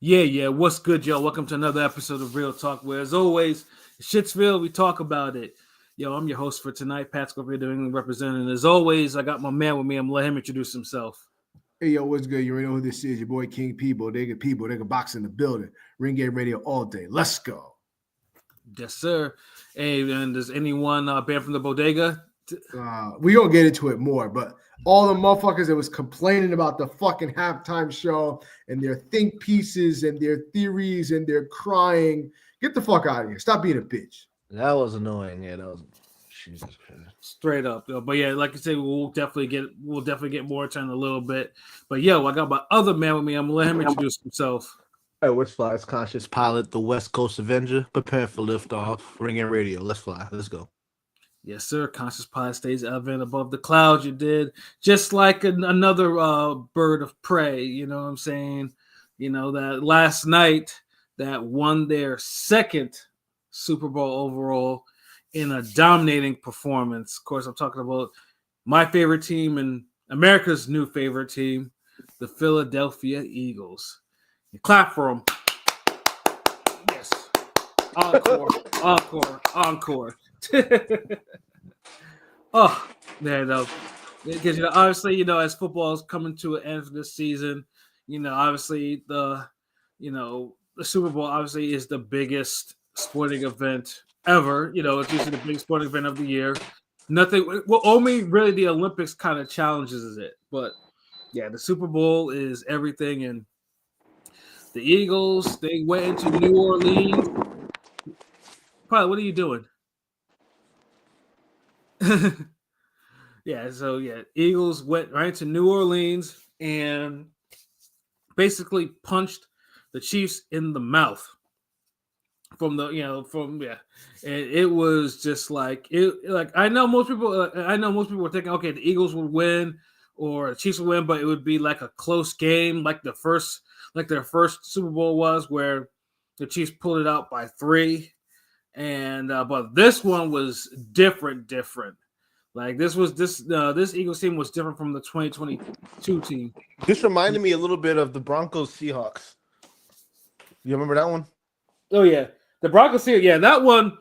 Yeah. What's good, yo? Welcome to another episode of Real Talk, where, as always, shit's real. We talk about it. Yo, I'm your host for tonight, Pat Scorpio, doing representing. As always, I got my man with me. I'm gonna let him introduce himself. Hey, yo, what's good? You already know who this is. Your boy King People. They get box in the building. Ring Game Radio all day. Let's go. Yes, sir. Hey, and does anyone banned from the bodega? We gonna get into it more, but all the motherfuckers that was complaining about the fucking halftime show and their think pieces and their theories and their crying, get the fuck out of here. Stop being a bitch. That was annoying. Yeah, that was Jesus Christ. Straight up, yo. But yeah, like I said, we'll definitely get more into it in a little bit. But yo, I got my other man with me. I'm gonna let him introduce himself. Hey, what's flies? Conscious pilot, the West Coast Avenger, preparing for liftoff. Ringing radio. Let's fly. Let's go. Yes, sir. Conscious Pilot stays elevated above the clouds. You did just like another bird of prey. You know what I'm saying? You know that last night that won their second Super Bowl overall in a dominating performance. Of course, I'm talking about my favorite team and America's new favorite team, the Philadelphia Eagles. You clap for them. Yes. Encore, encore, encore. Oh, man, though. Because, obviously, as football is coming to an end for this season, obviously the Super Bowl obviously is the biggest sporting event ever. It's usually the biggest sporting event of the year. Only really the Olympics kind of challenges it. But, yeah, the Super Bowl is everything. And the Eagles, they went into New Orleans. Probably, what are you doing? Eagles went right to New Orleans and basically punched the Chiefs in the mouth and it was just like I know most people were thinking, okay, the Eagles would win or the Chiefs would win, but it would be like a close game, like their first Super Bowl was, where the Chiefs pulled it out by 3. And but this one was different. Like this Eagles team was different from the 2022 team. This reminded me a little bit of the Broncos Seahawks. You remember that one? Oh yeah, the Broncos Seahawks. Yeah, that one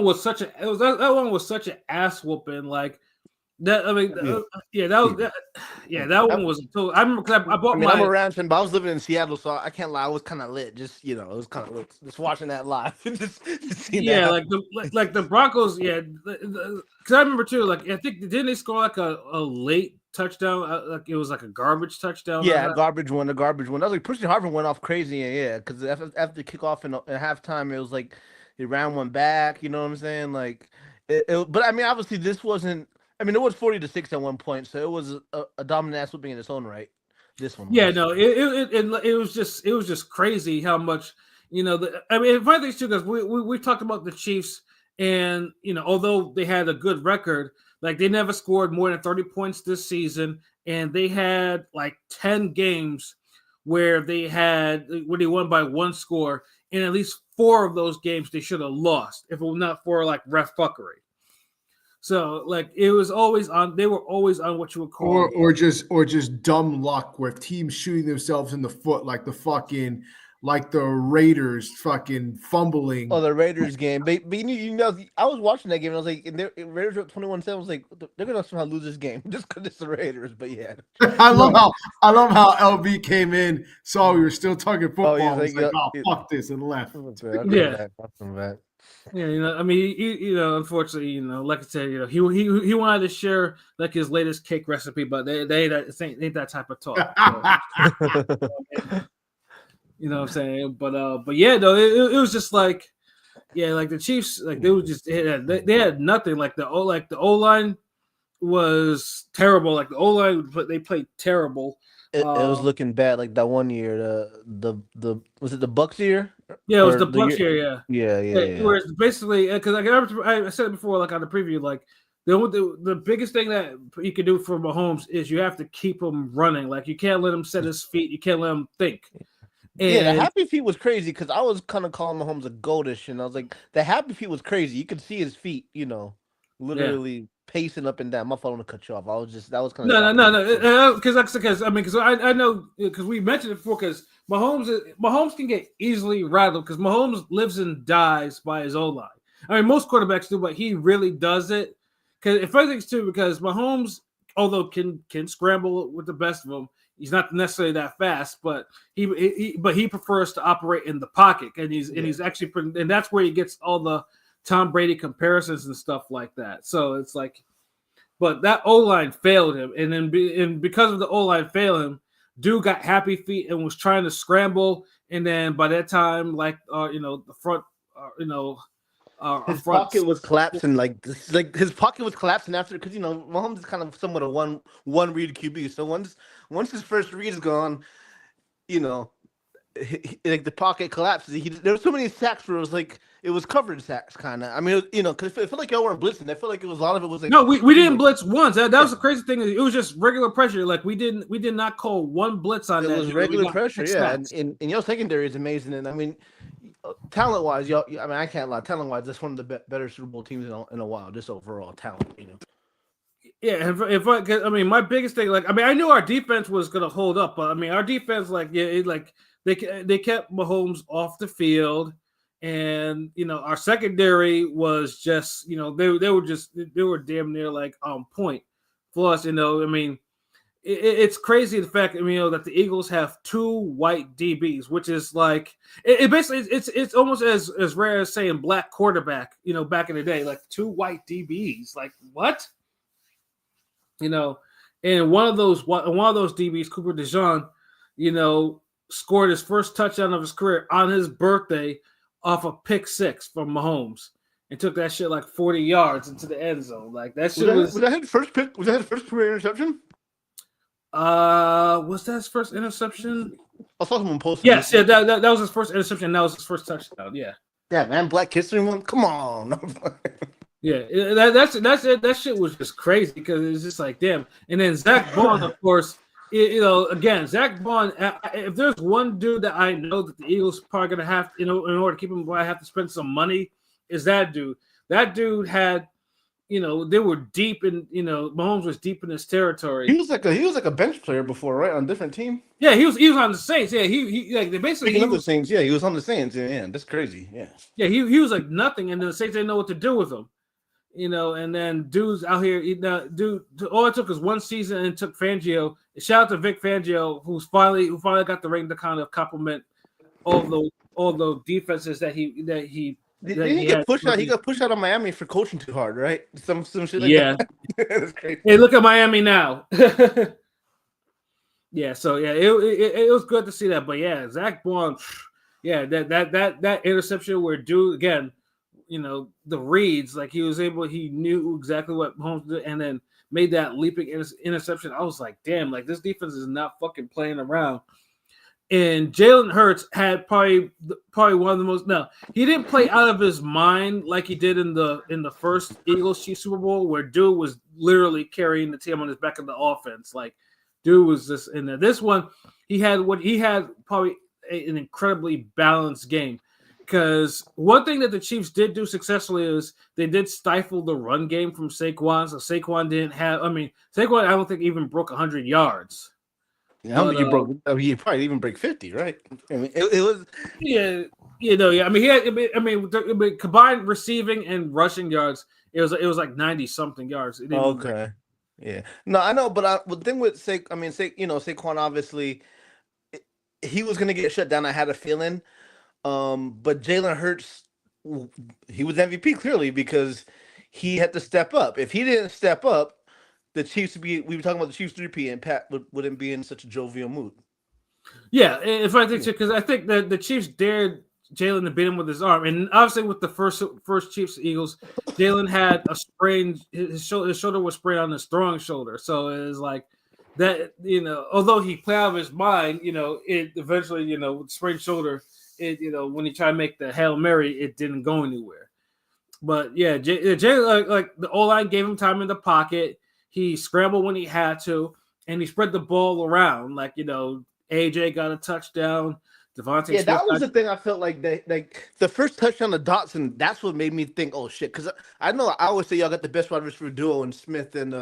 was such an ass whooping. Like that. I mean, that one was. So I remember because I'm a Rams fan, but I was living in Seattle, so I can't lie. I was kind of lit. Just it was kind of lit. Just watching that live. just seeing that. like the Broncos. Yeah, because I remember too. Like I think didn't they score like a late touchdown? Like it was like a garbage touchdown. Yeah, garbage one. The garbage one. I was like, Christian Harvin went off crazy. Yeah, because after the kickoff in halftime, it was like they ran one back. You know what I'm saying? Like, but I mean, obviously, this wasn't. I mean, it was 40-6 at one point, so it was a dominant ass whipping in its own right. This one, yeah, no, it was just crazy how much the funny thing too, because we talked about the Chiefs, and although they had a good record, like they never scored more than 30 points this season, and they had like 10 games where they won by 1 score, and at least 4 of those games they should have lost if it was not for like ref fuckery. So like it was always on. They were always on what you would call or just dumb luck with teams shooting themselves in the foot, like the Raiders fucking fumbling. Oh, the Raiders game. But I was watching that game and I was like, and Raiders were 21-7. I was like, they're gonna somehow lose this game just because it's the Raiders. But yeah, I love how LB came in, saw we were still talking football. Fuck this, and left. Yeah, I mean, unfortunately, like I said, he wanted to share like his latest cake recipe, but they ain't that type of talk. So. You know what I'm saying? But yeah, though it was just like, yeah, like the Chiefs, like they had nothing. Like the O line was terrible. Like the O line, but they played terrible. It was looking bad. Like that one year, the was it the Bucks year? Yeah, it was the Bucks year. Yeah. Whereas basically, because I said it before, like on the preview, like the biggest thing that you can do for Mahomes is you have to keep him running. Like you can't let him set his feet. You can't let him think. And the happy feet was crazy because I was kind of calling Mahomes a goatish, and I was like, the happy feet was crazy. You could see his feet, literally pacing up and down. My fault to cut you off. That was kind of no. Because I know because we mentioned it before. Because Mahomes can get easily rattled because Mahomes lives and dies by his O line. I mean, most quarterbacks do, but he really does it. Because if I think too, because Mahomes, although can scramble with the best of them, he's not necessarily that fast. But he prefers to operate in the pocket, and he's actually and that's where he gets all the Tom Brady comparisons and stuff like that. So it's like, but that O-line failed him, and then because of the O-line failing him, dude got happy feet and was trying to scramble, and then by that time, the front, his pocket was collapsing, like his pocket was collapsing after because Mahomes is kind of somewhat a one read QB. So once his first read is gone, like the pocket collapses. There were so many sacks where it was covered sacks, kind of. I mean, because it felt like y'all weren't blitzing. I feel like a lot of it was like no, we didn't blitz once. That was the crazy thing. It was just regular pressure. Like we did not call one blitz on that. It was regular pressure, yeah. And your secondary is amazing. And I mean, talent wise, y'all. I mean, I can't lie. Talent wise, that's one of the better Super Bowl teams in a while. Just overall talent, Yeah, my biggest thing, I knew our defense was gonna hold up, but I mean, our defense, they kept Mahomes off the field, and our secondary was just, they were damn near on point for us. It's crazy the fact that the Eagles have two white DBs, which is basically it's almost as rare as saying black quarterback, back in the day, like two white DBs, like what? And one of those DBs, Cooper DeJean, scored his first touchdown of his career on his birthday off a pick six from Mahomes and took that shit 40 yards into the end zone. Like that shit was that his first pick? Was that his first career interception? Was that his first interception? I saw someone post. Yes, yeah, that was his first interception. That was his first touchdown. Yeah. Yeah, man, Black History Month. Come on. Yeah, that's it. That shit was just crazy because it's just like damn. And then Zach Bond, of course, again, Zach Bond. If there's one dude that I know that the Eagles probably gonna have, in order to keep him, I have to spend some money, is that dude. That dude had, they were deep in, Mahomes was deep in his territory. He was like a bench player before, right, on a different team. Yeah, he was on the Saints. Yeah, they basically he was the Saints. Yeah, he was on the Saints. Yeah, that's crazy. Yeah. Yeah, he was like nothing, and the Saints didn't know what to do with him. And then dudes out here, all it took was one season and took Fangio. Shout out to Vic Fangio, who finally got the ring to kind of compliment all the defenses that he got pushed out. He got pushed out of Miami for coaching too hard, right? Some shit like that. That's crazy. Hey, look at Miami now. Yeah, so yeah, it was good to see that. But yeah, Zach Bond, yeah, that interception where dude again. The reads, he knew exactly what Mahomes did and then made that leaping interception. I was like, damn, this defense is not fucking playing around. And Jalen Hurts had probably one of the most. No, he didn't play out of his mind like he did in the first Eagles Chiefs Super Bowl, where dude was literally carrying the team on his back of the offense. Like, dude was just in there. This one, he had probably an incredibly balanced game. Because one thing that the Chiefs did do successfully is they did stifle the run game from Saquon. So Saquon didn't have. Saquon I don't think even broke 100 yards. Yeah, I don't think he broke. He probably even break 50, right? I mean, it was. Yeah, yeah. I mean, he had. Combined receiving and rushing yards, it was like 90 something yards. Okay. Yeah. No, I know, but the thing with Saquon obviously, he was gonna get shut down. I had a feeling. But Jalen Hurts, he was MVP clearly because he had to step up. If he didn't step up, the Chiefs we were talking about the Chiefs 3P, and Pat wouldn't be in such a jovial mood. Yeah, if I think so, because I think that the Chiefs dared Jalen to beat him with his arm, and obviously with the first Chiefs Eagles, Jalen had a sprain. His shoulder was sprained on his throwing shoulder, so it was like that. Although he played out of his mind, it eventually, with sprained shoulder. When he tried to make the Hail Mary, it didn't go anywhere. But yeah, Jay, the O-line gave him time in the pocket. He scrambled when he had to, and he spread the ball around. AJ got a touchdown. Devontae Yeah, Smith that was the thing. I felt like the first touchdown to Dotson. That's what made me think, oh shit. Because I know I always say y'all got the best wide receiver duo in Smith and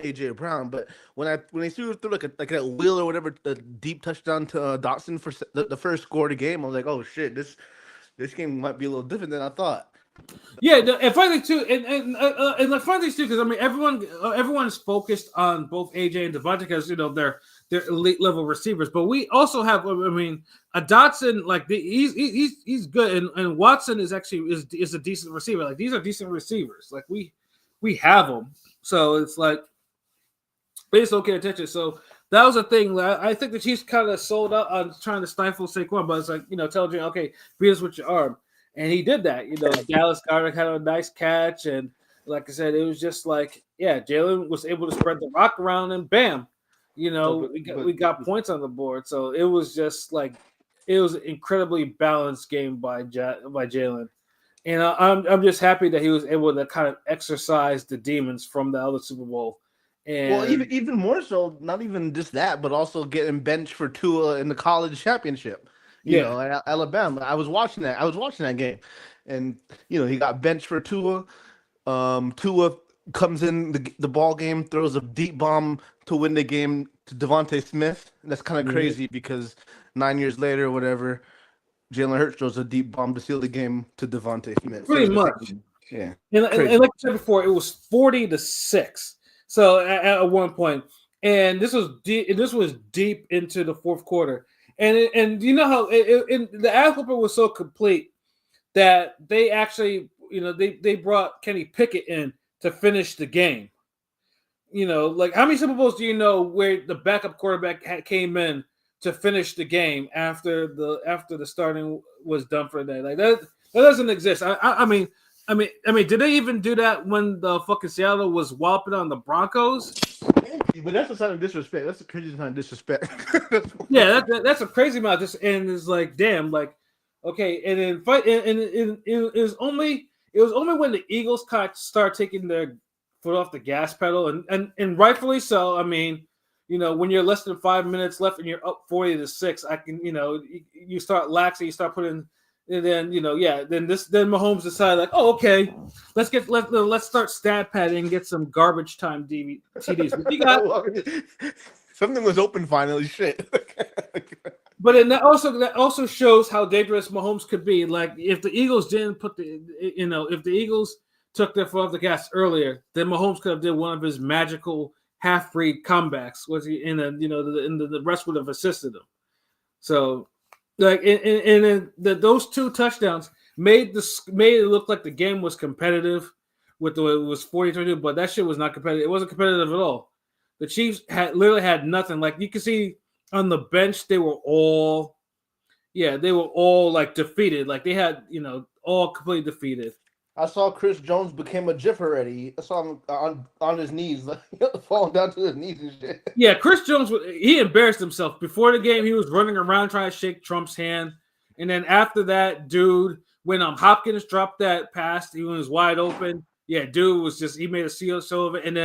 AJ Brown, but when they threw like a wheel or whatever, the deep touchdown to Dotson for the first score of the game, I was like, oh shit, this game might be a little different than I thought. Yeah, and finally too, and the funny thing too, because I mean everyone is focused on both AJ and Devontae because they're elite level receivers, but we also have a Dotson he's good, and Watson is actually is a decent receiver. Like these are decent receivers. Like we have them, so it's like they just don't pay attention. So that was a thing. I think the Chiefs kind of sold out on trying to stifle Saquon, but it's like tell Jalen, okay, beat us with your arm. And he did that. Dallas Goedert had a nice catch. And like I said, it was just like, yeah, Jalen was able to spread the rock around and bam, we got points on the board. So it was just like, it was an incredibly balanced game by Jalen. And I'm just happy that he was able to kind of exercise the demons from the other Super Bowl. And well, even more so, not even just that, but also getting benched for Tua in the college championship. You know, at Alabama. I was watching that game, and he got benched for Tua. Tua comes in the ball game, throws a deep bomb to win the game to Devontae Smith. And that's kind of crazy because 9 years later, or whatever, Jalen Hurts throws a deep bomb to seal the game to Devontae Smith. Pretty much, yeah. And like I said before, it was 40-6. So at one point, and this was deep into the fourth quarter. And you know how the ad flipper was so complete that they actually, they brought Kenny Pickett in to finish the game. Like how many Super Bowls do you know where the backup quarterback came in to finish the game after the starting was done for the day? Like that doesn't exist. I mean, did they even do that when the fucking Seattle was whopping on the Broncos? But that's a sign of disrespect. That's a crazy sign of disrespect. Yeah, that's a crazy amount. And it's like, damn, like, okay. And then it was only when the Eagles kind of start taking their foot off the gas pedal, and rightfully so. I mean, when you're less than 5 minutes left and you're up 40-6, I can, you start laxing, you start putting. And then then Mahomes decided like, oh, okay, let's start stat padding and get some garbage time TDs. Something was open finally. Shit. But that also shows how dangerous Mahomes could be. Like if the Eagles didn't put if the Eagles took their foot off the gas earlier, then Mahomes could have did one of his magical half-breed comebacks. Was he in the rest would have assisted him. So. Like and those two touchdowns made it look like the game was competitive with the way it was 40-22, but that shit was not competitive. It wasn't competitive at all. The Chiefs literally had nothing. Like you can see on the bench, they were all like defeated. Like they had all completely defeated. I saw Chris Jones became a GIF already. I saw him on his knees, like falling down to his knees and shit. Yeah, Chris Jones, he embarrassed himself. Before the game, he was running around trying to shake Trump's hand. And then after that, dude, when Hopkins dropped that pass, he was wide open. Yeah, dude was he made a show of it. And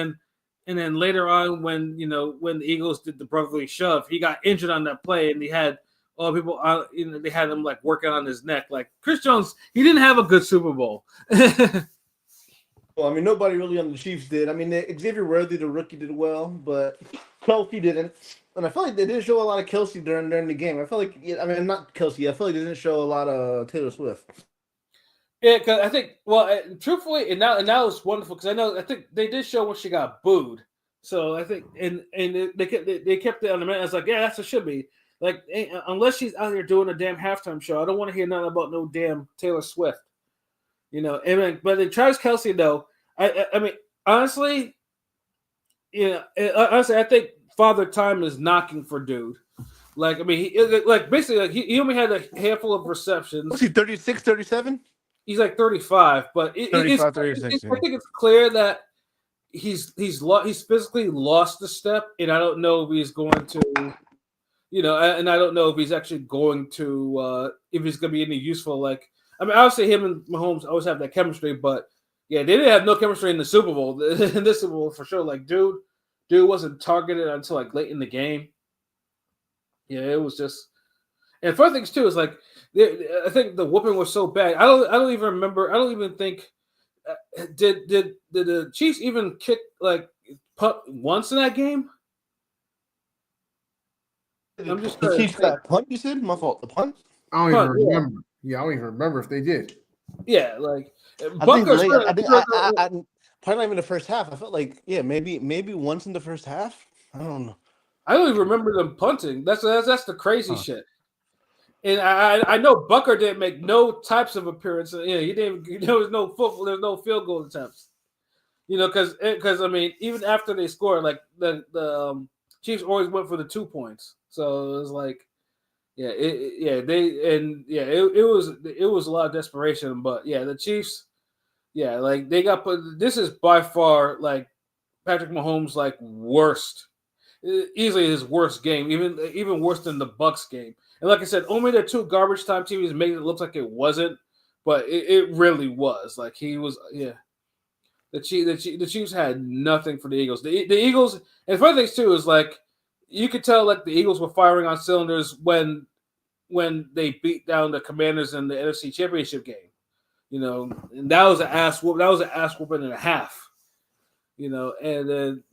then later on, when the Eagles did the brotherly shove, he got injured on that play, and he had all people, they had him like working on his neck. Like Chris Jones, he didn't have a good Super Bowl. Well, I mean, nobody really on the Chiefs did. I mean, Xavier Worthy, the rookie, did well, but Kelsey didn't. And I feel like they didn't show a lot of Kelsey during the game. I feel like, not Kelsey. I feel like they didn't show a lot of Taylor Swift. Yeah, because I think, truthfully, and now it's wonderful because I think they did show when she got booed. So I think, and they kept it on the man. I was like, yeah, that's what it should be. Like, unless she's out here doing a damn halftime show, I don't want to hear nothing about no damn Taylor Swift. But then Travis Kelsey, though, I mean, honestly, I think Father Time is knocking for dude. Like, I mean, he only had a handful of receptions. Was he 36, 37? He's like 35, but 35, 36. I think it's clear that he's physically lost the step, and I don't know if he's going to. And I don't know if he's actually going to, if he's going to be any useful. Like, I mean, obviously him and Mahomes always have that chemistry, but yeah, they didn't have no chemistry in the Super Bowl. In this Super Bowl, for sure. Like, dude wasn't targeted until like late in the game. Yeah, it was just, And fun things too is like I think the whooping was so bad. I don't even remember. I don't even think did the Chiefs even kick like punt once in that game? I'm just the Chiefs got punt. You said my fault. The punt. I don't even remember. Yeah, I don't even remember if they did. Yeah, like I think late. I think probably not even the first half. I felt like maybe once in the first half. I don't know. I don't even remember them punting. That's the crazy shit. And I know Bucker didn't make no types of appearances. Yeah, he didn't. There was no field goal attempts. You know, because I mean, even after they scored, like the Chiefs always went for the 2 points. So it was like, it was a lot of desperation. But yeah, the Chiefs, like they got put. This is by far like Patrick Mahomes' like worst, easily his worst game, even worse than the Bucks game. And like I said, only the 2 garbage time TVs made it look like it wasn't, but it really was. Like he was, The Chiefs had nothing for the Eagles. The Eagles, and funny things too is like you could tell like the Eagles were firing on cylinders when they beat down the Commanders in the NFC Championship game. You know, and that was an ass whooping and a half. You know, and then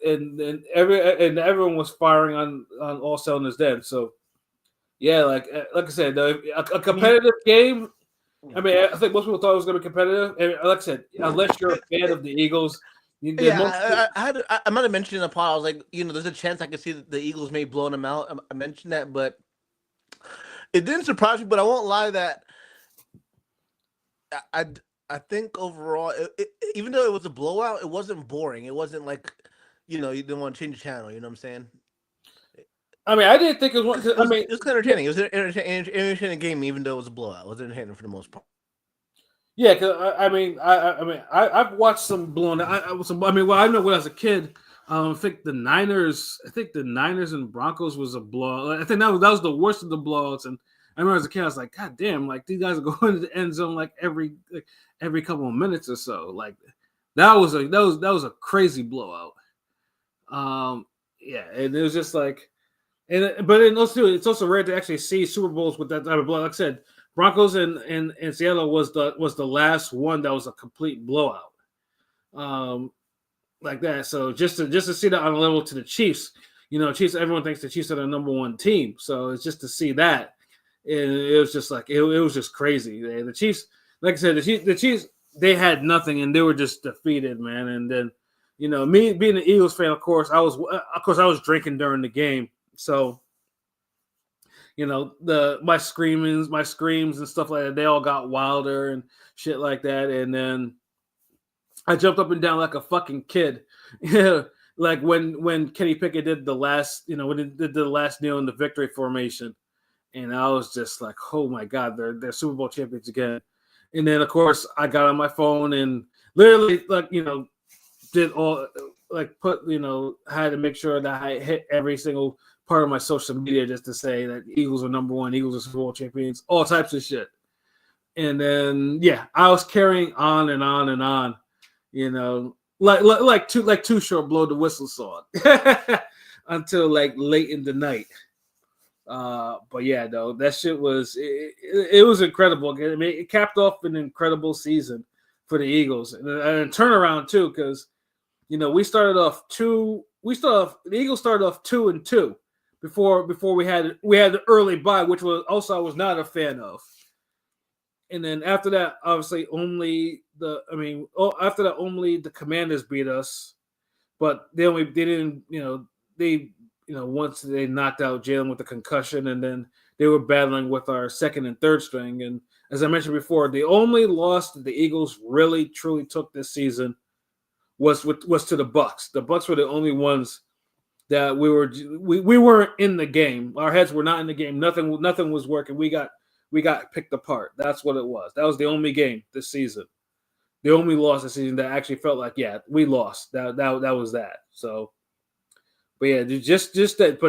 and everyone was firing on all cylinders then. So yeah, like I said, a competitive game. I mean, I think most people thought it was going to be competitive. And like I said, unless you're a fan of the Eagles, I might have mentioned in the pod. I was like, there's a chance I could see the Eagles may blow them out. I mentioned that, but it didn't surprise me. But I won't lie that I think overall, even though it was a blowout, it wasn't boring. It wasn't like you didn't want to change the channel. You know what I'm saying? I mean, I didn't think it was. I mean, it was kind of entertaining. It was an entertaining game, even though it was a blowout. It was entertaining for the most part. Yeah, because I've watched some blown. I know when I was a kid, I think the Niners and Broncos was a blowout. I think that was the worst of the blowouts. And I remember as a kid, I was like, God damn, like these guys are going to the end zone like every couple of minutes or so. Like that was a crazy blowout. And it was just like. But it's also rare to actually see Super Bowls with that type of blowout. Like I said, Broncos and Seattle was the last one that was a complete blowout, like that. So just to see that on a level to the Chiefs, Chiefs. Everyone thinks the Chiefs are the number 1 team, so it's just to see that, and it was just like it was just crazy. The Chiefs, like I said, the Chiefs they had nothing and they were just defeated, man. And then me being an Eagles fan, of course I was drinking during the game. So, my screams and stuff like that, they all got wilder and shit like that. And then I jumped up and down like a fucking kid. Like when Kenny Pickett did the last, when he did the last kneel in the victory formation. And I was just like, oh my God, they're Super Bowl champions again. And then of course I got on my phone and literally did all had to make sure that I hit every single part of my social media just to say that Eagles are number 1, Eagles are Super Bowl champions, all types of shit. And then I was carrying on and on and on, like Too Short blow the whistle song until like late in the night. But yeah, though that shit was it was incredible. I mean, it capped off an incredible season for the Eagles and a turnaround too, because the Eagles started off 2-2 before we had the early bye, which was also I was not a fan of. And then after that, obviously only the Commanders beat us, but once they knocked out Jalen with the concussion, and then they were battling with our second and third string. And as I mentioned before, the only loss that the Eagles really truly took this season was to the Bucks. The Bucks were the only ones that we weren't in the game. Our heads were not in the game. Nothing was working. We got picked apart. That's what it was. That was the only game this season. The only loss this season that actually felt like we lost. That was that. So, but yeah, just that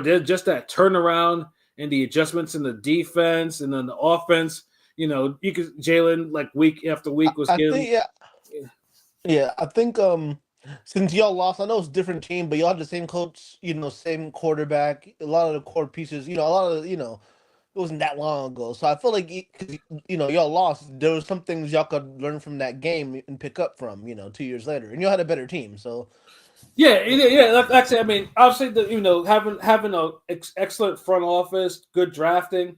turnaround and the adjustments in the defense and then the offense. You could Jalen like week after week was getting. I think since y'all lost, I know it's a different team, but y'all had the same coach, same quarterback, a lot of the core pieces, a lot of wasn't that long ago. So I feel like y'all lost. There was some things y'all could learn from that game and pick up from 2 years later, and y'all had a better team. So Yeah. Like I said, I mean, obviously, having a excellent front office, good drafting,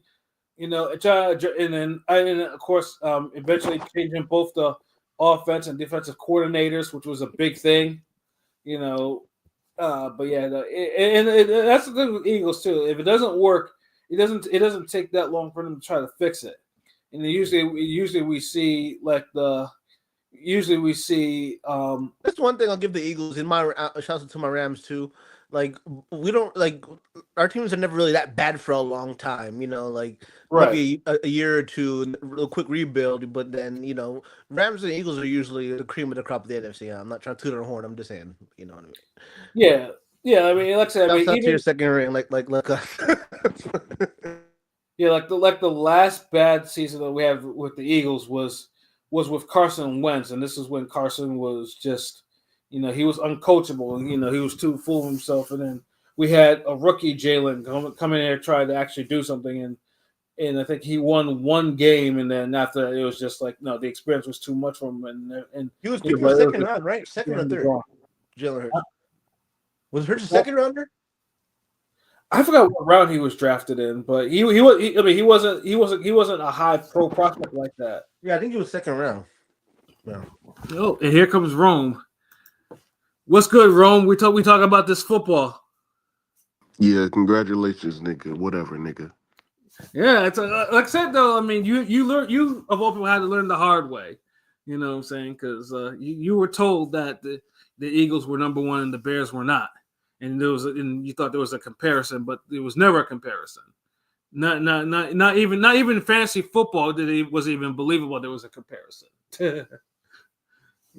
and then of course, eventually changing both the offense and defensive coordinators, which was a big thing. But yeah, that's the thing with Eagles too. If it doesn't work, it doesn't take that long for them to try to fix it. And then usually we see that's one thing I'll give the Eagles. In my shout out to my Rams too. Like we don't like our teams are never really that bad for a long time. Like maybe a year or two, a real quick rebuild. But then Rams and Eagles are usually the cream of the crop of the NFC. I'm not trying to toot our horn. I'm just saying. You know what I mean? Yeah. I mean, like I said, That's to your second ring, like us. Yeah, like the last bad season that we have with the Eagles was with Carson Wentz, and this is when Carson was just, he was uncoachable, and he was too full of himself. And then we had a rookie Jalen come in here try to actually do something, and I think he won one game, and then after it was just like, no, the experience was too much for him, and he was picked for second round, right? Second or third? Jalen Hurts. Was Hurts a second rounder? I forgot what round he was drafted in, but he wasn't a high pro prospect like that. Yeah, I think he was second round. Yeah. Oh, and here comes Rome. What's good, Rome? We talk about this football. Yeah, congratulations, nigga. Whatever, nigga. Yeah, it's like I said though. I mean, you of all people had to learn the hard way. You know what I'm saying? Because you were told that the Eagles were number one and the Bears were not. And you thought there was a comparison, but there was never a comparison. Not even fantasy football did it was even believable there was a comparison. What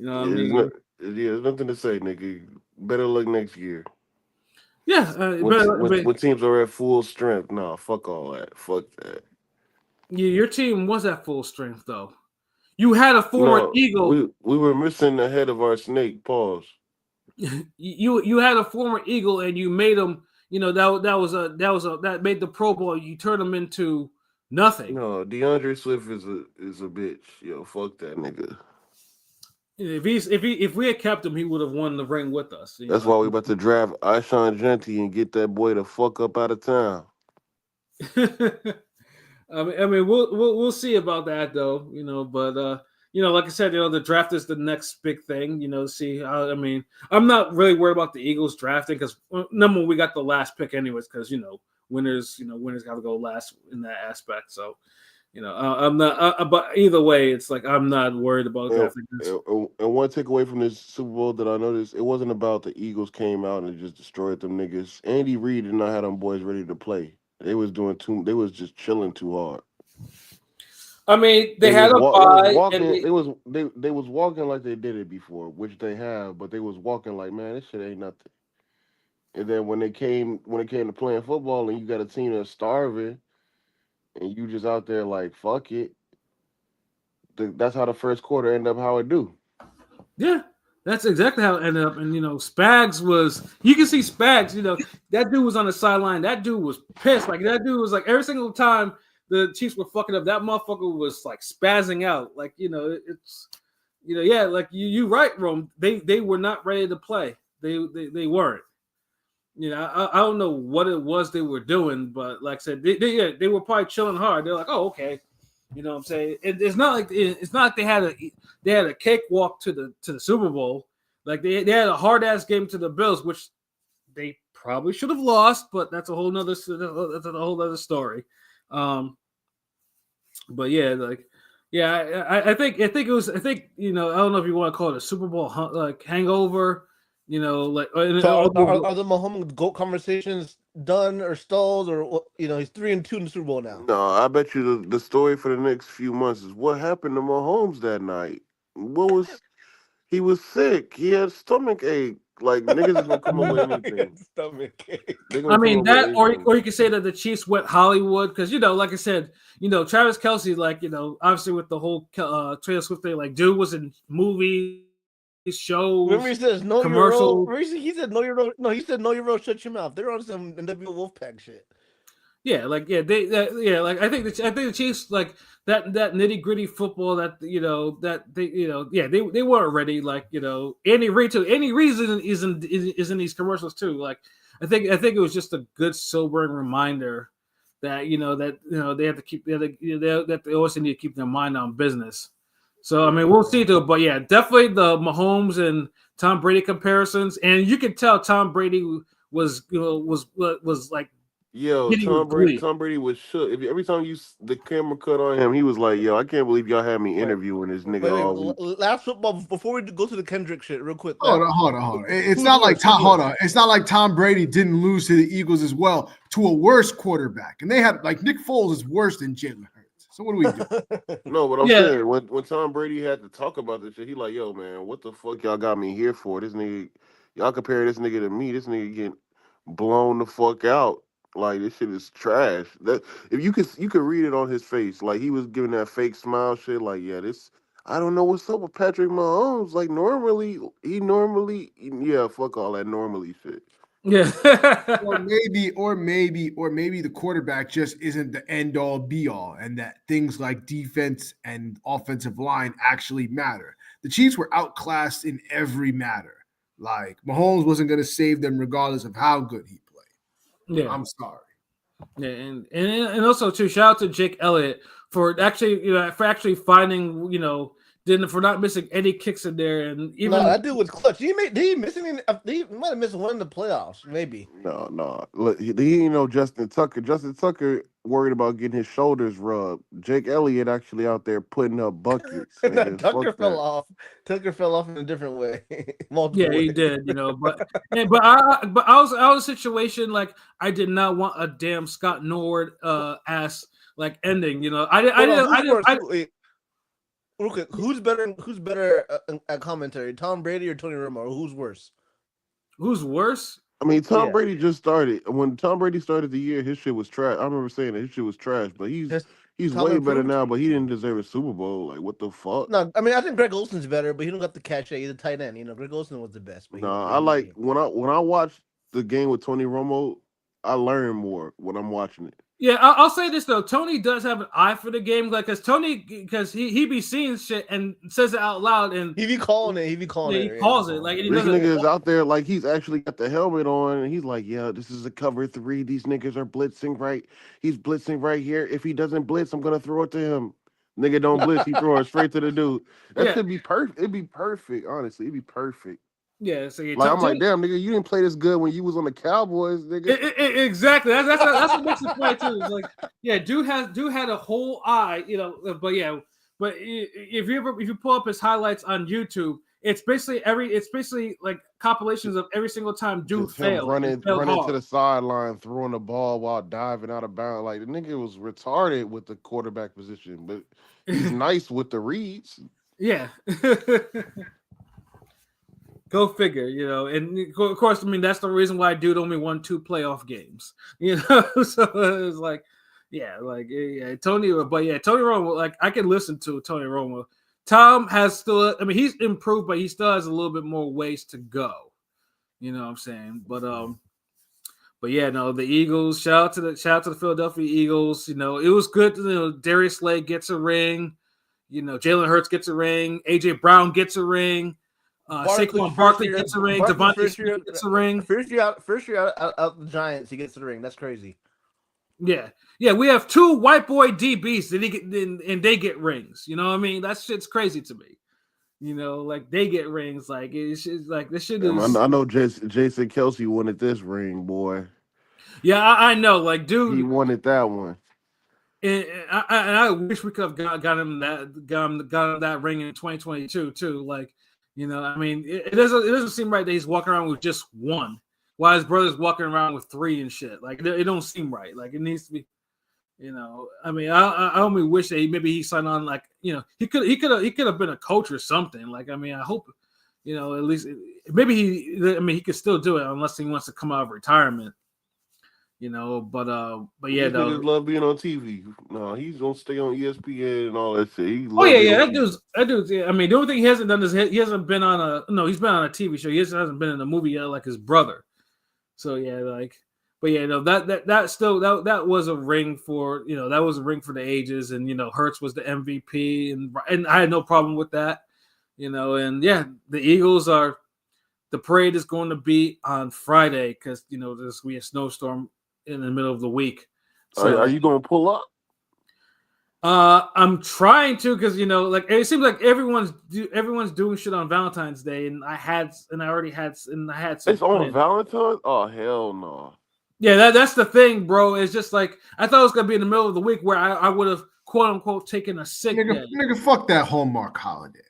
I mean? There's nothing to say, nigga. Better luck next year. Yeah, when teams are at full strength, nah, fuck all that. Fuck that. Yeah, your team was at full strength though. You had a former Eagle. We were missing the head of our snake. Pause. You had a former Eagle and you made him. That made the Pro Bowl. You turned him into nothing. No, DeAndre Swift is a bitch. Yo, fuck that nigga. If we had kept him, he would have won the ring with us. That's why we about to draft Ishan Gentry and get that boy the fuck up out of town. I mean, we'll see about that though. But like I said, the draft is the next big thing. See how. I mean, I'm not really worried about the Eagles drafting because number one, we got the last pick anyways. Because winners got to go last in that aspect. So. I'm not. But either way, it's like I'm not worried about drafting. And one takeaway from this Super Bowl that I noticed, it wasn't about the Eagles came out and just destroyed them niggas. Andy Reid did not have them boys ready to play. They was just chilling too hard. I mean, they had a bye. They was walking like they did it before, which they have, but they was walking like, man, this shit ain't nothing. And then when it came to playing football, and you got a team that's starving. And you just out there like, fuck it. That's how the first quarter ended up how it do. Yeah, that's exactly how it ended up. And, Spags you can see Spags, that dude was on the sideline. That dude was pissed. Like, that dude was like, every single time the Chiefs were fucking up, that motherfucker was like spazzing out. Like, yeah, like you right, Rome. They were not ready to play. They weren't. I don't know what it was they were doing, but like I said, they were probably chilling hard. They're like, oh, okay, what I'm saying. It's not like they had a cakewalk to the Super Bowl. Like they had a hard ass game to the Bills, which they probably should have lost, but that's a whole nother story. But yeah, I think I don't know if you want to call it a Super Bowl hangover. Are the Mahomes GOAT conversations done or stalled, or he's 3-2 in the Super Bowl now? No, I bet you the story for the next few months is what happened to Mahomes that night. He was sick. He had stomach ache. Like niggas is gonna come up with anything. Stomach ache. I mean that, or you can say that the Chiefs went Hollywood because like I said, Travis Kelce, like obviously with the whole Taylor Swift thing, like dude was in movies. Shows. Remember he says no commercials. He said no, you're no. He said no, you're real. Shut your mouth. They're on some NWO Wolfpack shit. Yeah, like like I think the Chiefs like that nitty gritty football that that they weren't ready. Like Andy Reid is in these commercials too. Like I think it was just a good sobering reminder that they have to keep that they also need to keep their mind on business. So I mean we'll see though, but yeah, definitely the Mahomes and Tom Brady comparisons, and you can tell Tom Brady was like. Yo, Hitting with glee. Tom Brady was shook. Every time the camera cut on him, he was like, "Yo, I can't believe y'all had me interviewing this nigga all week." Last football before we go to the Kendrick shit, real quick. Hold on. It's not like Tom. Hold on. It's not like Tom Brady didn't lose to the Eagles as well to a worse quarterback, and they had like Nick Foles is worse than Jalen Hurts. So what do we do? No, but I'm saying when Tom Brady had to talk about this shit, he like, "Yo, man, what the fuck y'all got me here for? This nigga, y'all compare this nigga to me. This nigga getting blown the fuck out." Like this shit is trash. That if you could read it on his face, like he was giving that fake smile shit. Like I don't know what's up with Patrick Mahomes. Like fuck all that normally shit. Yeah. or maybe the quarterback just isn't the end all be all, and that things like defense and offensive line actually matter. The Chiefs were outclassed in every matter. Like Mahomes wasn't going to save them regardless of how good he played. Yeah, I'm sorry. Yeah, and also too, shout out to Jake Elliott for actually finding for not missing any kicks in there, and even that dude was clutch. Did he miss any? He might have missed one in the playoffs, maybe. No. Look, he ain't no Justin Tucker. Justin Tucker worried about getting his shoulders rubbed. Jake Elliott actually out there putting up buckets. Tucker fell off. Tucker fell off in a different way. Yeah, he did. But I was in a situation like I did not want a damn Scott Norwood ass like ending. Okay, who's better at commentary, Tom Brady or Tony Romo? Or who's worse? Who's worse? I mean, Tom Brady just started. When Tom Brady started the year, his shit was trash. I remember saying that his shit was trash, but he's way better now. But he didn't deserve a Super Bowl. Like, what the fuck? No, I mean, I think Greg Olson's better, but he don't got the cachet. He's a tight end. Greg Olson was the best. But I like when I watch the game with Tony Romo, I learn more when I'm watching it. Yeah, I'll say this though. Tony does have an eye for the game, like because he be seeing shit and says it out loud, and he be calling it. He calls it like this nigga is out there like he's actually got the helmet on, and he's like, "Yeah, this is a cover 3. These niggas are blitzing right. He's blitzing right here. If he doesn't blitz, I'm gonna throw it to him. Nigga don't blitz, he throw it straight to the dude. That should be perfect. It'd be perfect, honestly. It'd be perfect." Yeah, so I'm like, damn, nigga, you didn't play this good when you was on the Cowboys, nigga. Exactly. That's what makes it play too. It's like, yeah, dude had a whole eye, but if you pull up his highlights on YouTube, it's basically like compilations of every single time dude failed. Running to the sideline, throwing the ball while diving out of bounds. Like the nigga was retarded with the quarterback position, but he's nice with the reads. Yeah. Go figure, and of course, I mean that's the reason why dude only won 2 playoff games, So it was like, Tony Romo, like I can listen to Tony Romo. Tom has still, I mean, he's improved, but he still has a little bit more ways to go. You know what I'm saying? But the Eagles. Shout out to the Philadelphia Eagles. It was good. Darius Slay gets a ring. Jalen Hurts gets a ring. AJ Brown gets a ring. Saquon Barkley gets a ring. Devontae Smith gets a ring. First year out the Giants, he gets the ring. That's crazy. Yeah. We have 2 white boy DBs and they get rings. You know what I mean? That shit's crazy to me. Like they get rings. Like it's just, like this shit is. I know Jason Kelsey wanted this ring, boy. Yeah, I know. Like, dude, he wanted that one. And I wish we could have got him that ring in 2022 too. Like. I mean, it doesn't seem right that he's walking around with just 1, while his brother's walking around with 3 and shit. Like it don't seem right. Like it needs to be, I mean, I only wish that maybe he signed on. Like he could have been a coach or something. Like I mean, I hope, at least maybe he could still do it unless he wants to come out of retirement. But yeah, though. He love being on TV. No, he's gonna stay on ESPN and all that shit. That dude's. Yeah, I mean, the only thing he hasn't done is he hasn't been on he's been on a TV show. He hasn't been in a movie yet, like his brother. So yeah, like, But yeah, no, that still that was a ring for that was a ring for the ages, and Hurts was the MVP, and I had no problem with that, and yeah, the Eagles are. The parade is going to be on Friday because there's going to be a snowstorm in the middle of the week. So Are you going to pull up? I'm trying to because like it seems like everyone's doing shit on Valentine's Day, and I already had some. It's on plans. Valentine's? Oh hell no. Yeah, that's the thing, bro. It's just like I thought it was gonna be in the middle of the week where I would have quote unquote taken a sick day. Nigga, fuck that Hallmark holiday.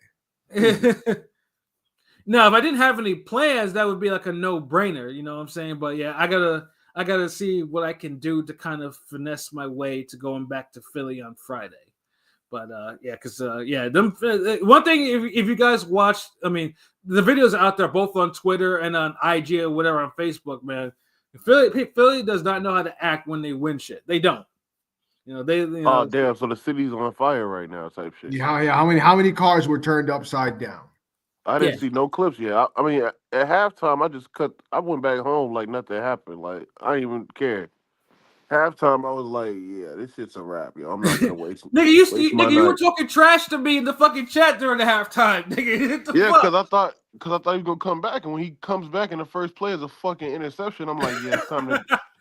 No, if I didn't have any plans, that would be like a no-brainer. You know what I'm saying? But yeah, I gotta see what I can do to kind of finesse my way to going back to Philly on Friday. But yeah, because one thing if you guys watch, I mean, the videos are out there both on Twitter and on IG or whatever on Facebook, man. Philly does not know how to act when they win shit. They don't. Oh damn! So the city's on fire right now, type shit. Yeah. How many cars were turned upside down? I didn't see no clips yet. I mean, at halftime, I went back home like nothing happened. Like I didn't even care. Halftime, I was like, yeah, this shit's a wrap, yo. I'm not gonna waste. Nigga, you were talking trash to me in the fucking chat during the halftime, nigga. Yeah, because I thought he was gonna come back, and when he comes back in the first play is a fucking interception, I'm like, yeah,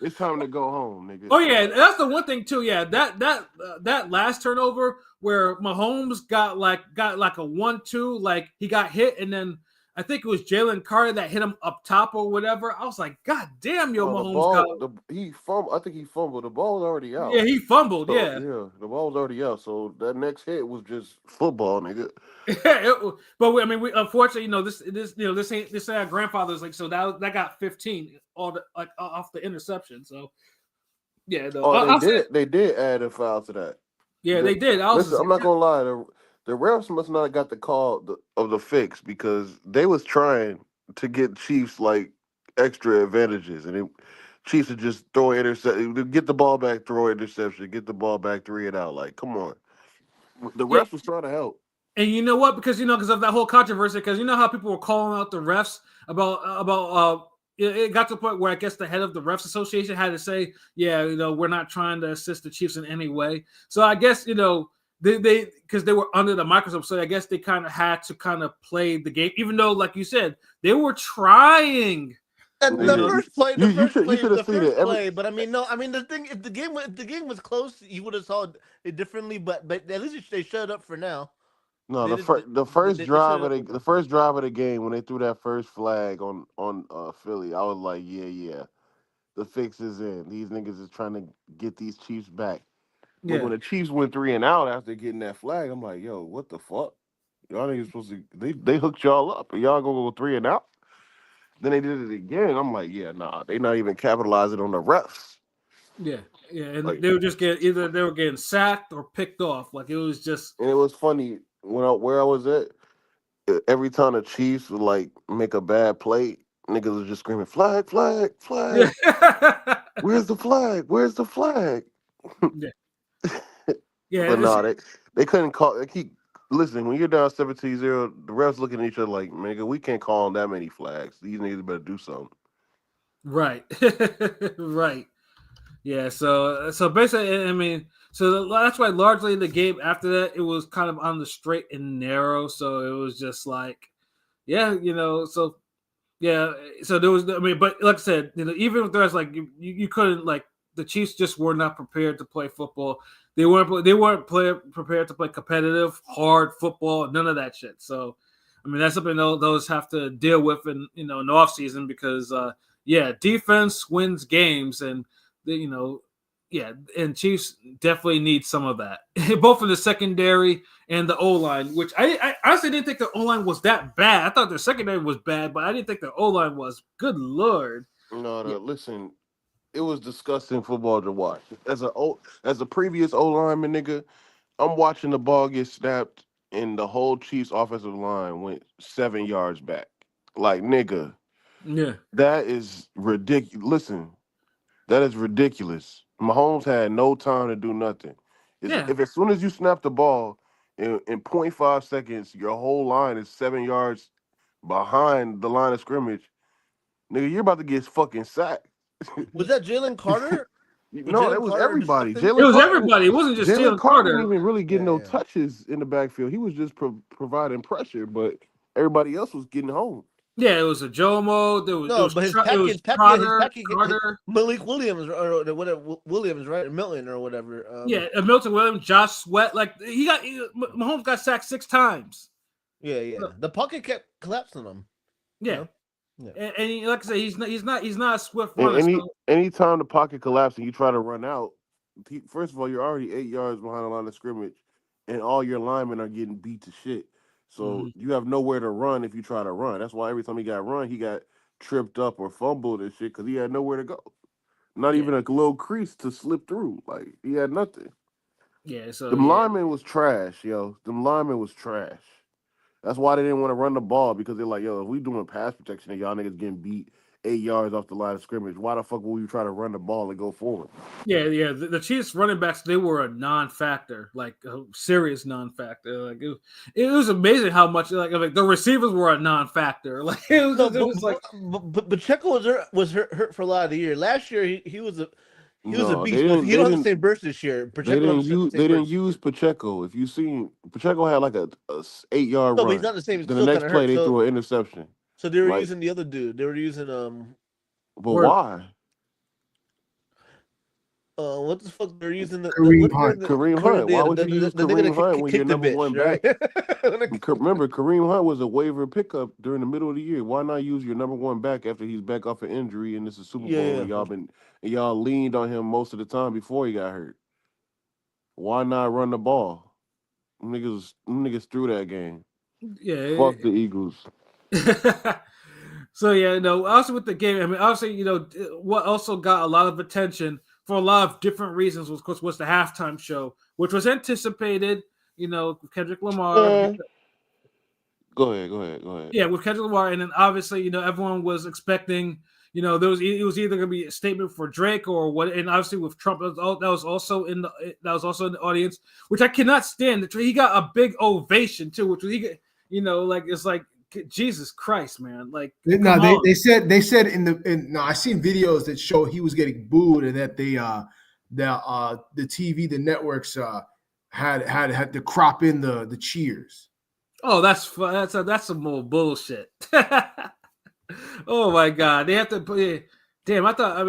it's time to go home, nigga. Oh yeah, that's the one thing too. Yeah, that last turnover where Mahomes got like a 1-2, like he got hit, and then I think it was Jalen Carter that hit him up top or whatever. I was like, God damn, Mahomes he fumbled. I think he fumbled. The ball was already out. Yeah, he fumbled. So, yeah, the ball was already out. So that next hit was just football, nigga. But I mean, we unfortunately, this ain't our grandfather's like. So that got 15 off the interception. So yeah, they did add a foul to that. Yeah, they did. Listen, I'm not gonna lie. The refs must not have got the call of the fix because they was trying to get Chiefs like extra advantages, and Chiefs would just throw an interception, get the ball back, throw an interception, get the ball back, 3 it out. Like, come on. The refs was trying to help. And you know what? Because of that whole controversy, because you know how people were calling out the refs about it got to the point where I guess the head of the refs association had to say, yeah, we're not trying to assist the Chiefs in any way. So I guess they because they were under the microscope, so I guess they kind of had to kind of play the game, even though, like you said, they were trying. And the first play, but I mean, no, I mean the thing, if the game was close, you would have saw it differently. But at least they shut up for now. No, the first drive of the game when they threw that first flag on Philly, I was like, yeah, the fix is in. These niggas is trying to get these Chiefs back. But when the Chiefs went 3 and out after getting that flag, I'm like, yo, what the fuck? Y'all niggas supposed to they hooked y'all up, and y'all gonna go 3 and out. Then they did it again. I'm like, yeah, nah, they not even capitalizing on the refs. Yeah, and they were just getting sacked or picked off. Like it was just. And it was funny where I was at. Every time the Chiefs would like make a bad play, niggas was just screaming, "Flag, flag, flag! Where's the flag? Where's the flag?" Yeah, but no, they couldn't call. They keep listen. When you're down 17-0, the refs looking at each other like, "Nigga, we can't call on that many flags. These niggas better do something." Right, right. Yeah, so basically, I mean, so that's why largely the game after that it was kind of on the straight and narrow. So it was just like, yeah, so yeah, so there was, I mean, but like I said, even if there's like you couldn't like the Chiefs just were not prepared to play football. They weren't prepared to play competitive, hard football, none of that shit. So, I mean, that's something those have to deal with in the off season because defense wins games and. And Chiefs definitely need some of that, both in the secondary and the O-line, which I honestly didn't think the O-line was that bad. I thought their secondary was bad, but I didn't think the O-line was. Good Lord. No, listen, it was disgusting football to watch. As a previous O-lineman, nigga, I'm watching the ball get snapped and the whole Chiefs offensive line went 7 yards back. Like, nigga. Yeah. That is ridiculous. Listen. That is ridiculous. Mahomes had no time to do nothing. If as soon as you snap the ball in 0.5 seconds, your whole line is 7 yards behind the line of scrimmage, nigga, you're about to get fucking sacked. Was that Jalen Carter? No, that was everybody. It was everybody. It wasn't just Jalen Jalen Carter Carter. didn't even really get no Yeah. touches in the backfield. He was just providing pressure, but everybody else was getting home. Yeah, it was a Jomo. There was, No, it was, but his it was package, Carter. Malik Williams or whatever Williams, right? Milton or whatever. Milton Williams, Josh Sweat. Like Mahomes got sacked 6 times. Yeah. The pocket kept collapsing him. Yeah. Yeah. And he, like I said, he's not a swift runner. Anytime the pocket collapses and you try to run out, first of all, you're already 8 yards behind the line of scrimmage, and all your linemen are getting beat to shit. So you have nowhere to run if you try to run. That's why every time he got run, he got tripped up or fumbled and shit because he had nowhere to go. Not even a little crease to slip through. Like, he had nothing. Yeah, so the lineman was trash, yo. The lineman was trash. That's why they didn't want to run the ball, because they're like, yo, if we doing pass protection and y'all niggas getting beat 8 yards off the line of scrimmage, why the fuck would we try to run the ball and go forward? Yeah. The Chiefs running backs, they were a non-factor, like a serious non-factor. Like it was amazing how much like the receivers were a non-factor. Like it was like. But Pacheco was hurt for a lot of the year. Last year he was a beast. He don't have the same burst this year. They didn't use Pacheco. If you seen, Pacheco had like a 8-yard run. But he's not the same. Then the next play they threw an interception. So they were using the other dude. They were using But why? What the fuck? They're using Kareem Hunt. Why would you use Kareem Hunt when you're number one back? Remember, Kareem Hunt was a waiver pickup during the middle of the year. Why not use your number one back after he's back off an injury and this is Super Bowl and y'all leaned on him most of the time before he got hurt? Why not run the ball? Niggas threw that game. Yeah. Fuck the Eagles. So also with the game, I mean, obviously, what also got a lot of attention for a lot of different reasons was the halftime show, which was anticipated, Kendrick Lamar. Go ahead. Yeah, with Kendrick Lamar, and then obviously, everyone was expecting, it was either going to be a statement for Drake or what, and obviously with Trump, that was also in the audience, which I cannot stand. He got a big ovation too, which it's like Jesus Christ, man! Like, no, they said I seen videos that show he was getting booed and that the TV, the networks had to crop in the cheers. Oh, that's some more bullshit. Oh my God, they have to put. Damn, I thought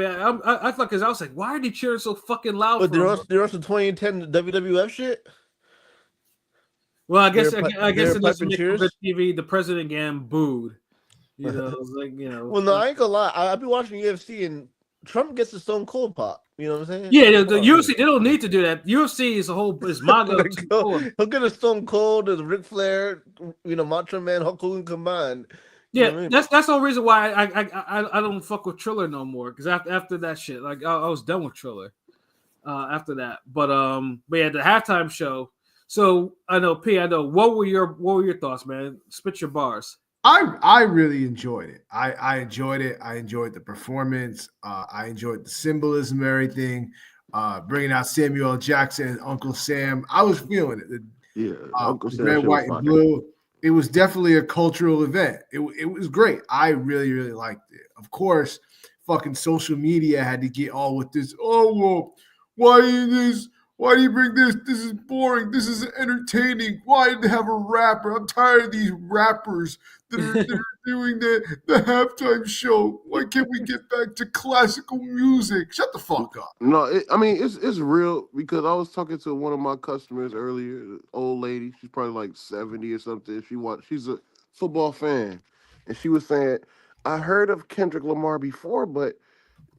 because I was like, why are they cheering so fucking loud? But there are some 2010 WWF shit. Well, I guess in this TV, the president again booed. It was like, Well, no, I ain't gonna lie. I've been watching UFC and Trump gets the Stone Cold pop. You know what I'm saying? Yeah, the UFC, they don't need to do that. UFC is MAGA. He'll get a Stone Cold, as Ric Flair, Macho Man, Hulk Hogan combined. Yeah, that's the whole reason why I don't fuck with Triller no more, because after that shit, like I was done with Triller after that. But yeah, the halftime show. So I know what were your thoughts, man? Spit your bars. I really enjoyed it. I enjoyed it. I enjoyed the performance. I enjoyed the symbolism of everything. Bringing out Samuel L. Jackson and Uncle Sam. I was feeling it. Uncle Sam, red, white, and blue. It was definitely a cultural event. It was great. I really, really liked it. Of course, fucking social media had to get all with this. Oh, well, why this? Why do you bring this? This is boring. This is entertaining. Why did they have a rapper? I'm tired of these rappers that are doing the halftime show. Why can't we get back to classical music? Shut the fuck up. No, it's real, because I was talking to one of my customers earlier, an old lady. She's probably like 70 or something. She's a football fan, and she was saying, I heard of Kendrick Lamar before, but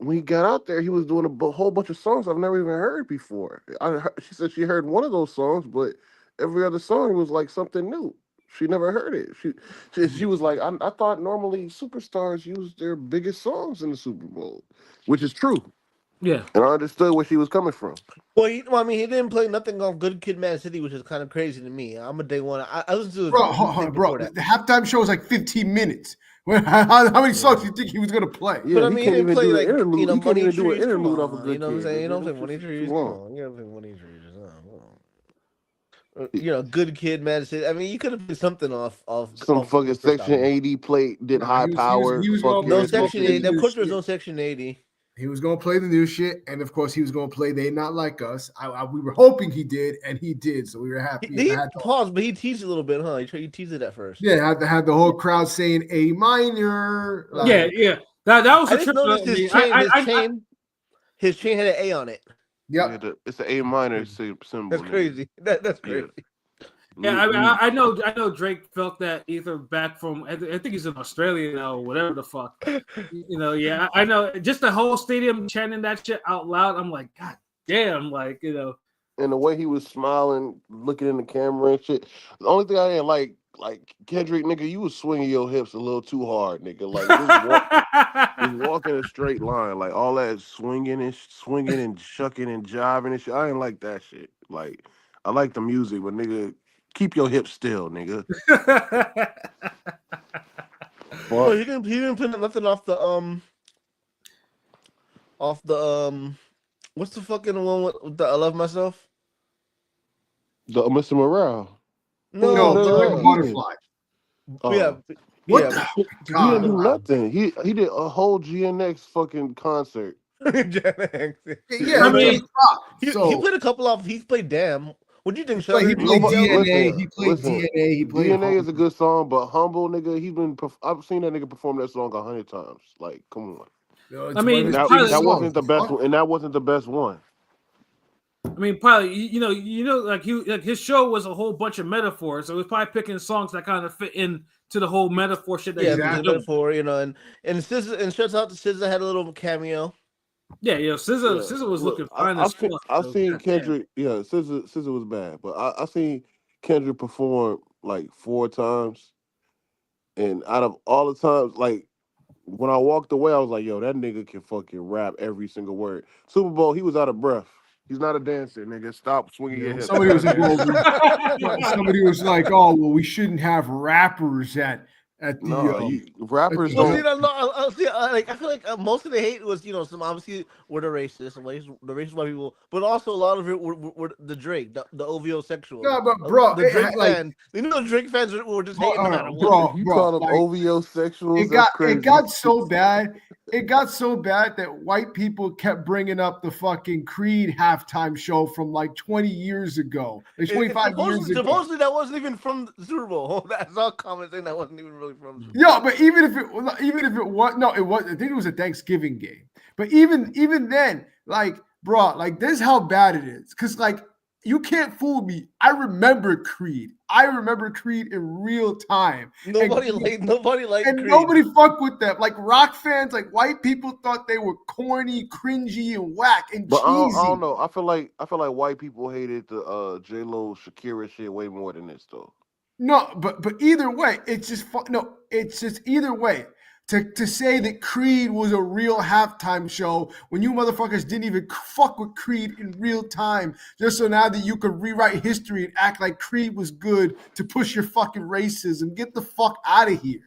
when he got out there, he was doing a whole bunch of songs I've never even heard before. She said she heard one of those songs, but every other song was like something new. She never heard it. She was like, I thought normally superstars use their biggest songs in the Super Bowl, which is true. Yeah. And I understood where she was coming from. Well, he didn't play nothing on Good Kid, Mad City, which is kind of crazy to me. I'm a day one. I listened to the halftime show was like 15 minutes. How many songs do you think he was gonna play? Yeah, but he didn't play like Money Trees. Do an interlude off of Good Kid. You know what I'm saying? Money Trees. Money Trees. Good Kid, Mad City. I mean, you could have played something off some fucking Section 80 plate. Did High Power? No Section 80. Of course, there's no Section 80. He was going to play the new shit, and of course, he was going to play "They Not Like Us." We were hoping he did, and he did, so we were happy. He paused, but he teased a little bit, huh? He teased it at first. Yeah, had the whole crowd saying A minor. Like, yeah. That was I a just trip. noticed his chain had an A on it. Yep. It's an A minor symbol. That's crazy. That's crazy. Yeah, I know Drake felt that either back from I think he's in Australia now or whatever the fuck. Yeah, I know. Just the whole stadium chanting that shit out loud. I'm like, God damn, like, And the way he was smiling, looking in the camera and shit. The only thing I didn't like Kendrick, nigga, you was swinging your hips a little too hard, nigga. Like just walking a straight line, like all that swinging and shucking and jiving and shit. I didn't like that shit. Like, I like the music, but nigga, keep your hips still, nigga. Well, he didn't put nothing off the what's the fucking one with the I Love Myself? The Mr. Morale. No, the butterfly. Yeah. What yeah. the He didn't do nothing. He did a whole GNX fucking concert. Yeah, I mean, he played a couple off. He played Damn. What do you think, he played DNA. He played listen, DNA. He played DNA is a good song, but Humble, nigga, I've seen that nigga perform that song 100 times. Like, come on. I mean, that wasn't the best one, and that wasn't the best one. I mean, probably like his show was a whole bunch of metaphors, so he was probably picking songs that kind of fit in to the whole metaphor shit. That metaphor, and SZA, and shouts out to SZA, had a little cameo. Yeah, SZA was looking fine as fuck. I've seen Kendrick. Yeah, SZA was bad, but I seen Kendrick perform like 4 times, and out of all the times, like when I walked away, I was like, "Yo, that nigga can fucking rap every single word." Super Bowl, he was out of breath. He's not a dancer, nigga. Stop swinging your hips. Somebody was like, "Oh, well, we shouldn't have rappers at the rappers." Well, I feel like most of the hate was, some obviously were the racist, the racist white people, but also a lot of it were the Drake, the OVO sexual. No, but bro, the Drake fans, the Drake fans were just hating no matter what. You call them OVO sexuals? It got so bad. It got so bad that white people kept bringing up the fucking Creed halftime show from like 20 years ago, like 25 years ago. Supposedly that wasn't even from the Super Bowl. That's all comments saying that wasn't even really from. Yeah, but even if it was, no, it was. I think it was a Thanksgiving game. But even then, like, bro, like this is how bad it is. Cause like you can't fool me. I remember Creed. In real time. Nobody liked and Creed. Nobody fucked with them. Like rock fans, like white people thought they were corny, cringy, and whack and but cheesy. I don't know. I feel like white people hated the J-Lo Shakira shit way more than this though. No, but either way, it's just either way. To say that Creed was a real halftime show when you motherfuckers didn't even fuck with Creed in real time, just so now that you could rewrite history and act like Creed was good to push your fucking racism. Get the fuck out of here.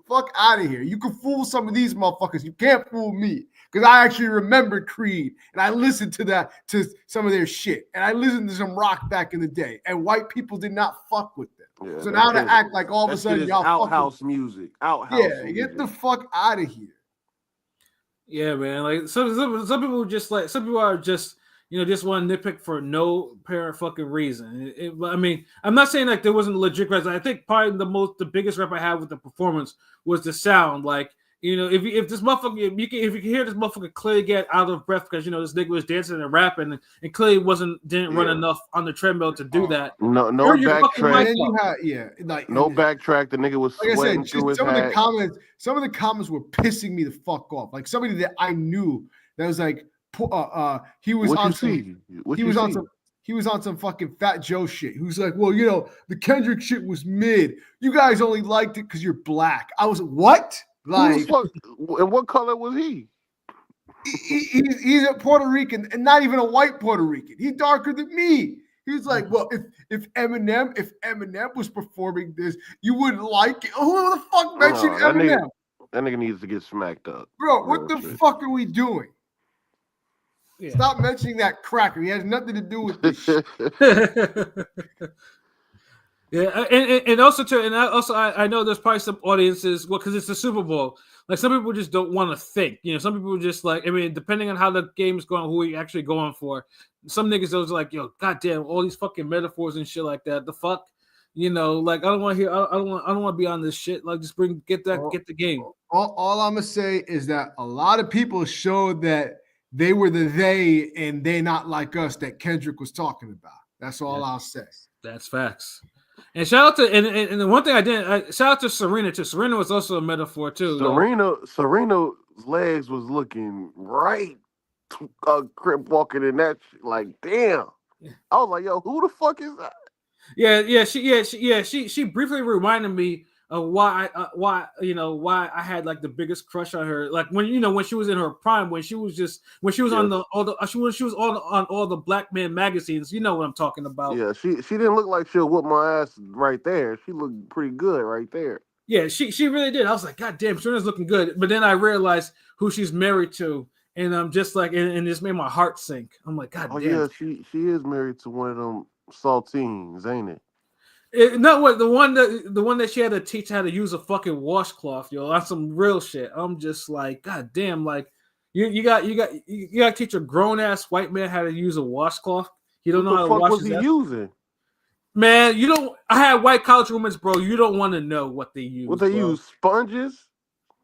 Fuck out of here. You can fool some of these motherfuckers. You can't fool me. Because I actually remember Creed and I listened to some of their shit. And I listened to some rock back in the day. And white people did not fuck with them. Yeah, so now to act like all of a sudden y'all outhouse music. Music. Get the fuck out of here. Yeah, man. Like some people are just just want to nitpick for no apparent fucking reason. I mean, I'm not saying like there wasn't a legit reason. I think probably the biggest rep I had with the performance was the sound. Like, if this motherfucker, if you can hear this motherfucker clearly get out of breath because this nigga was dancing and rapping and clearly didn't run enough on the treadmill to do that. No backtrack. No backtrack. The nigga was sweating like I said, through his some hat. of the comments were pissing me the fuck off. Like somebody that I knew that was like, he was on some fucking Fat Joe shit. He was like, well, the Kendrick shit was mid. You guys only liked it because you're black. I was what? Like, and what color was he? He's a Puerto Rican and not even a white Puerto Rican. He's darker than me. He was like, well, if Eminem was performing this, you wouldn't like it. Who the fuck mentioned Eminem? That nigga needs to get smacked up. Bro, what the fuck are we doing? Yeah. Stop mentioning that cracker. He has nothing to do with this shit. Yeah, and also I know there's probably some audiences, because it's the Super Bowl. like some people just don't want to think. You know, some people just like, I mean, depending on how the game's going, who you actually going for. Some niggas those like, yo, goddamn, all these fucking metaphors and shit like that. The fuck, you know, like I don't want to hear. I don't want to be on this shit. Like just get the game. All I'm gonna say is that a lot of people showed that they were the they and they not like us that Kendrick was talking about. That's all I'll say. That's facts. And shout out to and the one thing I didn't shout out to Serena too. Serena was also a metaphor too. Serena's legs was looking right. Crip walking in that shit, like damn. I was like, yo, who the fuck is that? She briefly reminded me of why I had like the biggest crush on her. Like when she was in her prime, when she was on all the black man magazines. You know what I'm talking about. Yeah, she didn't look like she'll whoop my ass right there. She looked pretty good right there. Yeah, she really did. I was like, God damn, Serena's looking good. But then I realized who she's married to. And I'm just like, and this made my heart sink. I'm like, God damn. Yeah, she is married to one of them saltines, ain't it? The one that she had to teach how to use a fucking washcloth, yo. That's some real shit. I'm just like, God damn, like you got to teach a grown ass white man how to use a washcloth. You don't know how to wash. What was he using? Man, you don't. I had white college roommates, bro. You don't want to know what they use. What they use? Sponges?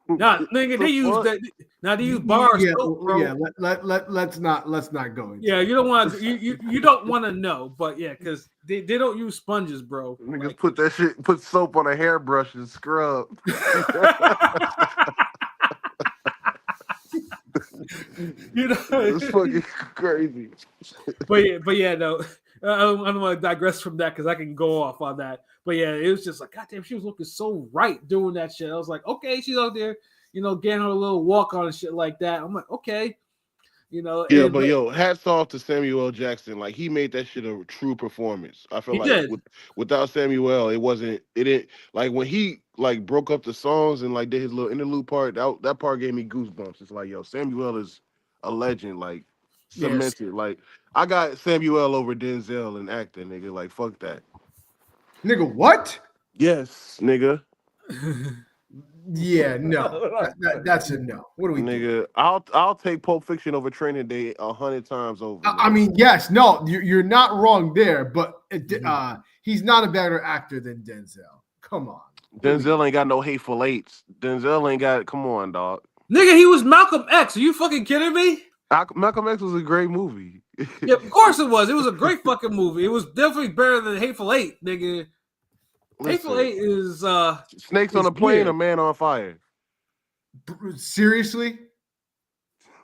Nah, nigga, they use that. Now they use bars. Yeah, soap, bro. yeah. Let's not go into. Yeah, you don't want to. You don't want to know, but yeah, because they don't use sponges, bro. Niggas put soap on a hairbrush and scrub. You know, it's fucking crazy. But yeah, no. I don't want to digress from that because I can go off on that. But yeah, it was just like, goddamn, she was looking so right doing that shit. I was like, okay, she's out there, getting her a little walk on and shit like that. I'm like, okay, Yeah, but yo, hats off to Samuel L. Jackson. Like he made that shit a true performance. I feel like without Samuel, it didn't like when he like broke up the songs and like did his little interlude part. That part gave me goosebumps. It's like, yo, Samuel is a legend. Like cemented. Yes. Like I got Samuel over Denzel in acting, nigga. Like fuck that. Nigga, what? Yes, nigga. Yeah, no. That's a no. What do we do? I'll take Pulp Fiction over Training Day 100 times over. I mean, yes, no, you're not wrong there, but he's not a better actor than Denzel. Come on. Denzel ain't got no Hateful Eights. Denzel ain't got. Come on, dog. Nigga, he was Malcolm X. Are you fucking kidding me? Malcolm X was a great movie. Yeah, of course it was. It was a great fucking movie. It was definitely better than Hateful Eight, nigga. Listen, Hateful Eight is snakes on a plane, weird. A man on fire. Seriously?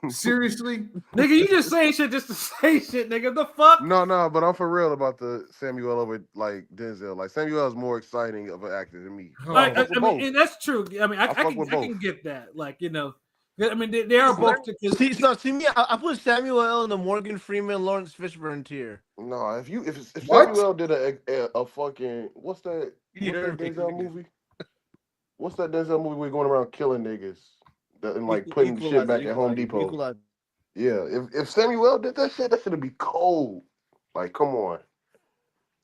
Seriously? Nigga, you just saying shit just to say shit, nigga. The fuck? No, but I'm for real about the Samuel over like Denzel. Like Samuel is more exciting of an actor than me. I mean, and that's true. I mean, I can get that. Like, I mean, they are both. See me. I put Samuel L. in the Morgan Freeman, Lawrence Fishburne tier. No, if Samuel did a fucking what's that Denzel movie? What's that Denzel movie where going around killing niggas and like putting shit back at Home Depot? Yeah, if Samuel did that shit would be cold. Like, come on.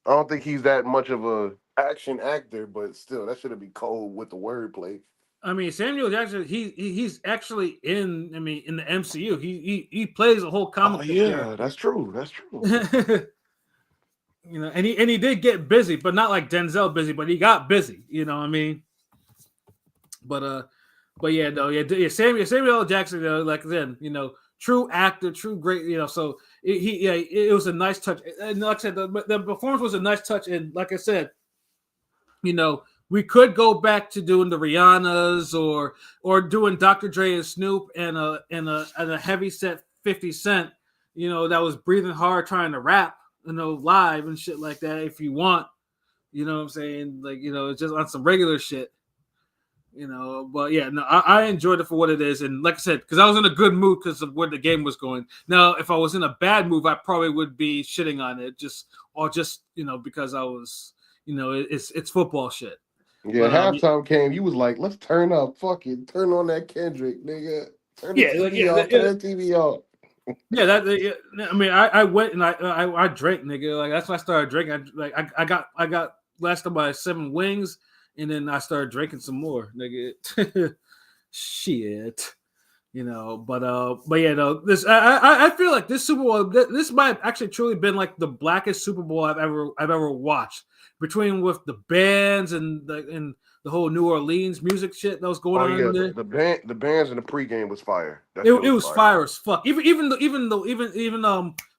I don't think he's that much of a action actor, but still, that should be cold with the wordplay. I mean, Samuel Jackson, he's actually in the MCU. He plays a whole comic. Oh, yeah, that's true. That's true. And he did get busy, but not like Denzel busy, but he got busy. You know what I mean? But Samuel L. Jackson, like then, true actor, true great, So it was a nice touch, and like I said, the performance was a nice touch, and like I said, we could go back to doing the Rihannas or doing Dr. Dre and Snoop and a heavy set 50 Cent, that was breathing hard trying to rap, live and shit like that. If you want, what I'm saying, like just on some regular shit, But yeah, no, I enjoyed it for what it is, and like I said, because I was in a good mood because of where the game was going. Now, if I was in a bad mood, I probably would be shitting on it, just because I was, it's football shit. Yeah, halftime came. You was like, "Let's turn up, fuck it, turn on that Kendrick, nigga, turn the TV off, turn the TV off." Yeah, I mean, I went and I drank, nigga. Like that's when I started drinking. I got last of my 7 wings, and then I started drinking some more, nigga. Shit. But yeah, no. This I feel like this Super Bowl. This might have actually truly been like the blackest Super Bowl I've ever watched. Between with the bands and the whole New Orleans music shit that was going on in there. The bands in the pregame was fire. It was fire as fuck. Even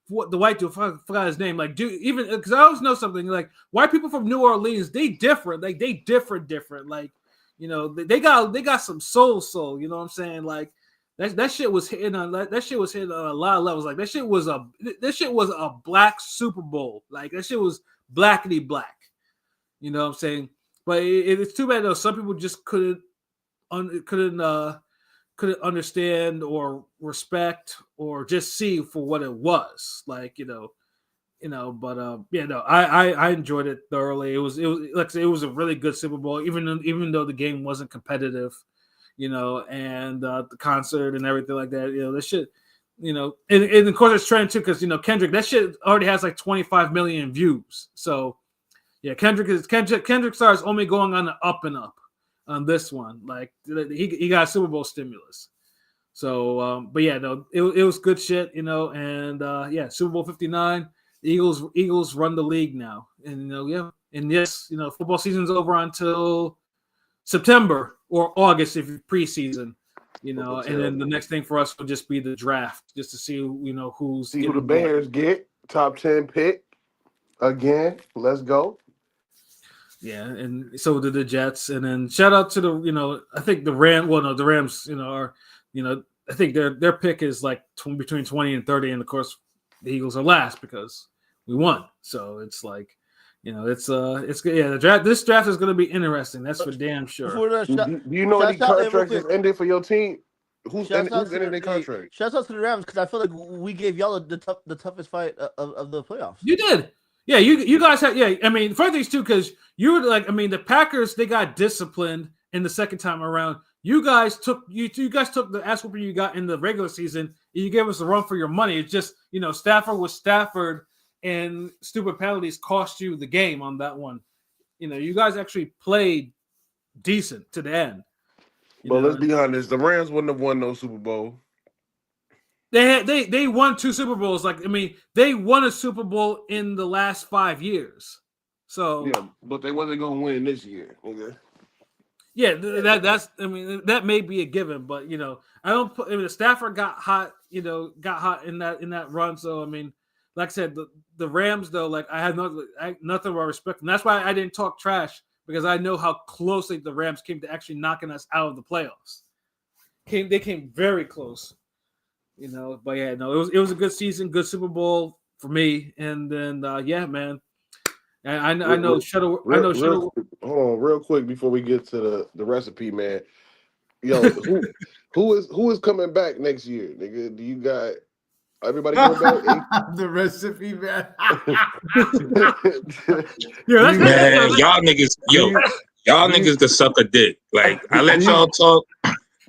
what the white dude, I forgot his name. Like, dude, even because I always know something like white people from New Orleans, they different. Like they different. Like, they got some soul. You know what I'm saying? Like that shit was hitting on a lot of levels. Like that shit was a black Super Bowl. Like that shit was blackity black. You know what I'm saying? But it's too bad though. Some people just couldn't understand or respect or just see for what it was. Like, but yeah, no, I enjoyed it thoroughly. It was like it was a really good Super Bowl, even though the game wasn't competitive, and the concert and everything like that. This shit, and of course it's trending too because Kendrick, that shit already has like 25 million views. So yeah, Kendrick Star is only going on the up and up on this one. Like he got Super Bowl stimulus. So but yeah, no, it was good shit, and yeah, Super Bowl 59. Eagles run the league now. And and yes, football season's over until September or August if you're preseason. And then the next thing for us will just be the draft, just to see who the Bears get top 10 pick again. Let's go. Yeah, and so did the Jets, and then shout out to the I think the Rams. Well, no, the Rams are I think their pick is like between 20 and 30, and of course the Eagles are last because we won. So it's like it's good. Yeah, this draft is going to be interesting. That's for damn sure. Do you know any contracts that's ended for your team? Who's ended their contract? Shout out to the Rams because I feel like we gave y'all the toughest fight of the playoffs. You did. Yeah, you guys had. Yeah, I mean, for things too, because you were like, I mean, the Packers, they got disciplined in the second time around. You guys took the ass whooping you got in the regular season, and you gave us a run for your money. It's just Stafford was Stafford, and stupid penalties cost you the game on that one. You guys actually played decent to the end. But let's be honest, the Rams wouldn't have won no Super Bowl. They won 2 Super Bowls. Like, I mean, they won a Super Bowl in the last 5 years. So yeah, but they wasn't gonna win this year. Okay. Yeah, that may be a given, but I don't put. I mean, Stafford got hot. Got hot in that run. So I mean, like I said, the Rams though, like I have nothing but respect, and that's why I didn't talk trash because I know how closely the Rams came to actually knocking us out of the playoffs. They came very close. But yeah, no, it was a good season, good Super Bowl for me, and then yeah, man. I know Shuttle. Hold on, real quick before we get to the recipe, man. Yo, who is coming back next year, nigga? Do you got everybody coming back? The recipe, man. Man, y'all niggas can suck a dick. Like I let y'all talk.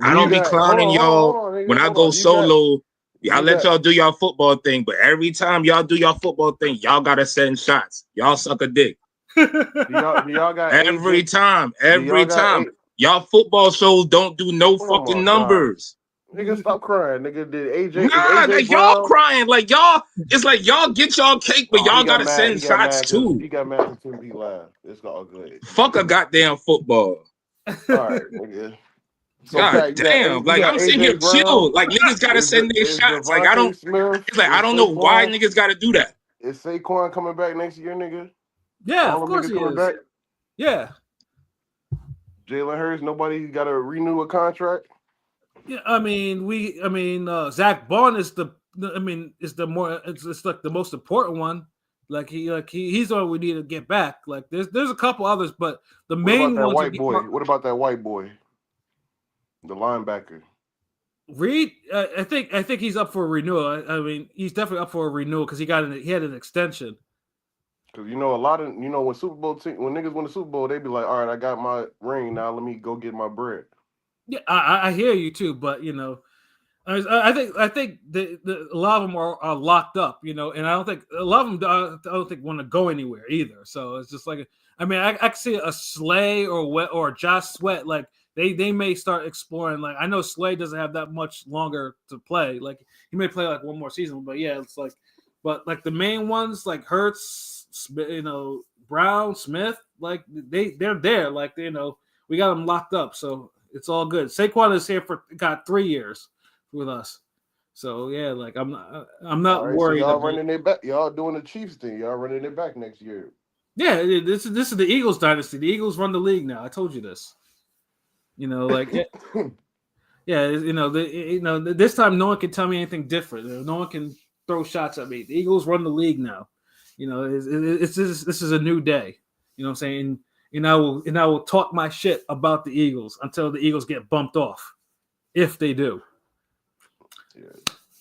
I don't be clowning y'all when I go solo. Y'all let y'all do y'all football thing, but every time y'all do y'all football thing, y'all gotta send shots. Y'all suck a dick. Do y'all got every time. Y'all football shows don't do no fucking numbers. Nigga, stop crying. Nigga, did AJ? Nah, like y'all crying. Like y'all, it's like y'all get y'all cake, but y'all gotta send shots too. He got mad because Tim laughed. It's all good. Fuck a goddamn football. All right, nigga. So God damn, like I'm sitting here chill. Like niggas gotta send their shots. Like I don't. It's like I don't know why niggas gotta do that. Is Saquon coming back next year, nigga? Yeah, of course he is. Back? Yeah. Jalen Hurts, nobody got to renew a contract. Yeah, I mean, Zach Bond is it's like the most important one. He's the one we need to get back. Like there's a couple others, but the main one. What about that white boy? The linebacker. Reed, I think he's up for a renewal. I mean, he's definitely up for a renewal because he had an extension. Because a lot of when Super Bowl when niggas win the Super Bowl, they be like, all right, I got my ring now. Let me go get my bread. Yeah, I hear you too, but I think a lot of them are locked up, and I don't think a lot of them want to go anywhere either. So it's just like I can see a Slay or Josh Sweat like they may start exploring. Like I know Slade doesn't have that much longer to play. Like he may play like one more season, but yeah, it's like, but like the main ones like Hurts, Brown, Smith, like they're there. Like we got them locked up, so it's all good. Saquon is here got 3 years with us. So yeah, like I'm not right, worried. So y'all running it back. Y'all doing the Chiefs thing. Y'all running it back next year. Yeah, this is the Eagles dynasty. The Eagles run the league now. I told you this. Like this time no one can tell me anything different. No one can throw shots at me. The Eagles run the league now. This is a new day. You know what I'm saying? And I will talk my shit about the Eagles until the Eagles get bumped off, if they do. Yeah,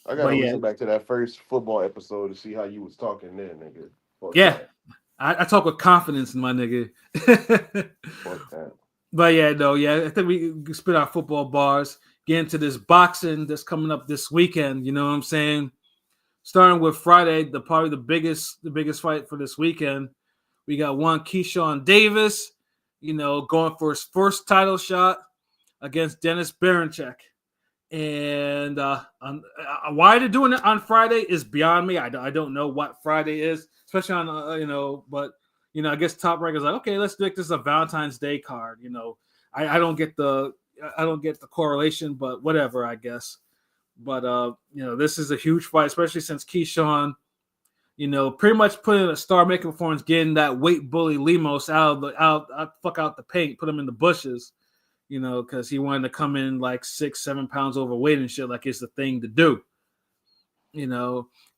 I gotta listen back to that first football episode to see how you was talking then, nigga. Fuck that. I talk with confidence, my nigga. Fuck that. But I think we can spit our football bars. Get into this boxing that's coming up this weekend. You know what I'm saying? Starting with Friday, probably the biggest fight for this weekend. We got one Keyshawn Davis, going for his first title shot against Dennis Berinchyk. And why they're doing it on Friday is beyond me. I don't know what Friday is, especially on but I guess Top Rank is like, okay, let's make this a Valentine's Day card. I don't get the correlation, but whatever, I guess. But this is a huge fight, especially since Keyshawn, pretty much put in a star-making performance, getting that weight bully Lemos out the paint, put him in the bushes. Because he wanted to come in like 6-7 pounds overweight and shit, like it's the thing to do. And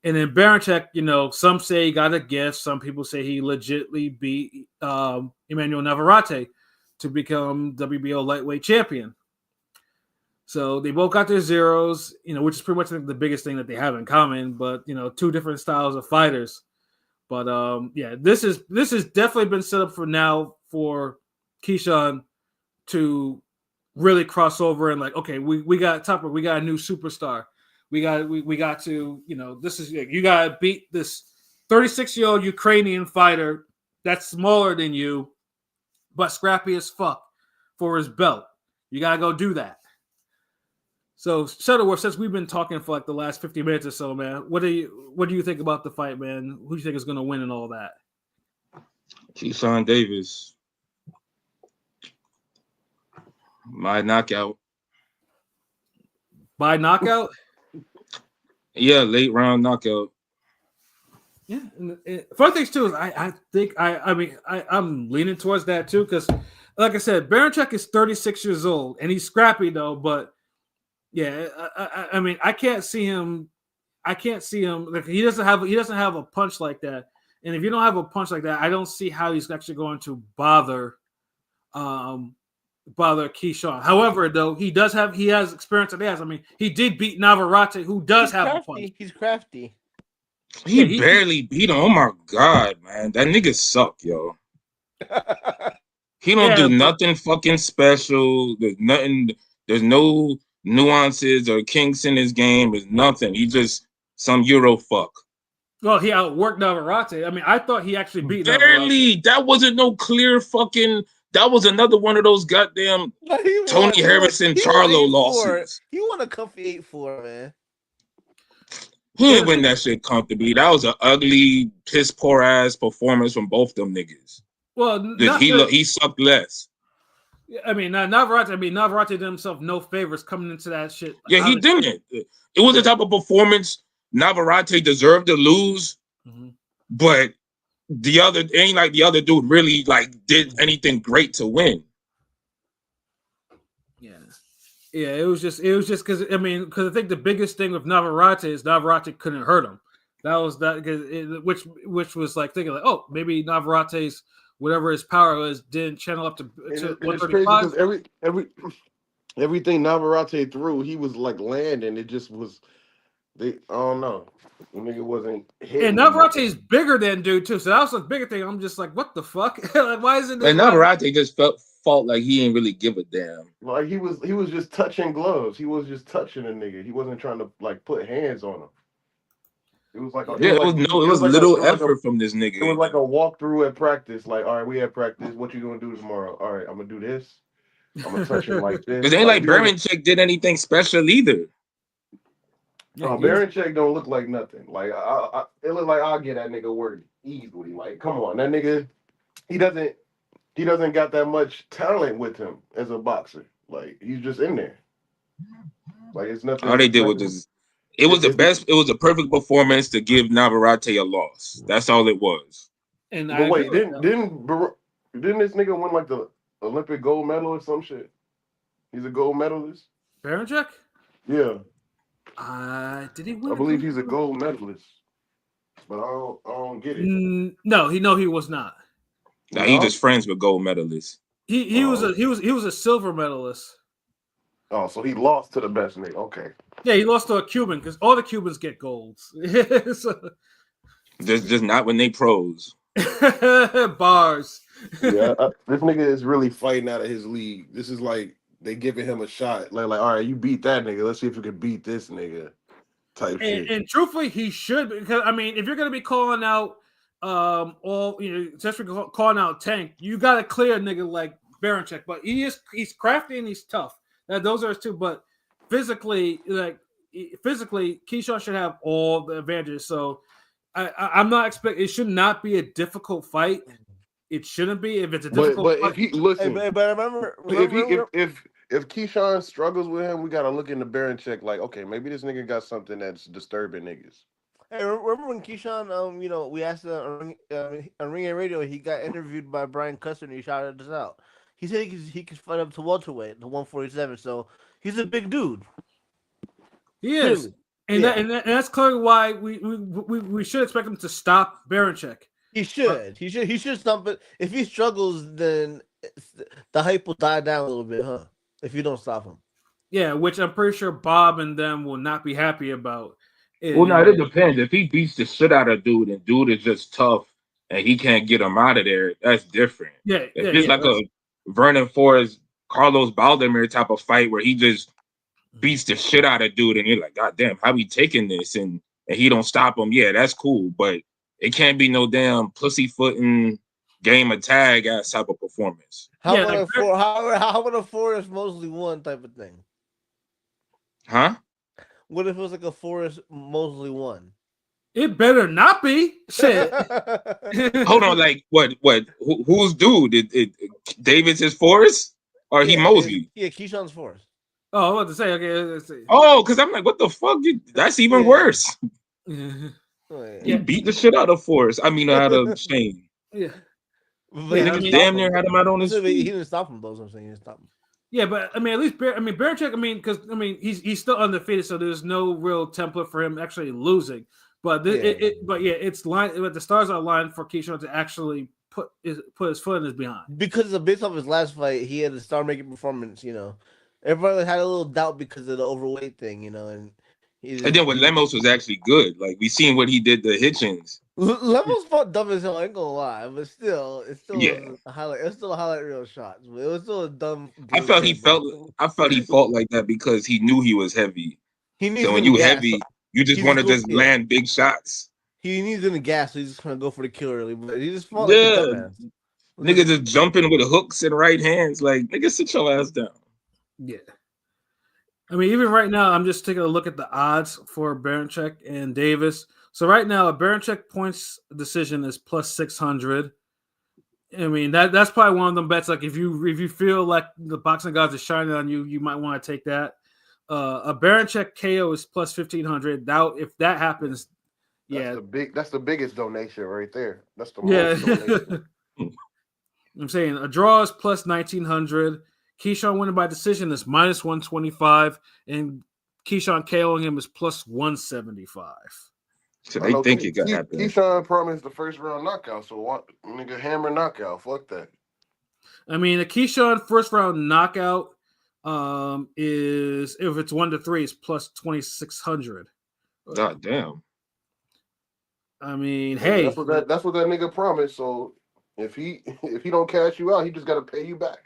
then Berinchyk, some say he got a gift. Some people say he legitimately beat Emmanuel Navarrete to become WBO lightweight champion. So they both got their zeros, which is pretty much the biggest thing that they have in common. But two different styles of fighters. But this has definitely been set up for now for Keyshawn to really cross over and like, okay, we got Tupper, we got a new superstar. We got to, this is, you got to beat this 36-year-old Ukrainian fighter that's smaller than you, but scrappy as fuck for his belt. You got to go do that. So Shuttleworth, since we've been talking for like the last 50 minutes or so, man, what do you think about the fight, man? Who do you think is going to win and all that? Keyshawn Davis. My knockout. By knockout? Yeah, late round knockout. Yeah. And funny things too is I think I'm leaning towards that too, because like I said, Berinchyk is 36 years old and he's scrappy though, but yeah, I can't see him. Like he doesn't have a punch like that. And if you don't have a punch like that, I don't see how he's actually going to bother Keyshawn. However, though, he has experience. He did beat Navarrete, who does have a punch. He's crafty. He barely beat him. Oh my god, man, that nigga suck, yo. He don't do nothing fucking special. There's nothing. There's no nuances or kinks in his game. There's nothing. He just some Euro fuck. Well, he outworked Navarrete. I thought he actually beat barely. Navarrete. That wasn't no clear fucking. That was another one of those goddamn Tony Harrison Charlo losses. He won a comfy 8-4, man. He didn't win that shit comfortably. That was an ugly, piss poor ass performance from both them niggas. Well, he sucked less. Navarrete did himself no favors coming into that shit. Yeah, he didn't. It was the type of performance Navarrete deserved to lose, but the other dude really did anything great to win. Yeah, it was just because I think the biggest thing with Navarrete is Navarrete couldn't hurt him. That was which was like thinking like, oh, maybe Navarrete's whatever his power was didn't channel up to 135. Because everything Navarrete threw, he was like landing. It just was. I don't know. The nigga wasn't hitting. And Navarrete is bigger than dude too, so that was the bigger thing. I'm just like, what the fuck? Like, why isn't? And Navarrete just felt like he didn't really give a damn. Like he was just touching gloves. He was just touching a nigga. He wasn't trying to like put hands on him. It was like it was little effort from this nigga. It was like a walkthrough at practice. Like, all right, we had practice. What you gonna do tomorrow? All right, I'm gonna do this. I'm gonna touch him like this. Because ain't like Berinchyk did anything special either. No, Berinchyk don't look like nothing. Like it look like I'll get that nigga work easily. Like, come on, that nigga, he doesn't got that much talent with him as a boxer. Like, he's just in there. Like, it's nothing. All they did was just, it was the best. It was a perfect performance to give Navarrete a loss. That's all it was. And but wait, didn't this nigga win like the Olympic gold medal or some shit? He's a gold medalist. Berinchyk? Yeah. Did he win? I believe he's a gold medalist, but I don't get it. No, he was not. Nah, he just friends with gold medalists. He was a silver medalist. Oh, so he lost to the best nigga. Okay. Yeah, he lost to a Cuban because all the Cubans get golds. Just not when they pros. Bars. Yeah, this nigga is really fighting out of his league. This is like they giving him a shot. Like, all right, you beat that nigga. Let's see if you can beat this nigga. Type shit. And truthfully, he should, because I mean, if you're gonna be calling out just for calling out Tank, you gotta clear a nigga like Berinchyk. But he's crafty and he's tough. Those are his two. But physically, Keyshawn should have all the advantages. So I'm not expecting. It should not be a difficult fight. It shouldn't be. If it's a difficult fight. If he listen, but remember, if Keyshawn struggles with him, we gotta look into Berinchyk. Like, okay, maybe this nigga got something that's disturbing niggas. Hey, remember when Keyshawn, we asked on Ring and Radio, he got interviewed by Brian Custer and he shouted us out. He said he could fight up to welterweight, the 147. So he's a big dude. He is, and that's clearly why we should expect him to stop Berinchyk. He should. He should stop it. If he struggles, then the hype will die down a little bit, huh? If you don't stop him. Yeah, which I'm pretty sure Bob and them will not be happy about. Well, no, it depends. If he beats the shit out of dude and dude is just tough and he can't get him out of there, that's different. Yeah, if it's like a Vernon Forrest, Carlos Baldomir type of fight where he just beats the shit out of dude and you're like, God damn, how we taking this? And he don't stop him. Yeah, that's cool. But it can't be no damn pussyfooting game of tag ass type of performance. How about a Forrest Mosley one type of thing? Huh? What if it was like a Forrest Mosley one? It better not be. Shit. Hold on, like what? Who's dude? David's his Forrest or he Mosley? Yeah, Keyshawn's Forrest. Oh, I was about to say, okay, let's see. Oh, because I'm like, what the fuck? That's even worse. He beat the shit out of Forrest. I mean, out of Shane. Yeah. But damn near had him out on his feet. He didn't stop him, though. I'm saying he didn't stop him. Yeah, but I mean, at least Berinchyk. Because he's still undefeated, so there's no real template for him actually losing. But it's line. But the stars are aligned for Keyshawn to actually put his foot in his behind. Because based off his last fight, he had a star-making performance. Everybody had a little doubt because of the overweight thing. And then when Lemos was actually good, like we seen what he did to Hitchens. Lemos fought dumb as hell. I ain't gonna lie, but it's still a highlight. It's still a highlight reel shot. But it was still a dumb. I felt he fought like that because he knew he was heavy. So when you heavy, you just want to just land big shots. He needs in the gas, so he's just gonna go for the kill early. But he just fought like a dumbass. Nigga just jumping with hooks and right hands, like nigga, sit your ass down. Yeah. I mean, even right now, I'm just taking a look at the odds for Berinchyk and Davis. So right now, a Berinchyk points decision is plus 600. I mean, that's probably one of them bets. Like if you feel like the boxing gods are shining on you, you might want to take that. A Berinchyk KO is plus 1,500. Now, if that happens, that's the biggest donation right there. That's the most donation. I'm saying a draw is plus 1,900. Keyshawn winning by decision is minus 125, and Keyshawn KOing him is plus 175. So they think it got happened. Keyshawn promised the first round knockout, so what? Nigga, hammer knockout. Fuck that. I mean, a Keyshawn first round knockout is, if it's 1-3, is plus 2,600. God damn. I mean, hey, that's what that nigga promised. So if he don't cash you out, he just got to pay you back.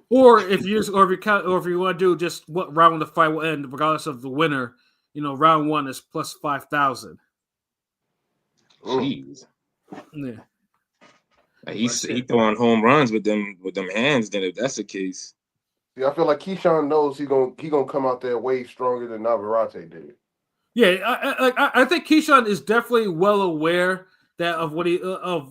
Or if you want to do just what round the fight will end, regardless of the winner, round one is plus 5,000. Jeez. Yeah. He throwing home runs with them hands. Then if that's the case, See, I feel like Keyshawn knows he gonna come out there way stronger than Navarrete did. Yeah, I think Keyshawn is definitely well aware that of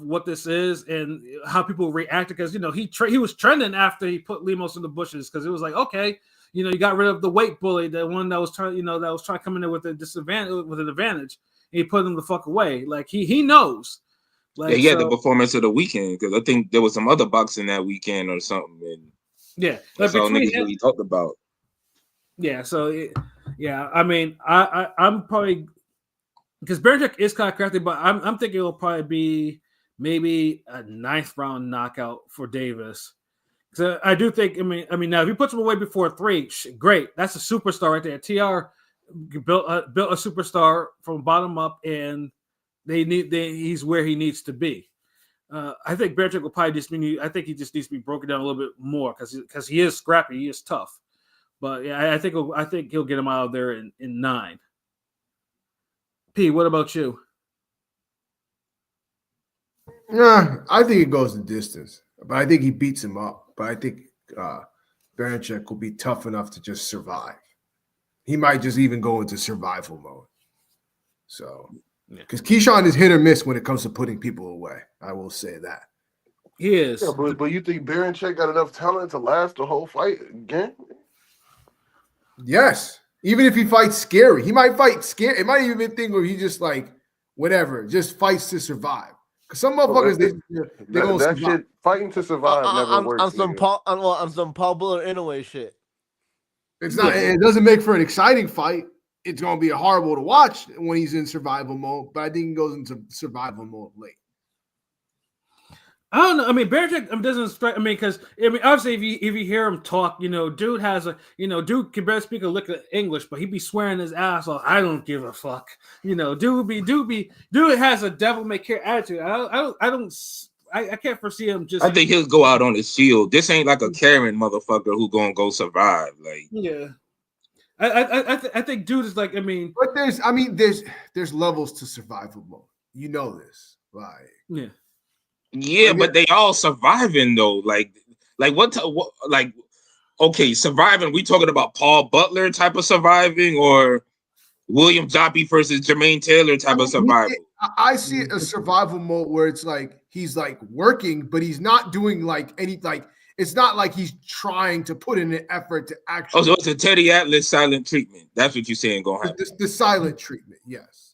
what this is and how people reacted, because he was trending after he put Lemos in the bushes, because it was like, okay, you got rid of the weight bully, the one that was trying to come in there with a disadvantage, with an advantage. He put him the fuck away. Like he knows. Like, he had the performance of the weekend, because I think there was some other boxing that weekend or something. And yeah, that's all niggas really talked about. Yeah, so I mean, I'm probably, because Berinchyk is kind of crafty, but I'm thinking it'll probably be maybe a 9th round knockout for Davis. So I do think, I mean, now if he puts him away before 3, great. That's a superstar right there. TR built a superstar from bottom up, and he's where he needs to be. I think Berinchyk will probably I think he just needs to be broken down a little bit more, because he is scrappy, he is tough. But yeah, I think he'll get him out of there in 9. P, what about you? Yeah, I think it goes the distance, but I think he beats him up. But I think Berinchyk will be tough enough to just survive. He might just even go into survival mode. So, because Keyshawn is hit or miss when it comes to putting people away, I will say that. He is. Yeah, but you think Berinchyk got enough talent to last the whole fight again? Yes. Even if he fights scary, he might fight scary. It might even be a thing where he just like whatever, just fights to survive. Because some motherfuckers, they gonna that survive. shit, fighting to survive never works. On some Paul Buller Inouye shit. It's not. It doesn't make for an exciting fight. It's gonna be horrible to watch when he's in survival mode. But I think he goes into survival mode late. I don't know. I mean, Berinchyk doesn't strike. I mean, because obviously, if you hear him talk, dude has dude can barely speak a lick of English, but he be swearing his ass off. I don't give a fuck. Dude has a devil may care attitude. I can't foresee him just. I think he'll go out on his shield. This ain't like a Karen motherfucker who gonna go survive. Like, yeah. I think dude is like, but there's levels to survival mode. You know this, right? Yeah. Yeah, but they all surviving though. Like okay, surviving. We talking about Paul Butler type of surviving, or William Joppy versus Jermaine Taylor type of survival? I see a survival mode where it's like he's like working, but he's not doing like any like. It's not like he's trying to put in an effort to actually. Oh, so it's a Teddy Atlas silent treatment. That's what you're saying gonna happen. The silent treatment, yes.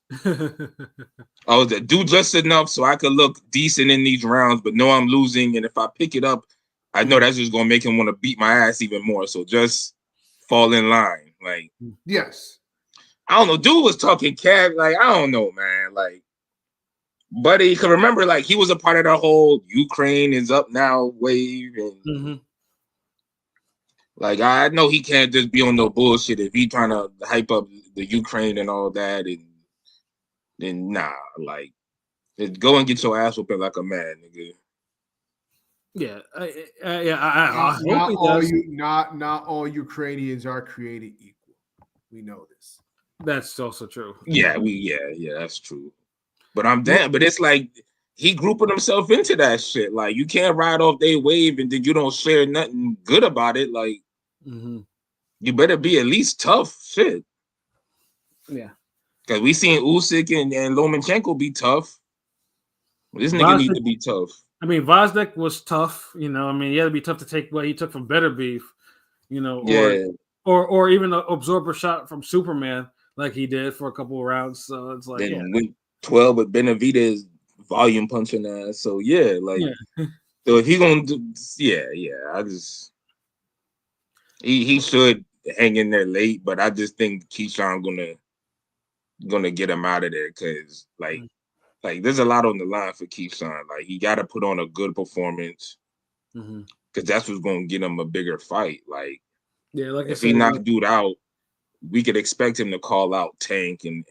Oh, do just enough so I could look decent in these rounds, but know I'm losing. And if I pick it up, I know that's just gonna make him want to beat my ass even more. So just fall in line. Like, yes. I don't know. Dude was talking cat. Like, I don't know, man. Like, buddy, because remember, like, he was a part of the whole Ukraine is up now wave. And like, I know he can't just be on no bullshit if he trying to hype up the Ukraine and all that. And then nah, like, go and get your ass whooping like a man, nigga. Yeah, I hope he does. Not all Ukrainians are created equal. We know this. That's also true. Yeah, that's true. But I'm damn. But it's like he grouping himself into that shit. Like, you can't ride off their wave and then you don't share nothing good about it. Like, you better be at least tough. Shit. Yeah. Because we seen Usyk and Lomachenko be tough. This nigga need to be tough. I mean, Vosnik was tough. He had to be tough to take what he took from Better Beef. Or even an absorber shot from Superman like he did for a couple of rounds. So it's like, then went 12 with Benavidez volume punching ass. So so if he gonna do, I just he should hang in there late, but I just think Keyshawn gonna get him out of there, because like there's a lot on the line for Keyshawn. Like, he got to put on a good performance, because that's what's gonna get him a bigger fight. Like, if he knocked dude out, we could expect him to call out Tank and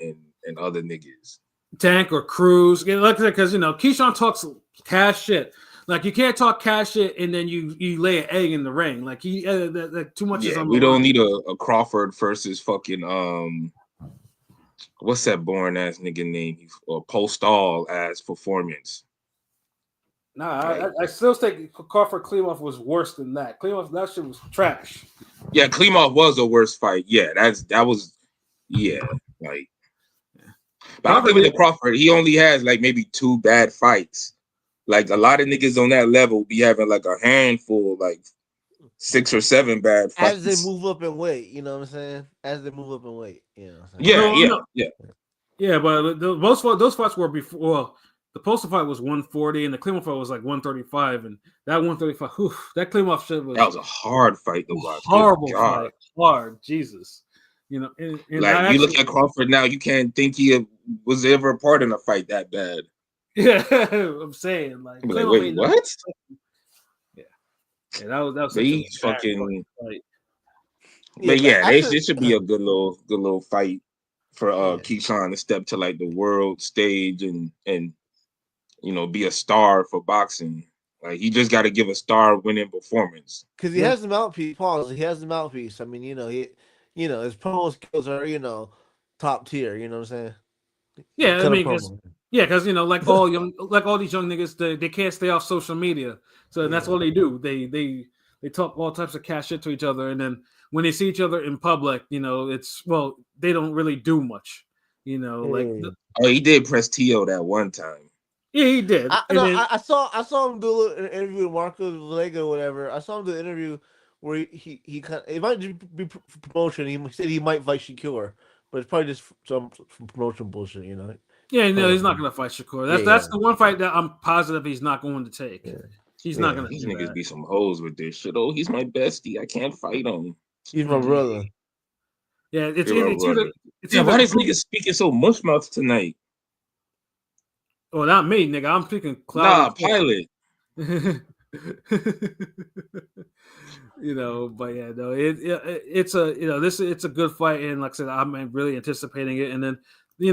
other niggas. Tank or Cruz, like I said, because Keyshawn talks cash shit. Like, you can't talk cash shit and then you lay an egg in the ring. Like, too much is on the we don't line. need a Crawford versus fucking what's that boring ass nigga name, or Postal ass performance. Nah, I still think Crawford Klimov was worse than that. Klimov, that shit was trash. Yeah, Klimov was a worse fight. Yeah, that was like. But I'll give it to Crawford. He only has like maybe 2 bad fights. Like a lot of niggas on that level be having like a handful, like 6 or 7 bad fights. As they move up in weight, you know what I'm saying? As they move up in weight, you know what I'm saying? Yeah, but those fights were before. Well, the Postal fight was 140, and the Klimov fight was like 135, and that 135, that Klimov shit was. That was a hard fight to watch. Horrible fight, hard, Jesus. You know, and like you look at Crawford now, you can't think he was ever a part in a fight that bad. Yeah, I'm saying like wait, what? Yeah, that was he's fucking. Fight. But it should be a good little fight for Keyshawn to step to like the world stage and be a star for boxing. Like he just got to give a star winning performance because he has the mouthpiece. Pause. He has the mouthpiece. I mean, his promo skills are top tier. You know what I'm saying? Yeah, I mean, because like all these young niggas, they can't stay off social media, so that's all they do. They talk all types of cash shit to each other, and then when they see each other in public, they don't really do much. He did press T.O. that one time. Yeah, he did. I saw him do an interview with Marco Vega or whatever. I saw him do an interview where he kind of, it might be promotion. He said he might fight Shakur, but it's probably just some promotion bullshit, Yeah, no, he's not going to fight Shakur. That's the one fight that I'm positive he's not going to take. Yeah. He's not going to. These niggas be some hoes with this shit. Oh, he's my bestie. I can't fight him. He's my brother. Yeah, it's why this nigga speaking so mushmouth tonight? Oh, not me, nigga. I'm speaking cloud. Nah, Pilot. But yeah, no, it's a good fight, and like I said, I'm really anticipating it. And then,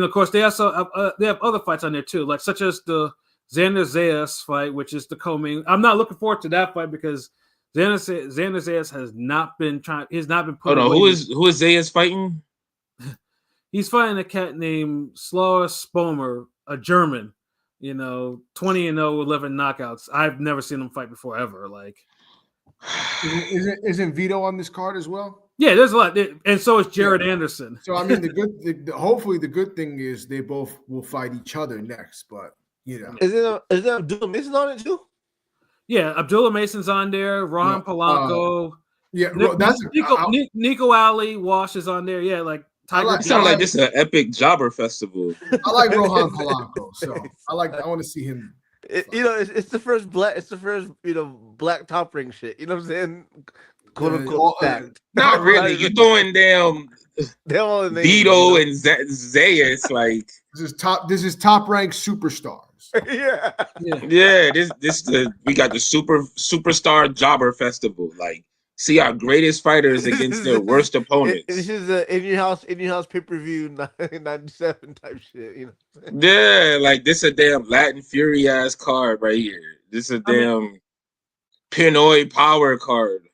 of course, they also they have other fights on there too, like such as the Xander Zayas fight, which is the co-main. I'm not looking forward to that fight because Xander Zayas has not been trying. He's not been. Hold on, who is Zayas fighting? He's fighting a cat named Slauer Spomer, a German. 20-0, 11 knockouts. I've never seen him fight before ever. Like, isn't Vito on this card as well? Yeah, there's a lot, and so is Jared Anderson. So I mean, hopefully the good thing is they both will fight each other next. But is there Abdullah Mason on it too? Yeah, Abdullah Mason's on there. Rohan Polanco. Nico Ali Walsh is on there. Yeah, like. Sound like this is an epic jobber festival. I like Rohan Polanco, so I want to see him. It's the first black top ring shit. You know what I'm saying? Quote unquote fact. Not really. You're doing damn Vito and Zayas like this is top ranked superstars. Yeah. We got the superstar jobber festival. Like, see our greatest fighters against their worst opponents. This is a in your house pay-per-view 97 type shit, Yeah, like this a damn Latin Fury ass card right here. This is a damn Pinoy power card.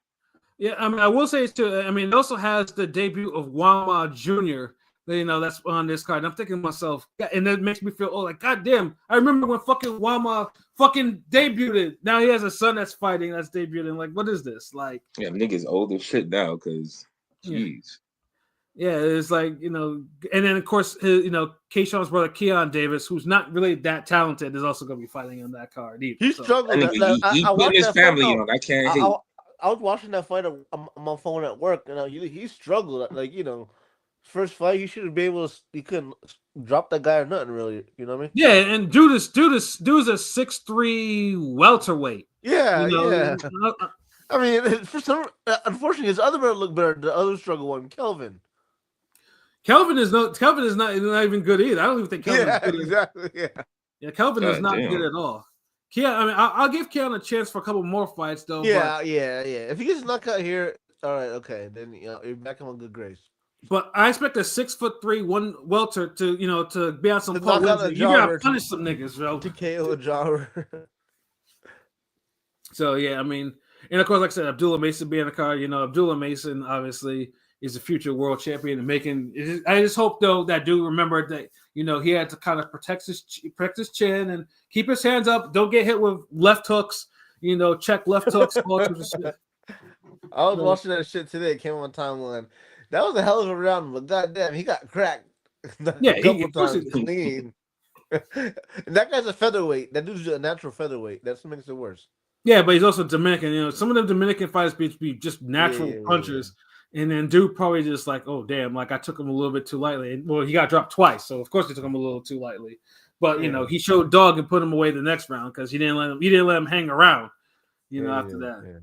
Yeah, I mean, I will say too. I mean, it also has the debut of Wama Jr. That's on this card. And I'm thinking to myself, and that makes me feel goddamn. I remember when fucking Wama fucking debuted. Now he has a son that's fighting, that's debuting. Like, what is this? Like, yeah, niggas old as shit now, cause jeez. Yeah, it's like, and then of course Keyshawn's brother Keon Davis, who's not really that talented, is also going to be fighting on that card. He's struggling. He put his family on. I can't hate. I was watching that fight on my phone at work, and he struggled. Like, first fight, he should be able to. He couldn't drop that guy or nothing, really. You know what I mean? Yeah, and dude's a 6'3" welterweight. Yeah, yeah. I mean, for some, unfortunately, his other brother looked better. The other struggle one, Kelvin. Kelvin is not even good either. I don't even think Kelvin is good. Exactly. Yeah, Kelvin is not good at all. Keon, I mean, I'll give Keon a chance for a couple more fights though. Yeah. If he gets knocked out here, all right, okay, then you're back on good grace. But I expect a 6'3" one welter to be on some pole. You gotta punish some niggas, bro. To KO a jobber. So yeah, I mean, and of course, like I said, Abdullah Mason being in the card. Abdullah Mason obviously is a future world champion and making. I just hope though that dude remember that You know, he had to kind of protect his chin and keep his hands up. Don't get hit with left hooks. You know, check left hooks. All sorts of shit. I was watching that shit today. It came on timeline. That was a hell of a round, but goddamn, he got cracked a couple times clean. That guy's a featherweight. That dude's a natural featherweight. That's what makes it worse. Yeah, but he's also Dominican. You know, some of the Dominican fighters be just natural punchers. And then dude probably just like, oh damn, like I took him a little bit too lightly. And, well, he got dropped twice, so of course they took him a little too lightly. But you know, he showed dog and put him away the next round because he didn't let him hang around. You know, after that. Yeah.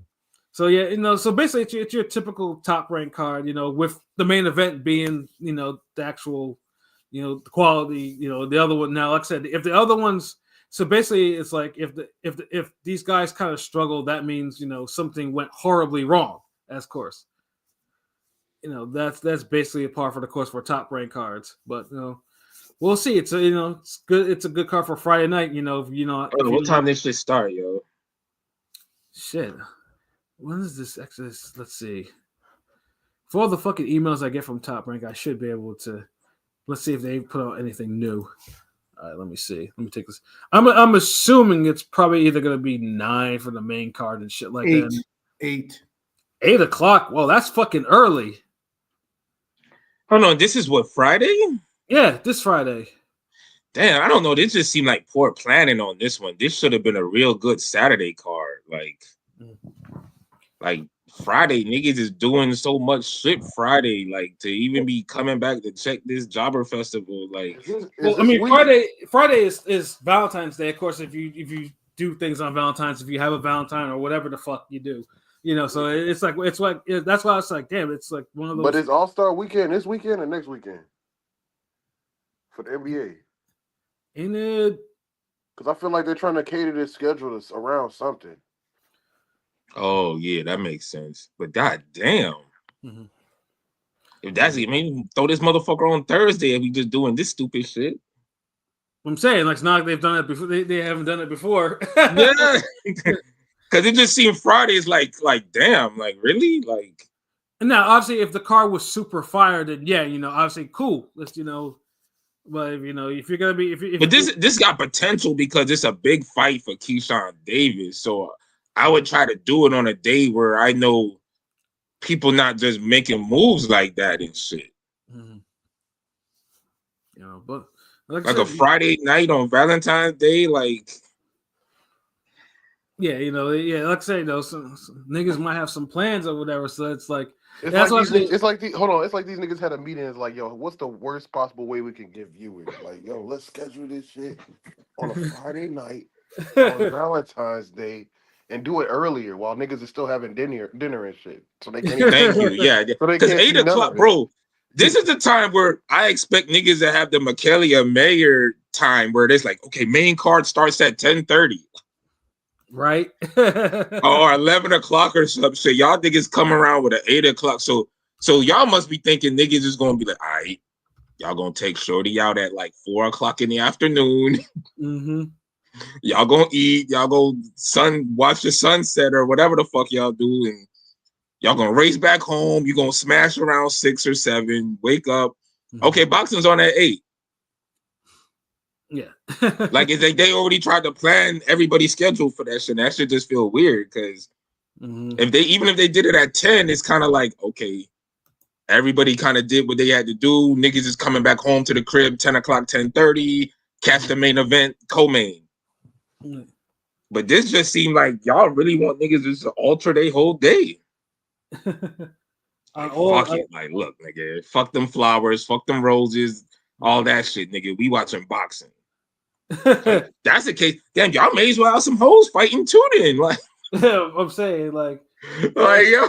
So yeah, you know, so basically it's your typical top ranked card. You know, with the main event being, you know, the actual, you know, the quality. You know, the other one. Now, like I said, if the other ones. So basically, it's like if these guys kind of struggle, that means, you know, something went horribly wrong. Of course, you know, that's basically a par for the course for top ranked cards. But you know, we'll see. It's it's good. It's a good card for Friday night. You know, what time they should start, yo? Shit, when is this Exodus? Let's see. For all the fucking emails I get from Top Rank, I should be able to. Let's see if they put out anything new. All right, let me see. Let me take this. I'm assuming it's probably either going to be 9 for the main card and shit like that. 8 o'clock. Well, that's fucking early. Hold on, this is what, Friday? Yeah, this Friday. Damn, I don't know. This just seemed like poor planning on this one. This should have been a real good Saturday card. Like Friday, niggas is doing so much shit Friday, like to even be coming back to check this Jobber Festival. Like, well, I mean, Friday is Valentine's Day. Of course, if you do things on Valentine's, if you have a Valentine or whatever the fuck you do, you know. So it's like that's why I was like, damn, it's like one of those. But it's All-Star Weekend this weekend or next weekend for the NBA. In it, because I feel like they're trying to cater this schedule around something. Oh yeah, that makes sense. But god damn, if that's it, maybe throw this motherfucker on Thursday and we just doing this stupid shit. I'm saying, like, it's not like they've done it before. They haven't done it before. Yeah, because it just seemed Friday is like damn, like really, like. And now, obviously, if the car was super fire, then yeah, you know, obviously, cool. Let's, you know, but if, you know, if you're gonna be, but this got potential because it's a big fight for Keyshawn Davis, so. I would try to do it on a day where I know people not just making moves like that and shit. You know, but like a Friday night on Valentine's Day, like. Yeah, you know, like I say, though, some niggas might have some plans or whatever. So it's like, it's like these niggas had a meeting. It's like, yo, what's the worst possible way we can get viewers? Like, yo, let's schedule this shit on a Friday night on Valentine's Day. And do it earlier while niggas are still having dinner and shit. So they can't. Thank you. Yeah, because 8 o'clock, bro. This is the time where I expect niggas to have the Michaelia Mayer time where it's like, okay, main card starts at 10:30, right? Or 11 o'clock or something. So y'all niggas come around with an 8 o'clock. So y'all must be thinking niggas is gonna be like, all right, y'all gonna take Shorty out at like 4 o'clock in the afternoon. Y'all gonna eat, y'all go watch the sunset or whatever the fuck y'all do, and y'all gonna race back home. You gonna smash around 6 or 7, wake up. Okay, boxing's on at 8. Yeah. Like if they already tried to plan everybody's schedule for that shit. That should just feel weird because if they did it at 10, it's kind of like, okay, everybody kind of did what they had to do. Niggas is coming back home to the crib 10 o'clock, 10:30, catch the main event, co-main. But this just seemed like y'all really want niggas just to alter their whole day. Fuck it. Like, look, nigga, fuck them flowers, fuck them roses, all that shit, nigga. We watching boxing. Like, that's the case. Damn, y'all may as well have some hoes fighting too then. Like, I'm saying, like yo.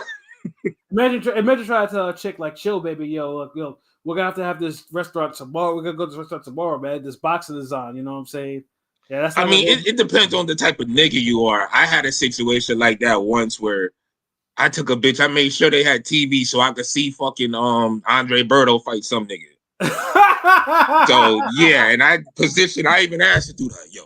Imagine trying to tell a chick like, chill, baby, yo, look, yo, we're gonna have to have this restaurant tomorrow. We're gonna go to this restaurant tomorrow, man. This boxing is on, you know what I'm saying? Yeah, that's. I mean, it depends on the type of nigga you are. I had a situation like that once where I took a bitch. I made sure they had TV so I could see fucking Andre Berto fight some nigga. So yeah, and I even asked to do that. Yo,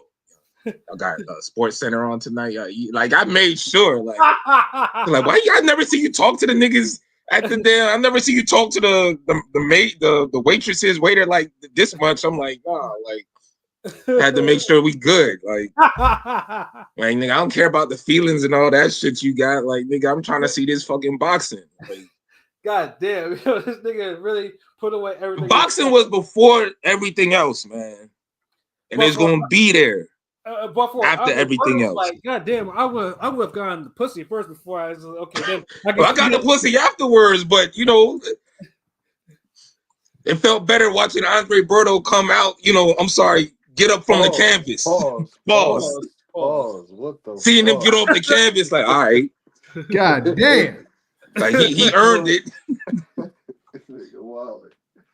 I got Sports Center on tonight. Like I made sure, like why y'all never see you talk to the niggas at the damn. I never see you talk to the mate, the waitresses, waiter like this much. I'm like, oh, like had to make sure we good. Like nigga, I don't care about the feelings and all that shit you got. Like, nigga, I'm trying to see this fucking boxing. Like, God damn, this nigga really put away everything. Boxing was before everything else, man, and it's gonna be there. After everything else, like, God damn, I would have gone the pussy first before I was okay. Then I got the pussy afterwards, but you know, it felt better watching Andre Berto come out. You know, I'm sorry, get up from the canvas. Pause. What the? Seeing him get off the canvas, like, all right, God damn, like he earned it.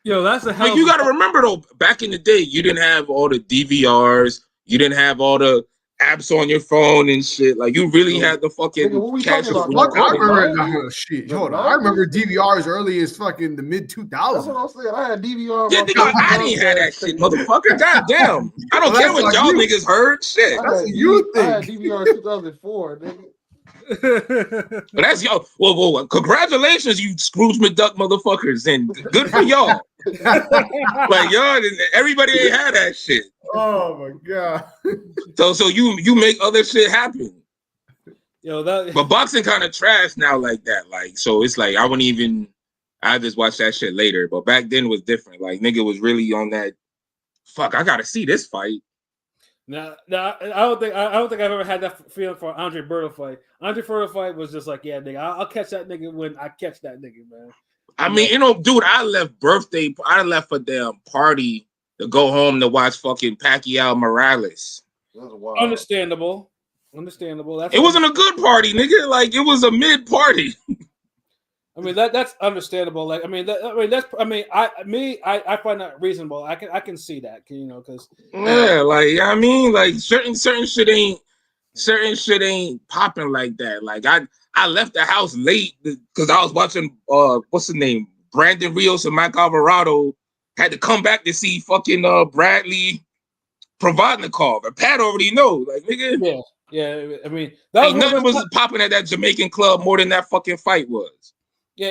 Yo, that's a hell. Like, you got to remember though, back in the day, you didn't have all the DVRs. You didn't have all the apps on your phone and shit. Like, you really had the fucking catch. I remember shit. Hold on, I remember DVRs early as fucking the mid 2000s. That's what I'm saying. I had DVR. Yeah, nigga, I didn't have that shit, motherfucker. God damn. I don't care what y'all niggas heard. Shit. That's what you think. I had DVR 2004, nigga. But that's y'all. Whoa. Congratulations, you Scrooge McDuck motherfuckers, and good for y'all. Like, y'all, everybody ain't had that shit. Oh my god. So you make other shit happen. Yo, but boxing kind of trash now like that. Like, so it's like I just watch that shit later. But back then it was different. Like, nigga was really on that. Fuck, I gotta see this fight. No, I don't think I've ever had that feeling for Andre Berto fight. Andre Berto fight was just like, yeah, nigga, I'll catch that nigga when I catch that nigga, man. I mean, you know, dude, I left a damn party to go home to watch fucking Pacquiao Morales. Understandable. It wasn't a good party, nigga. Like, it was a mid party. I mean, that's understandable. Like, I find that reasonable. I can see that, you know, because like, I mean, like certain shit ain't popping like that. Like, I left the house late because I was watching what's his name, Brandon Rios and Mike Alvarado. Had to come back to see fucking Bradley Provodnikov. And Pat already know, like, nigga. Yeah. I mean, nothing was popping at that Jamaican club more than that fucking fight was. Yeah,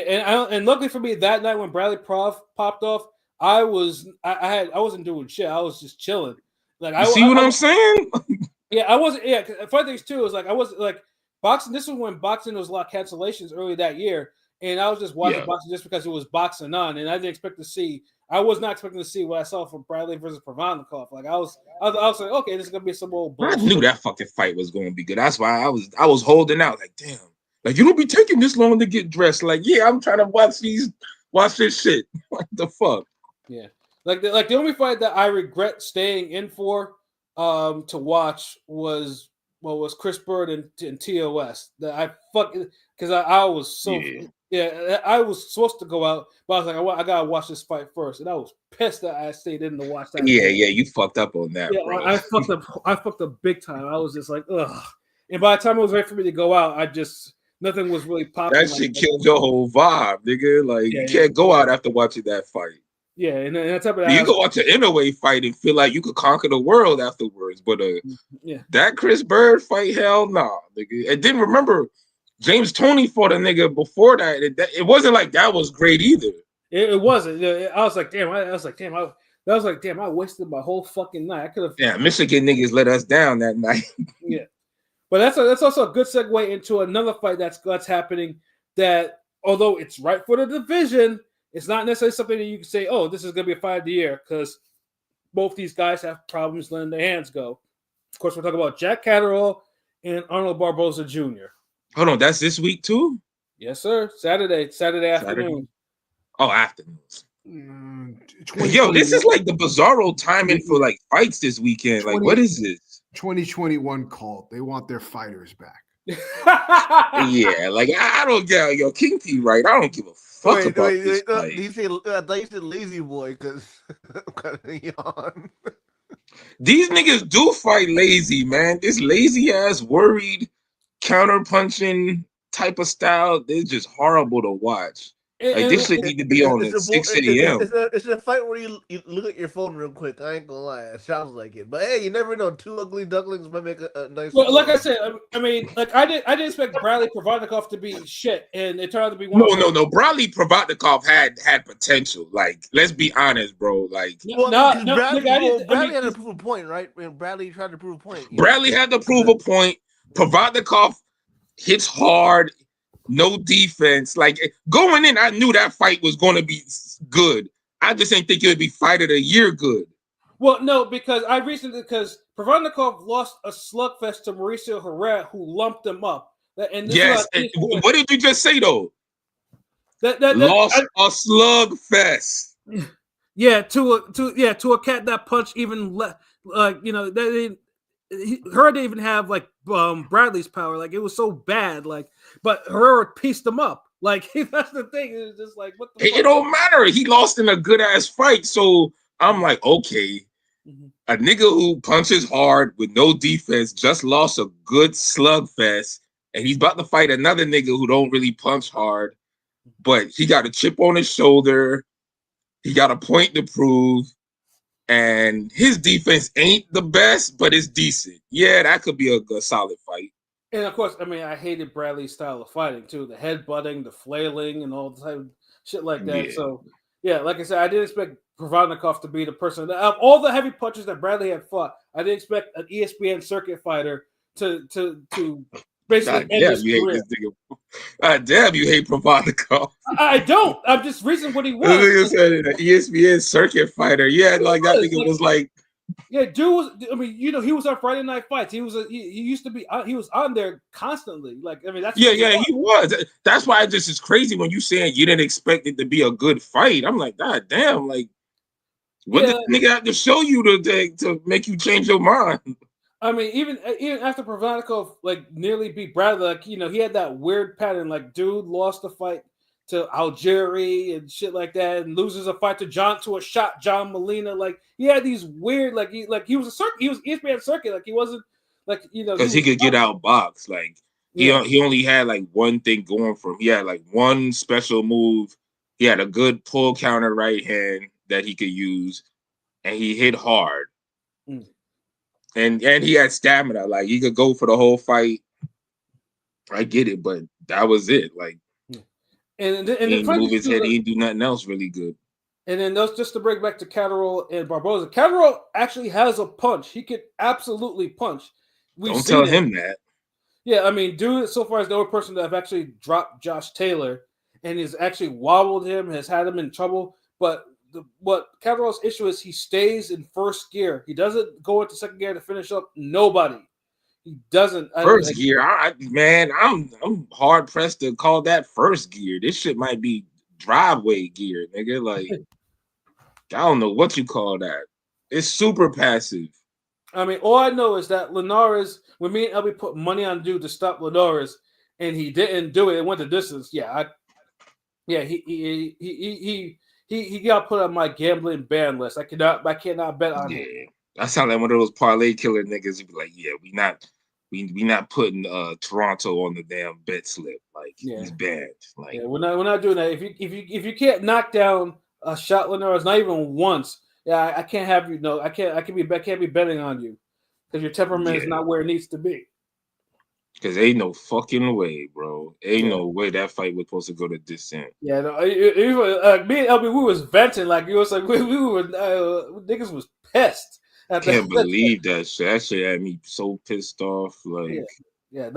and luckily for me, that night when Bradley Prof popped off, I wasn't doing shit. I was just chilling. Like, I'm saying? Yeah, I wasn't. Yeah, funny things too is like I wasn't like boxing. This was when boxing was a lot of cancellations early that year, and I was just watching boxing just because it was boxing on, and I didn't expect to see. I was not expecting to see what I saw from Bradley versus Provodnikov. Like, I was like, okay, this is gonna be some old bullshit. I knew that fucking fight was going to be good. That's why I was holding out. Like, damn. Like, you don't be taking this long to get dressed. Like, yeah, I'm trying to watch this shit. What the fuck? Yeah. Like the only fight that I regret staying in for to watch was Chris Bird and TOS. That I fucking because I was so I was supposed to go out, but I was like, I gotta watch this fight first, and I was pissed that I stayed in to watch that. Yeah, you fucked up on that. Yeah, bro. I fucked up big time. I was just like, ugh. And by the time it was ready for me to go out, nothing was really popping. That shit killed your whole vibe, nigga. Like, you can't go out after watching that fight. Yeah, and on top of that, you can watch an Inouye fight and feel like you could conquer the world afterwards. But that Chris Bird fight, hell nah, nigga. And then remember, James Toney fought a nigga before that. It wasn't like that was great either. It wasn't. I was like, damn. I wasted my whole fucking night. I could have. Yeah, Michigan niggas let us down that night. Yeah. But that's also a good segue into another fight that's happening. That although it's right for the division, it's not necessarily something that you can say, "Oh, this is going to be a fight of the year," because both these guys have problems letting their hands go. Of course, we're talking about Jack Catterall and Arnold Barboza Jr. Hold on, that's this week too? Yes, sir. Saturday afternoon. Oh, afternoon. Yo, this is like the bizarro timing for like fights this weekend. Like, what is this? 2021 cult. They want their fighters back. Yeah, like I don't get King T right. I don't give a fuck about this fight. I thought you said lazy boy because I'm kind of yawn. These niggas do fight lazy, man. This lazy ass, worried, counter punching type of style, they're just horrible to watch. Like this shit need to be on at 6 a.m. It's a fight where you look at your phone real quick. I ain't gonna lie, it sounds like it, but hey, you never know. Two ugly ducklings might make a nice. Well, like I said, I mean, like I didn't expect Bradley Provodnikov to be shit, and it turned out to be one. No. Bradley Provodnikov had potential. Like, let's be honest, bro. Like, Bradley had to prove a point, right? When Bradley tried to prove a point. Bradley had to prove a point. Provodnikov hits hard. No defense. Like going in, I knew that fight was going to be good. I just didn't think it would be fight of the year good. Well, no, because Provodnikov lost a slugfest to Mauricio Herrera, who lumped him up. And yes, what did you just say though? Lost a slugfest. Yeah, to a cat that punched even less. Like Herrera didn't even have like Bradley's power. Like it was so bad. Like, but Herrera pieced him up. Like that's the thing. It's just like what the fuck? It don't matter. He lost in a good ass fight. So I'm like, okay, a nigga who punches hard with no defense just lost a good slugfest, and he's about to fight another nigga who don't really punch hard, but he got a chip on his shoulder. He got a point to prove. And his defense ain't the best, but it's decent. Yeah, that could be a solid fight. And of course, I mean, I hated Bradley's style of fighting too. The headbutting, the flailing, and all the type of shit like that. Yeah. So, yeah, like I said, I didn't expect Provodnikov to be the person. Of all the heavy punches that Bradley had fought, I didn't expect an ESPN circuit fighter to basically end his career. Damn, you hate Provodnikov. I don't. I'm just reasoning what he was. An ESPN circuit fighter. Yeah, like that nigga was like. Yeah, dude was. I mean, he was on Friday Night Fights. He was. He used to be. He was on there constantly. Like, I mean, that's. Yeah, he was. That's why this is crazy when you saying you didn't expect it to be a good fight. I'm like, God damn, like, what did the nigga have to show you to make you change your mind? I mean, even after Provodnikov like nearly beat Bradley, like, he had that weird pattern. Like, dude lost the fight to Algieri and shit like that, and loses a fight to John Molina. Like, he had these weird, he was ESPN circuit. Like, he wasn't like because he could get out boxed. Like he only had like one thing going for him. He had like one special move. He had a good pull counter right hand that he could use, and he hit hard. And he had stamina. Like, he could go for the whole fight. I get it, but that was it. Like, and he didn't move his head. He didn't do nothing else really good. And then just to bring back to Catterall and Barboza. Catterall actually has a punch. He can absolutely punch. Don't tell him that. Yeah, I mean, dude, so far is the only person that have actually dropped Josh Taylor and has actually wobbled him, has had him in trouble. But what Catterall's issue is, he stays in first gear. He doesn't go into second gear to finish up nobody. He doesn't. First gear, I'm hard pressed to call that first gear. This shit might be driveway gear, nigga. Like, I don't know what you call that. It's super passive. I mean, all I know is that Linares, when me and LB put money on dude to stop Linares, and he didn't do it. It went the distance. He got put on my gambling ban list. I cannot bet on him. That sounds like one of those parlay killer niggas. You'd be like, yeah, we not putting Toronto on the damn bet slip. Like, he's bad. Like, we're not doing that. If you can't knock down a shot Linares, not even once, I can't have you know. I can't be betting on you because your temperament is not where it needs to be. Because ain't no fucking way, bro. Ain't no way that fight was supposed to go to this end. Yeah, no, me and LB, we was venting. Like, it was like we were niggas was pissed. I can't believe that shit. That shit had me so pissed off. Like, that's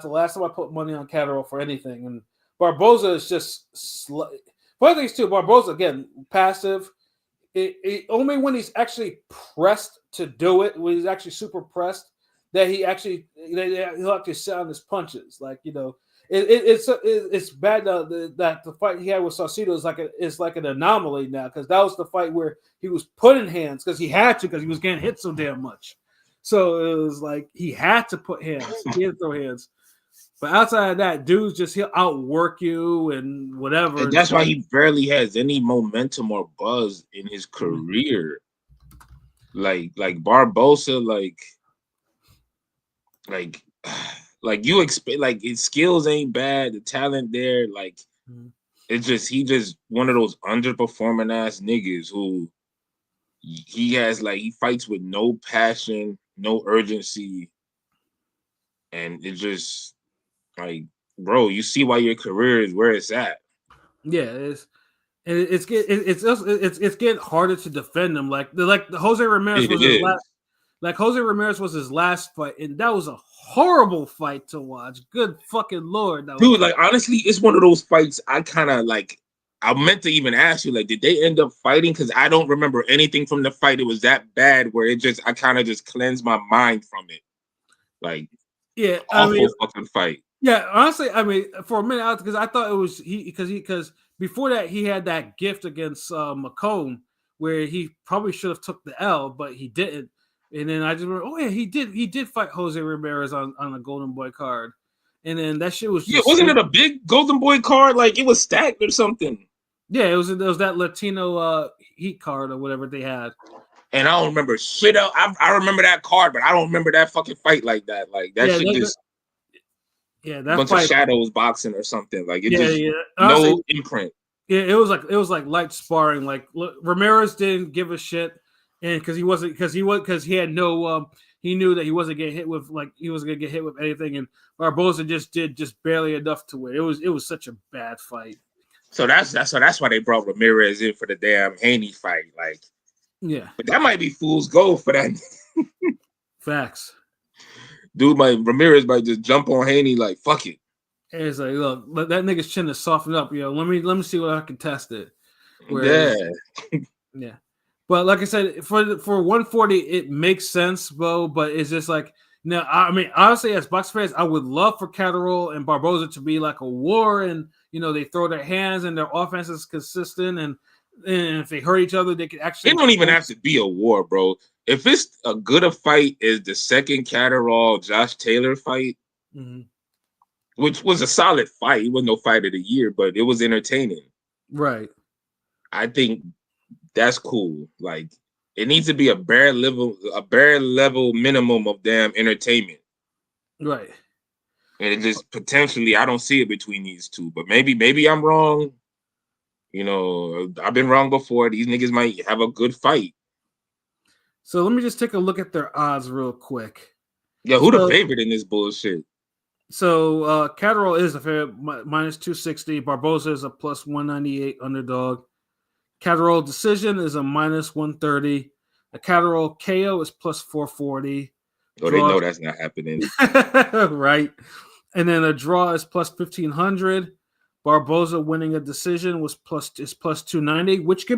the last time I put money on Catterall for anything. And Barboza is just funny things too. Barboza, again, passive. Only when he's actually pressed to do it, when he's actually super pressed, that he'll actually sit on his punches. Like, it's bad that the fight he had with Saucedo is like an anomaly now, because that was the fight where he was putting hands because he had to, because he was getting hit so damn much. So it was like he had to put hands. He had to throw hands. But outside of that, dudes he'll outwork you and whatever. And that's why he barely has any momentum or buzz in his career. Like Barboza, like you expect, like, his skills ain't bad, the talent there, like It's just he just one of those underperforming ass niggas who he has like he fights with no passion, no urgency, and it just like, bro, you see why your career is where it's at. Yeah, it's getting harder to defend him. Like Jose Ramirez was his last. Like Jose Ramirez was his last fight, and that was a horrible fight to watch. Good fucking lord, dude! Like honestly, it's one of those fights I kind of like. I meant to even ask you, like, did they end up fighting? Because I don't remember anything from the fight. It was that bad where I kind of just cleansed my mind from it. Like, yeah, awful fucking fight. Yeah, honestly, I mean, for a minute, because I thought it was because before that he had that gift against Macomb where he probably should have took the L, but he didn't. And then I just remember, oh yeah, he did fight Jose Ramirez on a Golden Boy card, and then that shit was just wasn't it a big Golden Boy card? Like it was stacked or something. Yeah, it was that Latino Heat card or whatever they had. And I don't remember shit else. I remember that card, but I don't remember that fucking fight like that. Like that shit just. Yeah, that bunch of shadows boxing or something like it. Honestly, no imprint. Yeah, it was like light sparring. Like Ramirez didn't give a shit, and because he had no he knew that he wasn't getting hit with anything, and Barboza just did barely enough to win. It was such a bad fight. So that's why they brought Ramirez in for the damn Haney fight. Like, yeah, but that might be fool's gold for that. Facts. Dude, Ramirez might just jump on Haney like fuck it. It's like, look, that nigga's chin is softened up, yo. Let me see what I can test it. Yeah. But like I said, for 140, it makes sense, bro. But it's just like, no, I mean, honestly, as box fans, I would love for Catterall and Barboza to be like a war, and they throw their hands and their offense is consistent, and if they hurt each other, they could actually. It don't even have to be a war, bro. If it's a good a fight as the second Catterall Josh Taylor fight, which was a solid fight, it was no fight of the year, but it was entertaining. Right. I think that's cool. Like it needs to be a bare level minimum of damn entertainment. Right. And it just potentially, I don't see it between these two, but maybe I'm wrong. I've been wrong before. These niggas might have a good fight. So let me just take a look at their odds real quick. Yeah, who the favorite in this bullshit? So Catterall is a favorite, minus 260. Barboza is a plus 198 underdog. Catterall decision is a minus 130. A Catterall KO is plus 440. Oh, they know that's not happening. Right. And then a draw is plus 1,500. Barboza winning a decision is plus 290, which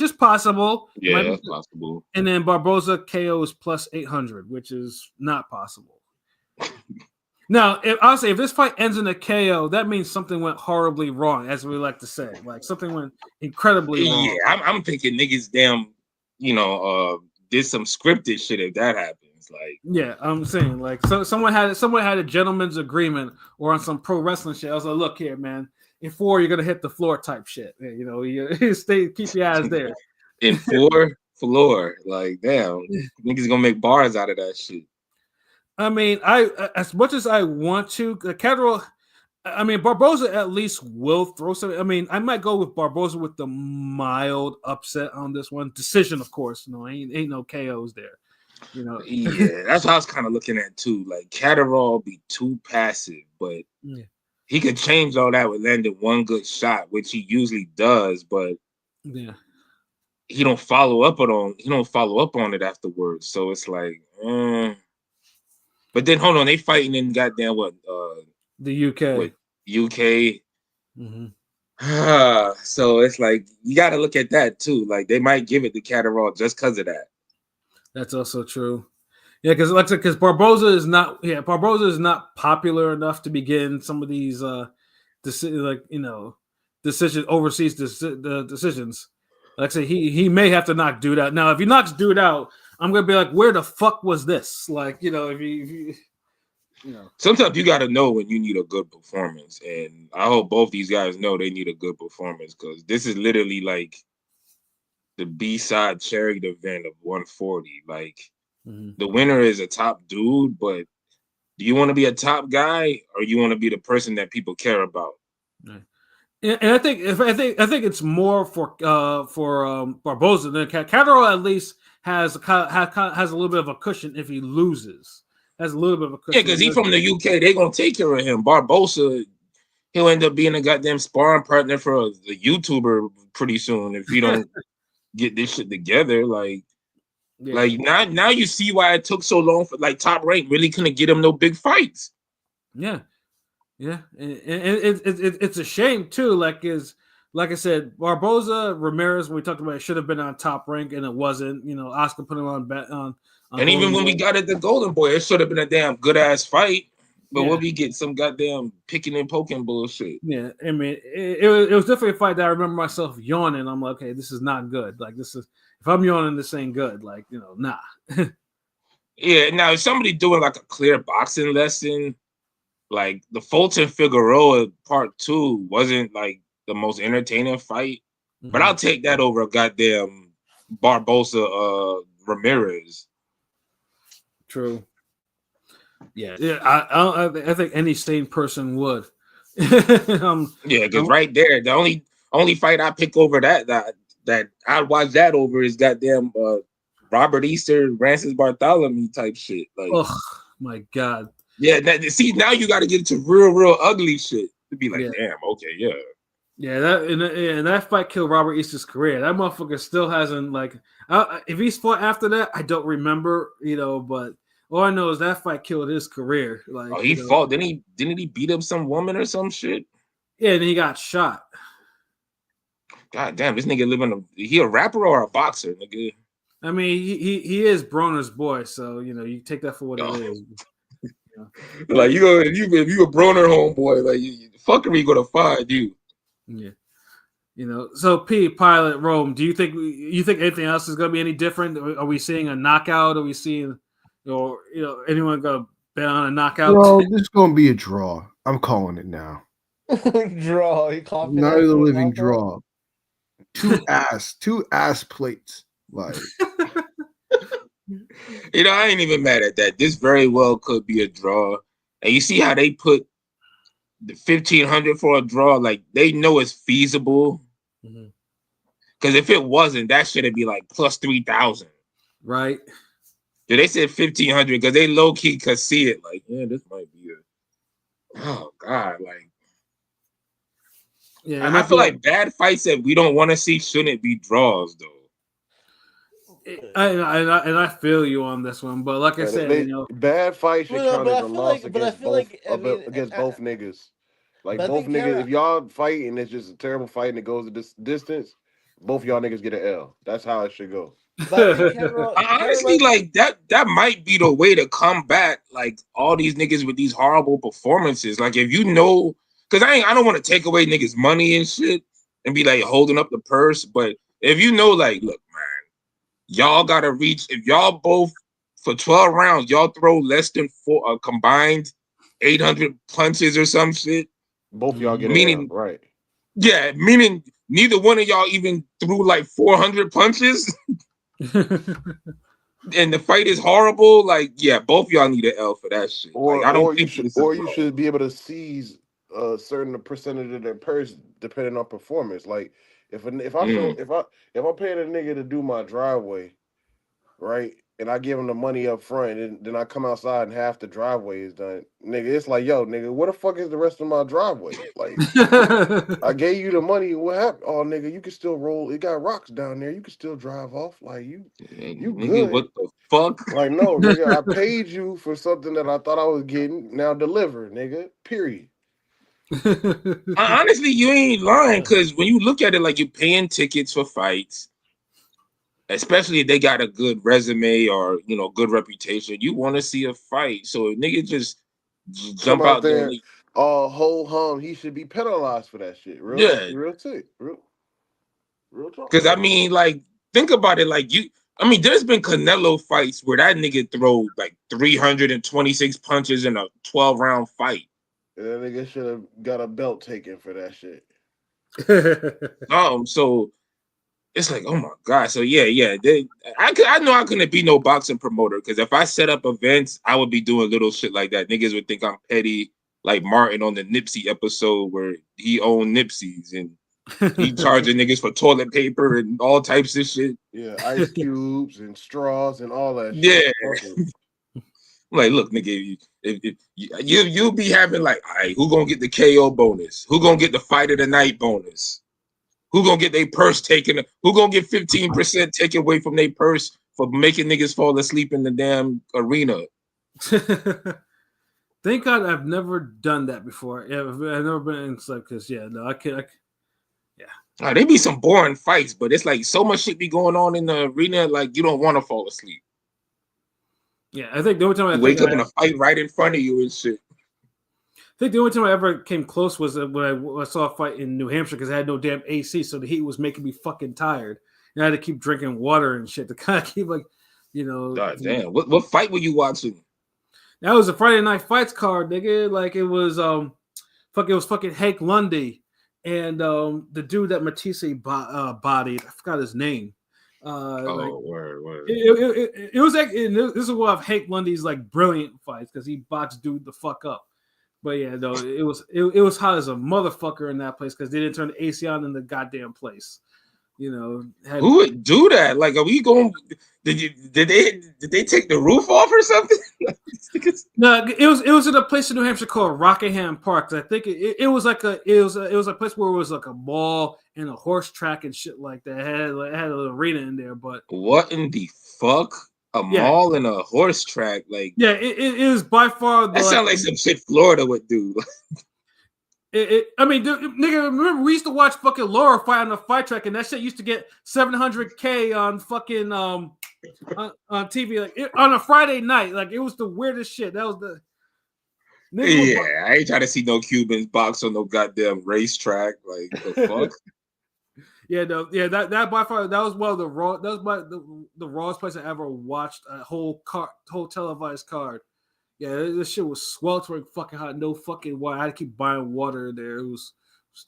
is possible. Yeah, that's possible. And then Barboza KO is plus 800, which is not possible. Now, if this fight ends in a KO, that means something went horribly wrong, as we like to say. Like something went incredibly wrong. Yeah, I'm thinking niggas damn, did some scripted shit if that happens. Like, yeah, I'm saying like someone had a gentleman's agreement or on some pro wrestling shit. I was like, look here, man. In 4, you're gonna hit the floor type shit. You keep your eyes there. In 4 floor, like damn, niggas gonna make bars out of that shit. I mean, as much as I want to, Catterall. I mean, Barboza at least will throw some. I mean, I might go with Barboza with the mild upset on this one. Decision, of course. Ain't no KOs there. Yeah, that's what I was kind of looking at too. Like Catterall be too passive, but he could change all that with landing one good shot, which he usually does. But he don't follow up on it afterwards. So it's like, but then hold on, they fighting in goddamn what? The UK. What, UK. So it's like you got to look at that too. Like they might give it to Catterall just because of that. That's also true. Yeah, because Barboza is not popular enough to be getting some of these overseas decisions. Like I say, he may have to knock dude out. Now, if he knocks dude out, I'm gonna be like, where the fuck was this? Like, if you Sometimes you gotta know when you need a good performance, and I hope both these guys know they need a good performance because this is literally like the B-side charity event of 140. Like the winner is a top dude, but do you want to be a top guy or you want to be the person that people care about? And I think it's more for Barboza than Catterall. At least has a little bit of a cushion if he loses. Has a little bit of a cushion. Yeah, because he's from the UK. They're gonna take care of him. Barboza, he'll end up being a goddamn sparring partner for a YouTuber pretty soon if he don't get this shit together. Like now you see why it took so long for like Top Rank really couldn't get him no big fights. Yeah. Yeah, and it's a shame too. Like I said, Barboza, Ramirez, when we talked about it, should have been on Top Rank, and it wasn't. You know, Oscar put him on and even when we got it, the Golden Boy, it should have been a damn good ass fight. But yeah. what we get some goddamn picking and poking bullshit. Yeah, I mean, it was definitely a fight that I remember myself yawning. I'm like, okay, this is not good. Like if I'm yawning, this ain't good. Like nah. Yeah, now if somebody doing like a clear boxing lesson. Like the Fulton Figueroa part 2 wasn't like the most entertaining fight, but I'll take that over a goddamn Barboza Ramirez. True. Yeah. I think any sane person would. Yeah, because right there, the only fight I pick over that I'd watch that over is goddamn Robert Easter, Francis Bartholomew type shit. Like, oh my god. Yeah, see, now you got to get into real ugly shit to be like, damn, okay, yeah. Yeah, that fight killed Robert Easter's career. That motherfucker still hasn't like. If he's fought after that, I don't remember, but all I know is that fight killed his career. Like, he fought. Didn't he beat up some woman or some shit? Yeah, and he got shot. God damn, this nigga living he a rapper or a boxer, nigga? I mean, he is Broner's boy, so you take that for what it is. Like if you a Broner homeboy, like fuckery gonna find you. Yeah, So P Pilot Rome. Do you think anything else is gonna be any different? Are we seeing a knockout? Are we seeing, anyone gonna bet on a knockout? Bro, this is gonna be a draw. I'm calling it now. Draw. Not a living draw. Two ass plates. Like. I ain't even mad at that. This very well could be a draw. And you see how they put the 1,500 for a draw? Like, they know it's feasible. Because if it wasn't, that should be like plus 3,000. Right. Yeah, they said 1,500 because they low-key could see it. Like, yeah, this might be oh, God. Like, yeah, I feel like bad fights that we don't want to see shouldn't be draws, though. And I feel you on this one, but like I said, bad fights should count as a loss against both niggas. Like both niggas, if y'all fight and it's just a terrible fight and it goes this distance, both y'all niggas get an L. That's how it should go. Honestly, like that might be the way to combat like all these niggas with these horrible performances. Like if because I don't want to take away niggas' money and shit and be like holding up the purse, but if like, look, man. Y'all gotta reach. If y'all both for 12 rounds, y'all throw less than combined 800 punches or some shit. Both y'all get it right. Yeah, meaning neither one of y'all even threw like 400 punches, and the fight is horrible. Like, yeah, both y'all need an L for that shit. Or like, I don't think you should be able to seize a certain percentage of their purse depending on performance. Like. If I'm paying a nigga to do my driveway, right, and I give him the money up front, and then I come outside and half the driveway is done, nigga, it's like, yo, nigga, what the fuck is the rest of my driveway? Like, I gave you the money, what happened? Oh, nigga, you can still roll. It got rocks down there. You can still drive off. Like, you nigga, good. What the fuck? Like, no, nigga, I paid you for something that I thought I was getting. Now deliver, nigga. Period. Honestly, you ain't lying because when you look at it, like you're paying tickets for fights, especially if they got a good resume or good reputation, you want to see a fight. So if nigga just jump out there, whole hum, he should be penalized for that shit. Real talk. Because I mean, like, think about it, like there's been Canelo fights where that nigga throw like 326 punches in a 12-round fight. And that nigga should have got a belt taken for that shit. So it's like, oh my God. So yeah. I know I couldn't be no boxing promoter because if I set up events, I would be doing little shit like that. Niggas would think I'm petty. like Martin on the Nipsey episode where he owned Nipsey's and he charging niggas for toilet paper and all types of shit. Yeah, ice cubes and straws and all that Yeah. shit. Fuck it. Like, look, nigga, if you'll be having like, all right, who gonna get the KO bonus? Who gonna get the fight of the night bonus? Who gonna get their purse taken? Who gonna get 15% taken away from their purse for making niggas fall asleep in the damn arena? Thank God I've never done that before. Yeah, I've never been in like this. Yeah, no, I can't. They be some boring fights, but it's like so much shit be going on in the arena, like you don't want to fall asleep. Yeah, I think the only time I wake up in a fight right in front of you and shit. I think the only time I ever came close was when I saw a fight in New Hampshire because I had no damn AC, so the heat was making me fucking tired. And I had to keep drinking water and shit to kind of keep God damn. What fight were you watching? That was a Friday Night Fights card, nigga. Like it was fucking Hank Lundy and the dude that Matisse bodied. I forgot his name. Word. It was like this is one of Hank Lundy's like brilliant fights because he boxed dude the fuck up. But yeah, no, it was hot as a motherfucker in that place because they didn't turn the AC on in the goddamn place. Who would do that? Like, are we going? Did they take the roof off or something? No, it was in a place in New Hampshire called Rockingham Park. I think it was like a place where it was like a mall and a horse track and shit like that. It had an arena in there. But what in the fuck? A mall and a horse track? Like, yeah, it is by far. That sounds like some shit Florida would do. I mean, dude, nigga, remember we used to watch fucking Laura fight on the fight track, and that shit used to get 700K on fucking on TV, like on a Friday night. Like it was the weirdest shit. That was the. I ain't trying to see no Cubans box on no goddamn racetrack. Like the fuck. That by far that was one of the rawest place I ever watched a whole televised card. Yeah, this shit was sweltering fucking hot. No fucking water. I had to keep buying water there.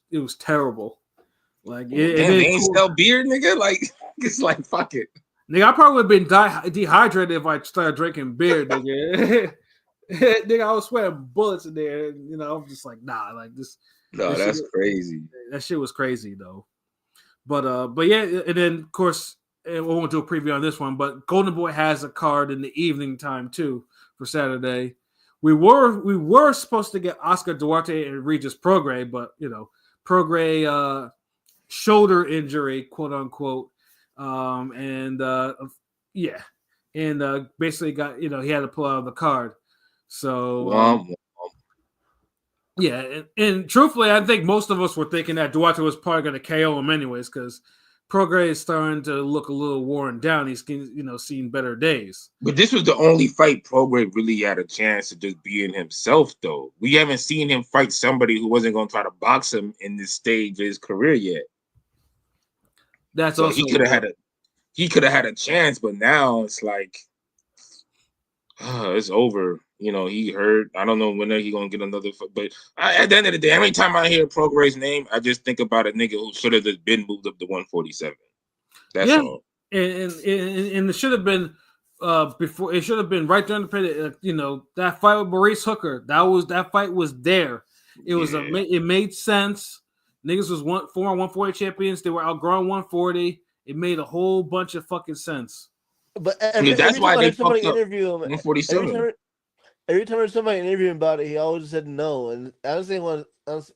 It was terrible. Like they ain't sell beer, nigga. Like it's like fuck it. Nigga, I probably would have been dehydrated if I started drinking beer, nigga. Nigga, I was sweating bullets in there. And, I was just like, nah, like this. No, that's crazy. That shit was crazy though. But yeah, and then of course we won't do a preview on this one, but Golden Boy has a card in the evening time too for Saturday. We were supposed to get Oscar Duarte and Regis Prograis, but Prograis shoulder injury, quote unquote, basically got he had to pull out of the card. So yeah, and truthfully, I think most of us were thinking that Duarte was probably going to KO him anyways, because Prograis is starting to look a little worn down. He's seen better days. But this was the only fight Prograis really had a chance to just being himself, though. We haven't seen him fight somebody who wasn't going to try to box him in this stage of his career yet. That's also he could have had a chance, but now it's like it's over. He hurt. I don't know when he's gonna get another fight. But at the end of the day, every time I hear Prograis' name, I just think about a nigga who should have just been moved up to 147. That's all. And it should have been before. It should have been right during the period. That fight with Maurice Hooker. That fight was there. It was it made sense. Niggas was former 140 champions. They were outgrowing 140. It made a whole bunch of fucking sense. But that's why they fucked up 147. Every time somebody interviewed him about it, he always said no. And I don't say one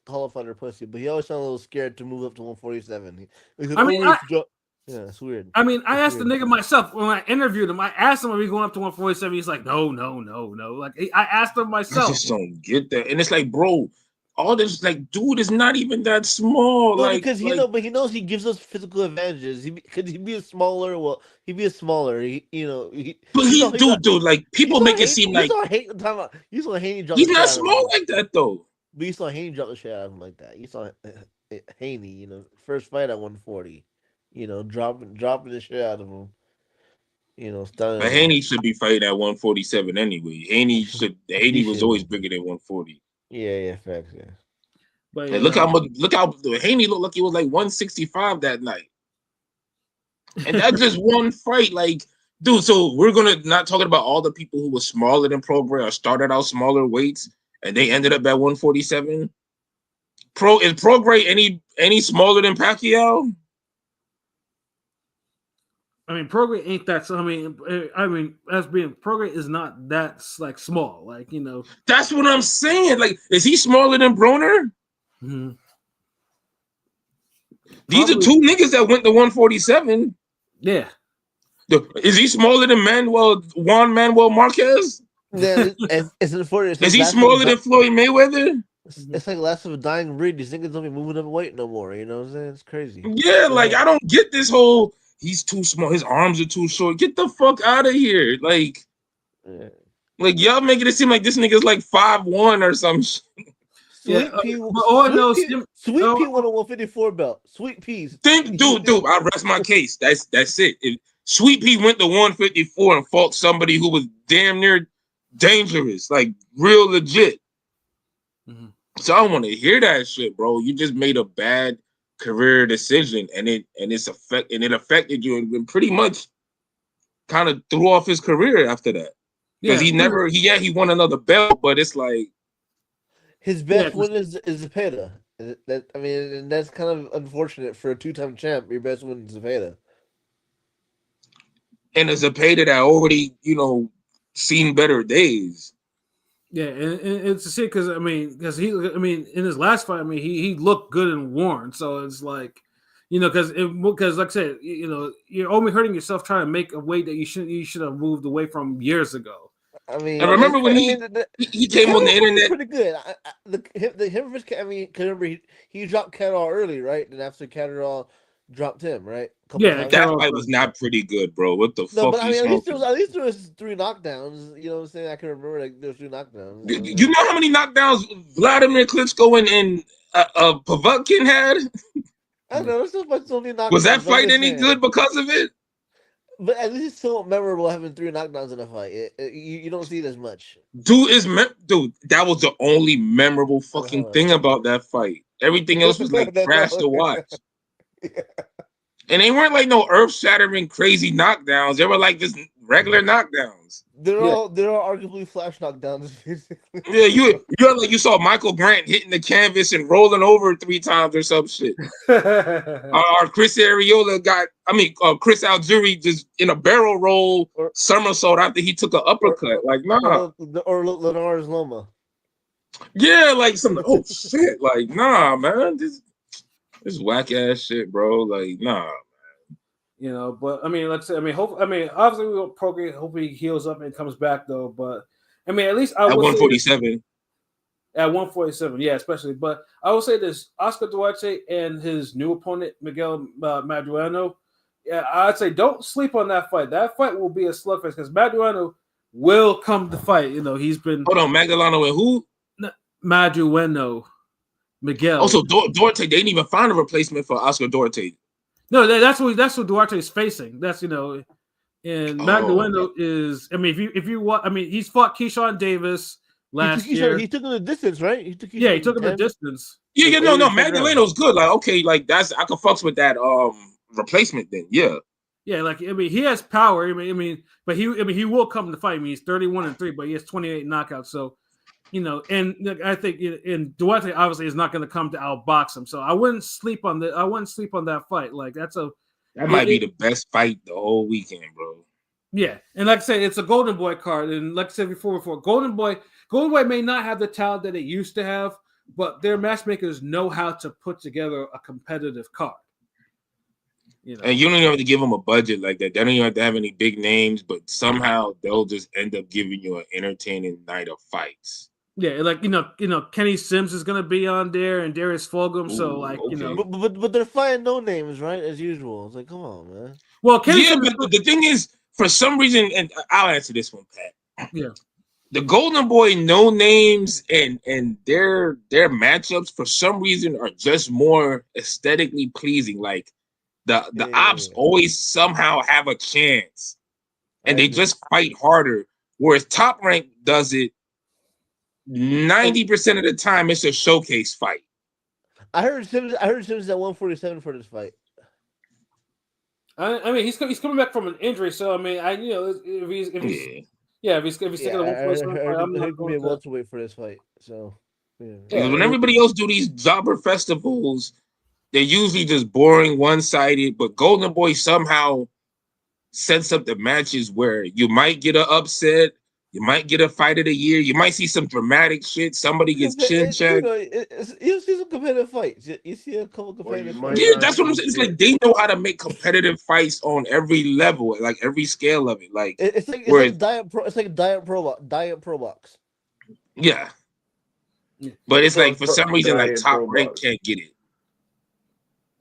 call up under pussy, but he always sounded a little scared to move up to 147. It's weird. I mean, I asked the nigga myself when I interviewed him. I asked him, "Are we going up to 147?" He's like, "No." Like I asked him myself. I just don't get that. And it's like, bro, all this dude is not even that small. No, because he knows he gives us physical advantages. Could he be a smaller? Well, he'd be a smaller. Dude, like people make it seem like you saw Haney drop. He's not small like that though. But you saw Haney drop the shit out of him like that. You saw Haney, first fight at 140. Dropping the shit out of him. Stunning. But Haney should be fighting at 147 anyway. Haney was always bigger than 140. Yeah, facts, yeah. But look how Haney looked like he was like 165 that night. And that's just one fight. Like, dude, so we're gonna not talking about all the people who were smaller than Prograis or started out smaller weights and they ended up at 147. Is Prograis any smaller than Pacquiao? I mean, Prograis ain't that. So I mean, as being Prograis is not that like small. Like, you know, That's what I'm saying. Like, is he smaller than Broner? mm-hmm. These are two niggas that went to 147. Yeah. Is he smaller than Juan Manuel Marquez? Yeah, it's unfortunate. Is he smaller than Floyd Mayweather? It's like last of a dying breed. These niggas don't be moving up weight no more. You know what I'm saying? It's crazy. Yeah, like I don't get this whole he's too small, his arms are too short. Get the fuck out of here. Like y'all making it seem like this nigga's like 5'1" or some shit. Sweet Pea won a 154 belt. Sweet Peas. Dude, I rest my case. That's it. Sweet Pea went to 154 and fought somebody who was damn near dangerous, like real legit. Mm-hmm. So I don't want to hear that shit, bro. You just made a bad career decision, and it affected you, and pretty much kind of threw off his career after that. Because he won another belt, but it's like his best win is Zepeda. I mean, and that's kind of unfortunate for a two-time champ. Your best win is Zepeda. And a Zepeda that already, seen better days. Yeah, and it's a shit because in his last fight, he looked good and worn. So it's like, because like I said, you're only hurting yourself trying to make a weight that you should have moved away from years ago. I remember when he came on the internet. Pretty good. Him versus, remember he dropped Catterall early, right? And after Catterall dropped him, right? That fight was not pretty good, bro. What the fuck? But at least there was 3 knockdowns. You know what I'm saying? I can remember there was 3 knockdowns. You know how many knockdowns Vladimir Klitschko and Povetkin had? I don't know. There's so much only knockdowns. Was that fight any good because of it? But at least it's so memorable having 3 knockdowns in a fight. You don't see it as much. Dude, that was the only memorable fucking thing about that fight. Everything else was like trash to watch. Yeah. And they weren't like no earth-shattering crazy knockdowns. They were like just regular knockdowns. They're all arguably flash knockdowns. Yeah, you saw Michael Grant hitting the canvas and rolling over 3 times or some shit. Or Chris Chris Algieri just in a barrel roll somersault after he took an uppercut. Like, nah. Or Linares Loma. Yeah, like some shit. Like, nah, man. This whack ass shit, bro. Like, nah, man. But let's say, obviously we will Prograis. Hopefully he heals up and comes back though. But at least I at 147. At 147, yeah, especially. But I will say this: Oscar Duarte and his new opponent Miguel Madueno. Yeah, I'd say don't sleep on that fight. That fight will be a slugfest because Madueno will come to fight. He's been. Hold on, Magdaleno and who? Madueno. Miguel. Also, Duarte, they didn't even find a replacement for Oscar Duarte. No, that's what Duarte is facing. That's and Magdaleno is. If you want, he's fought Keyshawn Davis last year. He took him the distance, right? He took him the distance. Yeah, no, Magdaleno's good. Like, okay, like I can fucks with that replacement then. Yeah. Yeah, like he has power. But he will come to fight. He's 31-3, but he has 28 knockouts. So. And I think Duarte obviously is not going to come to outbox him, so I wouldn't sleep on that fight. Like that might be the best fight the whole weekend, bro. Yeah, and like I said, it's a Golden Boy card, and like I said before, Golden Boy may not have the talent that it used to have, but their matchmakers know how to put together a competitive card. And you don't even have to give them a budget like that. They don't even have to have any big names, but somehow they'll just end up giving you an entertaining night of fights. Yeah, like Kenny Sims is gonna be on there and Darius Fulgham. So like but they're fighting no names, right? As usual. It's like, come on, man. Well, but the thing is, for some reason, and I'll answer this one, Pat. Yeah, the Golden Boy no names and their matchups for some reason are just more aesthetically pleasing. Like the ops always somehow have a chance, and they just fight harder. Whereas Top Rank does it. 90% of the time, it's a showcase fight. I heard Sims at 147 for this fight. He's coming back from an injury, so if Yeah, if he's sticking to 147 fight, I'm not It could be a going to. welterweight for this fight. So yeah. Because when everybody else do these jobber festivals, they're usually just boring, one-sided. But Golden Boy somehow sets up the matches where you might get an upset, you might get a fight of the year, you might see some dramatic shit. Somebody gets chin checked. You see some competitive fights. You see a couple competitive might fights. Yeah, not that's what I'm see saying. It's shit. like they know how to make competitive fights on every level, like every scale of it. Like It's like diet pro box. yeah. But it's like for some reason, like Diet Top Pro Rank Box. can't get it.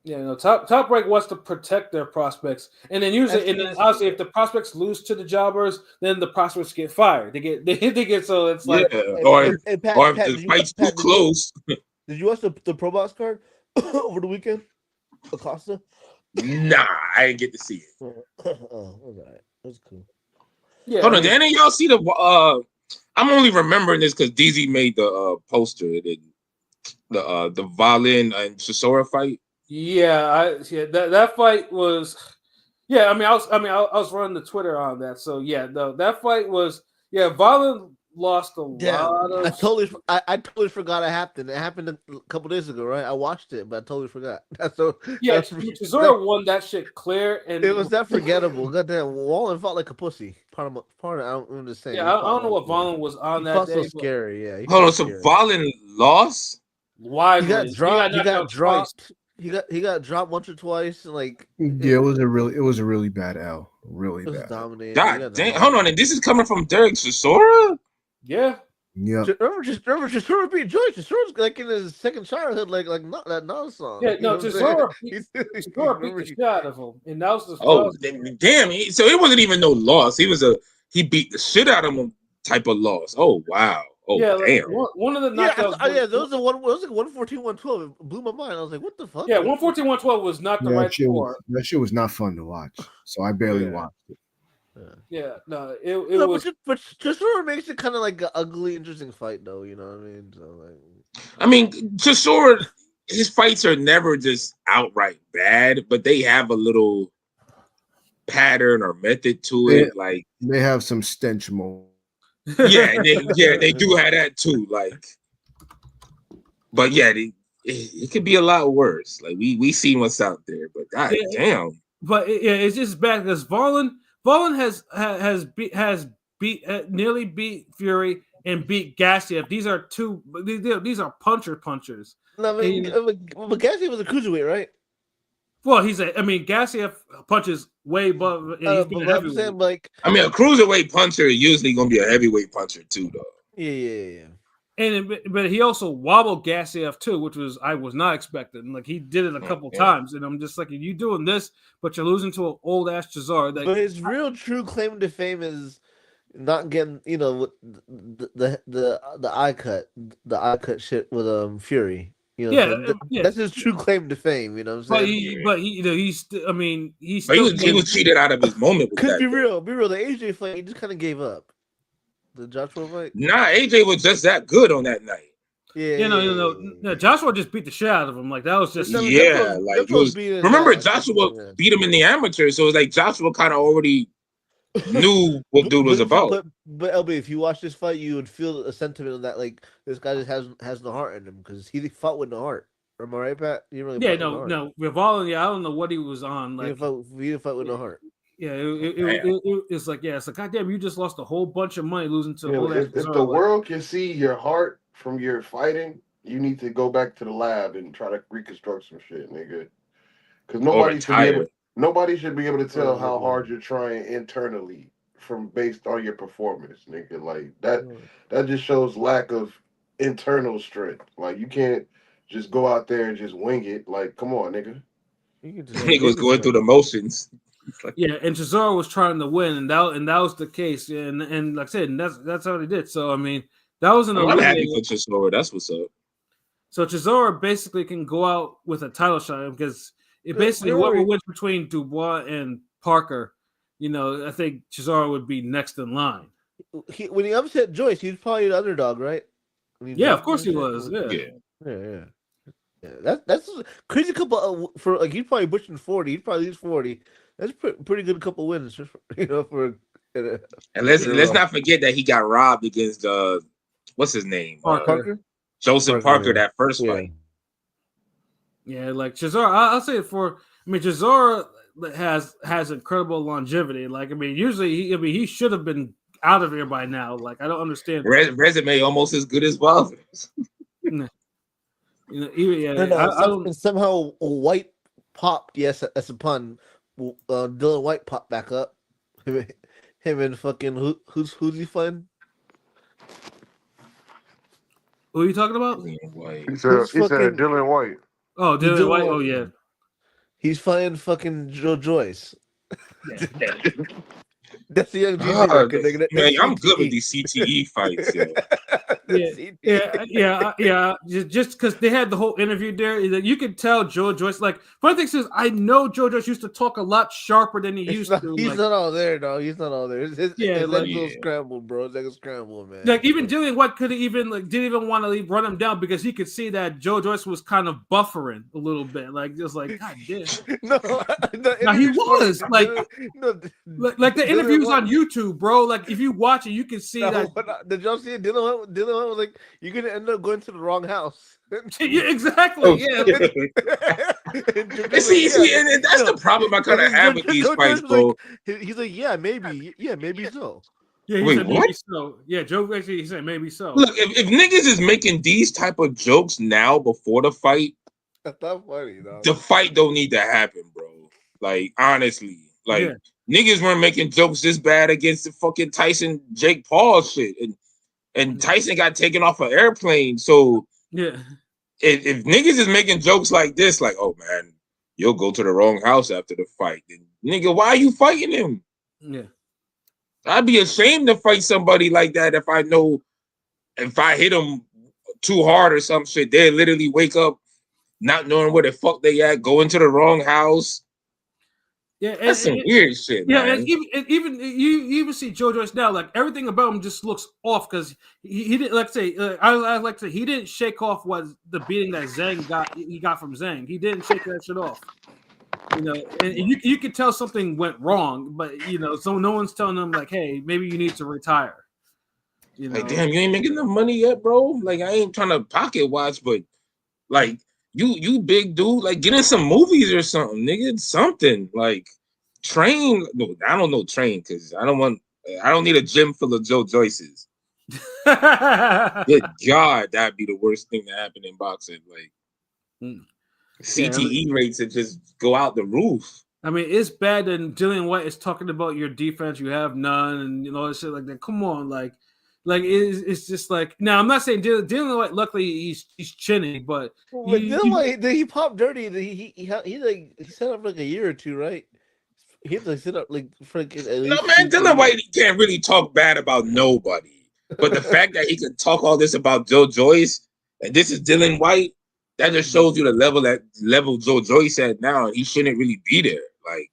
Yeah, no. Top Rank wants to protect their prospects, and then usually, and then obviously, if the prospects lose to the jobbers, then the prospects get fired. They get so it's Yeah. like Or And if Pat, the fight's too close. Did you watch the pro box card over the weekend? Acosta. Nah, I didn't get to see it. Oh, it was alright. It was cool. yeah. Hold I on, did mean, any of y'all see the I'm only remembering this because DZ made the poster, the Valin and Chisora fight. yeah, that fight was. Yeah, I mean, I was running the Twitter on that, so yeah, that fight was. Yeah, Valen lost a lot of. I totally forgot it happened. It happened a couple days ago, right? I watched it, but I totally forgot. Yeah, Chisora won that shit clear, and it was that forgettable. Goddamn, Wallen fought like a pussy. Part of I don't understand. Yeah, I don't know what Valen was on that fought day. so scary. Yeah. Hold on, so Valin lost? Why He got dropped. He got dropped. He got dropped once or twice. Like Yeah, it was a really bad L. Really it was bad. dominated. God damn! Hold on, and this is coming from Derek Chisora? Yeah. Yeah. Remember, Chisora beat Joyce. Chisora's like in his second childhood, like not that non song. Yeah, no, Chisora beat the shit out of him, and that was the. Oh damn! So it wasn't even no loss. He beat the shit out of him type of loss. Oh wow! Oh yeah, damn! One of the knockouts. Yeah, those are one. It was like 114, 112. It blew my mind. I was like, what the fuck? Yeah, 114, 112 was not the right score. That shit was not fun to watch. So I barely watched it. Yeah, no, it was. But Chisora makes it kind of like an ugly, interesting fight, though. You know what I mean? So like, I mean, Chisora, his fights are never just outright bad, but they have a little pattern or method to it. Like they have some stench mode. Yeah, they do have that too. Like, but yeah, it could be a lot worse. Like we seen what's out there, but god damn. But it's just bad because Valen has nearly beat Fury and beat Gassiev. These are punchers. No, I mean, but Gassiev was a cruiserweight, right? Well, Gassiev punches way above. He's been a heavyweight. Saying, like, a cruiserweight puncher is usually gonna be a heavyweight puncher too, though. Yeah. But he also wobbled Gassiev too, which I was not expecting. Like he did it a couple times, and I'm just like, you doing this, but you're losing to an old ass Chisora. But his real true claim to fame is not getting, the eye cut shit with Fury. That's his true claim to fame. You know what I'm saying? But he was cheated out of his moment. Could be real. The AJ fight, he just kind of gave up. The Joshua fight. Nah, AJ was just that good on that night. Yeah, Joshua just beat the shit out of him. Like that was just remember Joshua beat him in the amateur, so it was like Joshua kind of already knew what dude was about. But LB, if you watch this fight, you would feel a sentiment of that, like this guy just has no heart in him because he fought with no heart. Am I right, Pat? With Valen, I don't know what he was on. Like he didn't fight with no heart. Yeah, it's like goddamn, you just lost a whole bunch of money losing to. If the world can see your heart from your fighting, you need to go back to the lab and try to reconstruct some shit, nigga. Because nobody should be able to tell how hard you're trying internally based on your performance, nigga. Like that just shows lack of internal strength. Like you can't just go out there and just wing it. Like, come on, nigga. Nigga was going through the motions. Yeah, and Chisora was trying to win, and that was the case. And like I said, that's how they did. So I mean, that was I'm happy for Chisora. That's what's up. So Chisora basically can go out with a title shot because it basically whoever wins between Dubois and Parker, I think Chisora would be next in line. When he upset Joyce, he was probably the underdog, right? Yeah, of course he was. Yeah. That's a crazy couple for like he's probably pushing 40. He's probably 40. That's pretty good couple wins, for And let's not forget that he got robbed against what's his name? Parker. Joseph Parker, that first fight. Yeah, like Chisora, I'll say it for. I mean, Chisora has incredible longevity. Like, I mean, usually he should have been out of here by now. Like, I don't understand. Resume almost as good as Wilder's. You know, somehow White popped. Yes, that's a pun. Dylan White popped back up. Him and fucking who's he fighting? Who are you talking about? He said Dylan White. Oh, Dylan White. Oh, yeah. He's fighting fucking Joe Joyce. Yeah. That's the young GC record, nigga. Man, I'm good with these CTE fights, yo. Yeah. Just because they had the whole interview there, you could tell Joe Joyce. Like, funny thing is, I know Joe Joyce used to talk a lot sharper than he used to. He's not all there, dog. He's not all there. His legs scrambled, bro. His legs scrambled, man. Like, even Dylan White could have didn't even want to run him down because he could see that Joe Joyce was kind of buffering a little bit, like just like God damn. No, he was like the interviews on YouTube, bro. Like, if you watch it, you can see that. Did y'all see it? Dylan White was like, "You're gonna end up going to the wrong house." Yeah, exactly. Yeah. And that's the problem I kind of have with these fights, bro. He's like, "Yeah, maybe so." Yeah, he said maybe so. Yeah, Joe actually he said maybe so. Look, if niggas is making these type of jokes now before the fight, that's not funny, though. The fight don't need to happen, bro. Like, honestly, like niggas weren't making jokes this bad against the fucking Tyson Jake Paul shit, and Tyson got taken off an airplane. So yeah, if niggas is making jokes like this, like, oh man, you'll go to the wrong house after the fight, then nigga, why are you fighting him? Yeah. I'd be ashamed to fight somebody like that if I know if I hit them too hard or some shit, they'll literally wake up not knowing where the fuck they at, go into the wrong house. Yeah, that's some weird shit. Yeah, man. and even you even see Joe Joyce now, like everything about him just looks off because he didn't I like to say he didn't shake off what the beating that Zhang got from Zhang. He didn't shake that shit off. You know, and you could tell something went wrong, but so no one's telling them like, hey, maybe you need to retire. Like, damn, you ain't making enough money yet, bro. Like, I ain't trying to pocket watch, but like you big dude, like get in some movies or something, nigga. Something like train. No, I don't know train because I don't need a gym full of Joe Joyces. Good God, that'd be the worst thing to happen in boxing. Like CTE rates that just go out the roof. I mean, it's bad that Dillian White is talking about your defense. You have none, and all that shit like that. Come on, like it's just like. Now, I'm not saying Dillian White. Luckily, he's chinny, but Dillian White, he popped dirty. He set up like a year or two, right? He had to sit up like freaking. No, man, Dillian White, he can't really talk bad about nobody. But the fact that he could talk all this about Joe Joyce, and this is Dillian White, that just shows you the level Joe Joyce at now, and he shouldn't really be there. Like,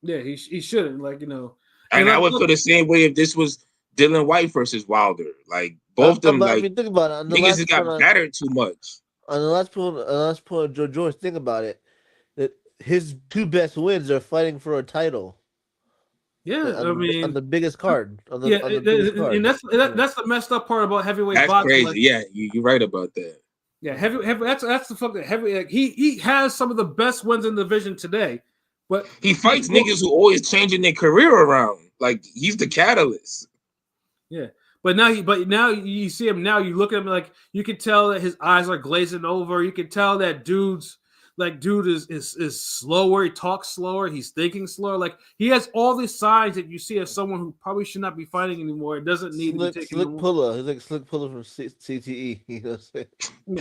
yeah, he shouldn't. Like, and I would feel the same way if this was Dillian White versus Wilder. Like, both of them, like, think about it. Niggas just got battered too much. On the last point, Joe Joyce, think about it. That his two best wins are fighting for a title. Yeah, on the biggest card. And that's the messed up part about heavyweight boxing. That's crazy. Like, yeah, you're right about that. Yeah, heavy. That's the fucking heavy. Like, he has some of the best wins in the division today, but he fights niggas who always changing their career around. Like, he's the catalyst. Yeah, but now you see him. Now you look at him like you can tell that his eyes are glazing over. You can tell that dude is slower. He talks slower. He's thinking slower. Like, he has all these signs that you see as someone who probably should not be fighting anymore. It doesn't need to be taking Slick Puller. He's like Slick Puller from CTE. You know what I'm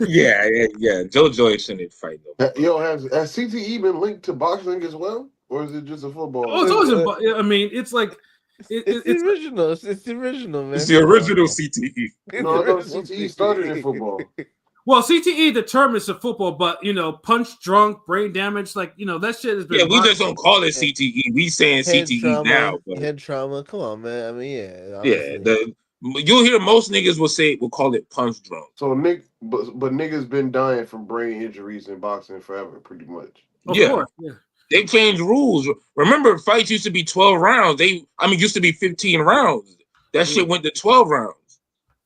saying? Yeah. Joe Joyce shouldn't fight no more. Yo, has CTE been linked to boxing as well, or is it just a football? Oh, it's always I mean, it's like it's the original. It's the original, man. It's the original CTE. No, I thought CTE started in football. Well, CTE determines the football, but punch drunk, brain damage, like that shit has been. Yeah, we just don't call it CTE. We saying CTE trauma, now. But head trauma. Come on, man. I mean, yeah. You'll hear most niggas will call it punch drunk. So but niggas been dying from brain injuries in boxing forever, pretty much. Of course, yeah. They changed rules. Remember, fights used to be 12 rounds. Used to be 15 rounds. That shit went to 12 rounds.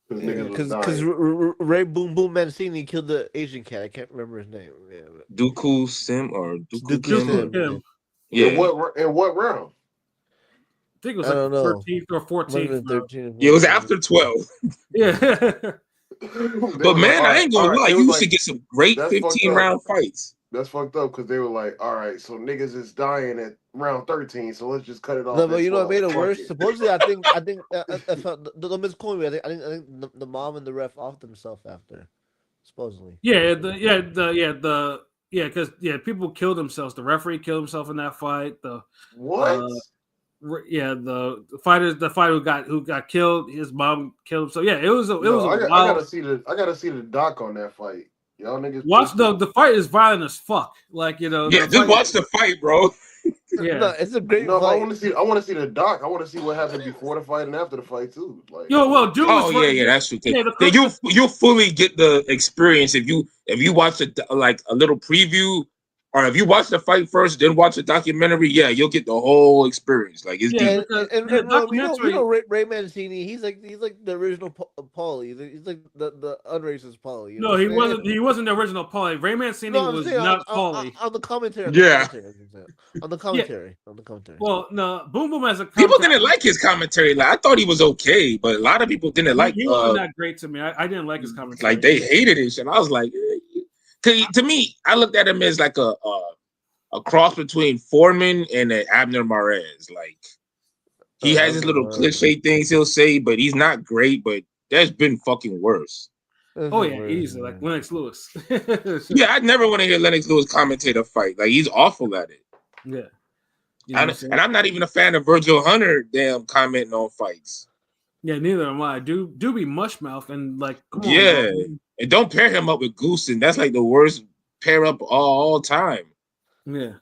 Because Ray Boom Boom Mancini killed the Asian cat. I can't remember his name. Yeah, Dooku Sim or Dooku Sim. Kim. Yeah. In what round? I think it was like the 13th or 14th. 13th, Yeah, it was after 12. Yeah. But man, I ain't gonna lie. You used to get some great 15-round fights. That's fucked up because they were like, all right, so niggas is dying at round 13, so let's just cut it off. No, but you know what made it worse? Supposedly, I think don't misquote me. I think the mom and the ref offed themselves after. Supposedly. Because people killed themselves. The referee killed himself in that fight. The fighter who got killed, his mom killed himself. Yeah, it was. I gotta see the doc on that fight. Y'all niggas watch the fight is violent as fuck. Like, Yeah, just watch the fight, bro. Yeah, no, it's a great fight. I want to see the doc. I want to see what happened before the fight and after the fight too. Like, that's true. You fully get the experience if you watch it like a little preview, or if you watch the fight first, then watch the documentary. Yeah, you'll get the whole experience. Like it's deep. And Ray Mancini, he's like the original Paulie. He's like the unracist Paulie. No, he wasn't. He wasn't the original Paulie. Ray Mancini was not Paulie. On the commentary. Yeah. On the commentary. Well, no, Boom Boom as a people didn't like his commentary. Like I thought he was okay, but a lot of people didn't like. He wasn't that great to me. I didn't like his commentary. Like they hated it, and I was like. To me, I looked at him as like a cross between Foreman and Abner Mares. Like he has his little cliche things he'll say, but he's not great. But there's been fucking worse. Oh yeah, easy like Lennox Lewis. Yeah, I'd never want to hear Lennox Lewis commentate a fight. Like he's awful at it. Yeah, and I'm not even a fan of Virgil Hunter. Damn, commenting on fights. Yeah, neither am I. Do be mushmouth and like come on, yeah. Bro. And don't pair him up with Goosen. That's like the worst pair up all time. Yeah.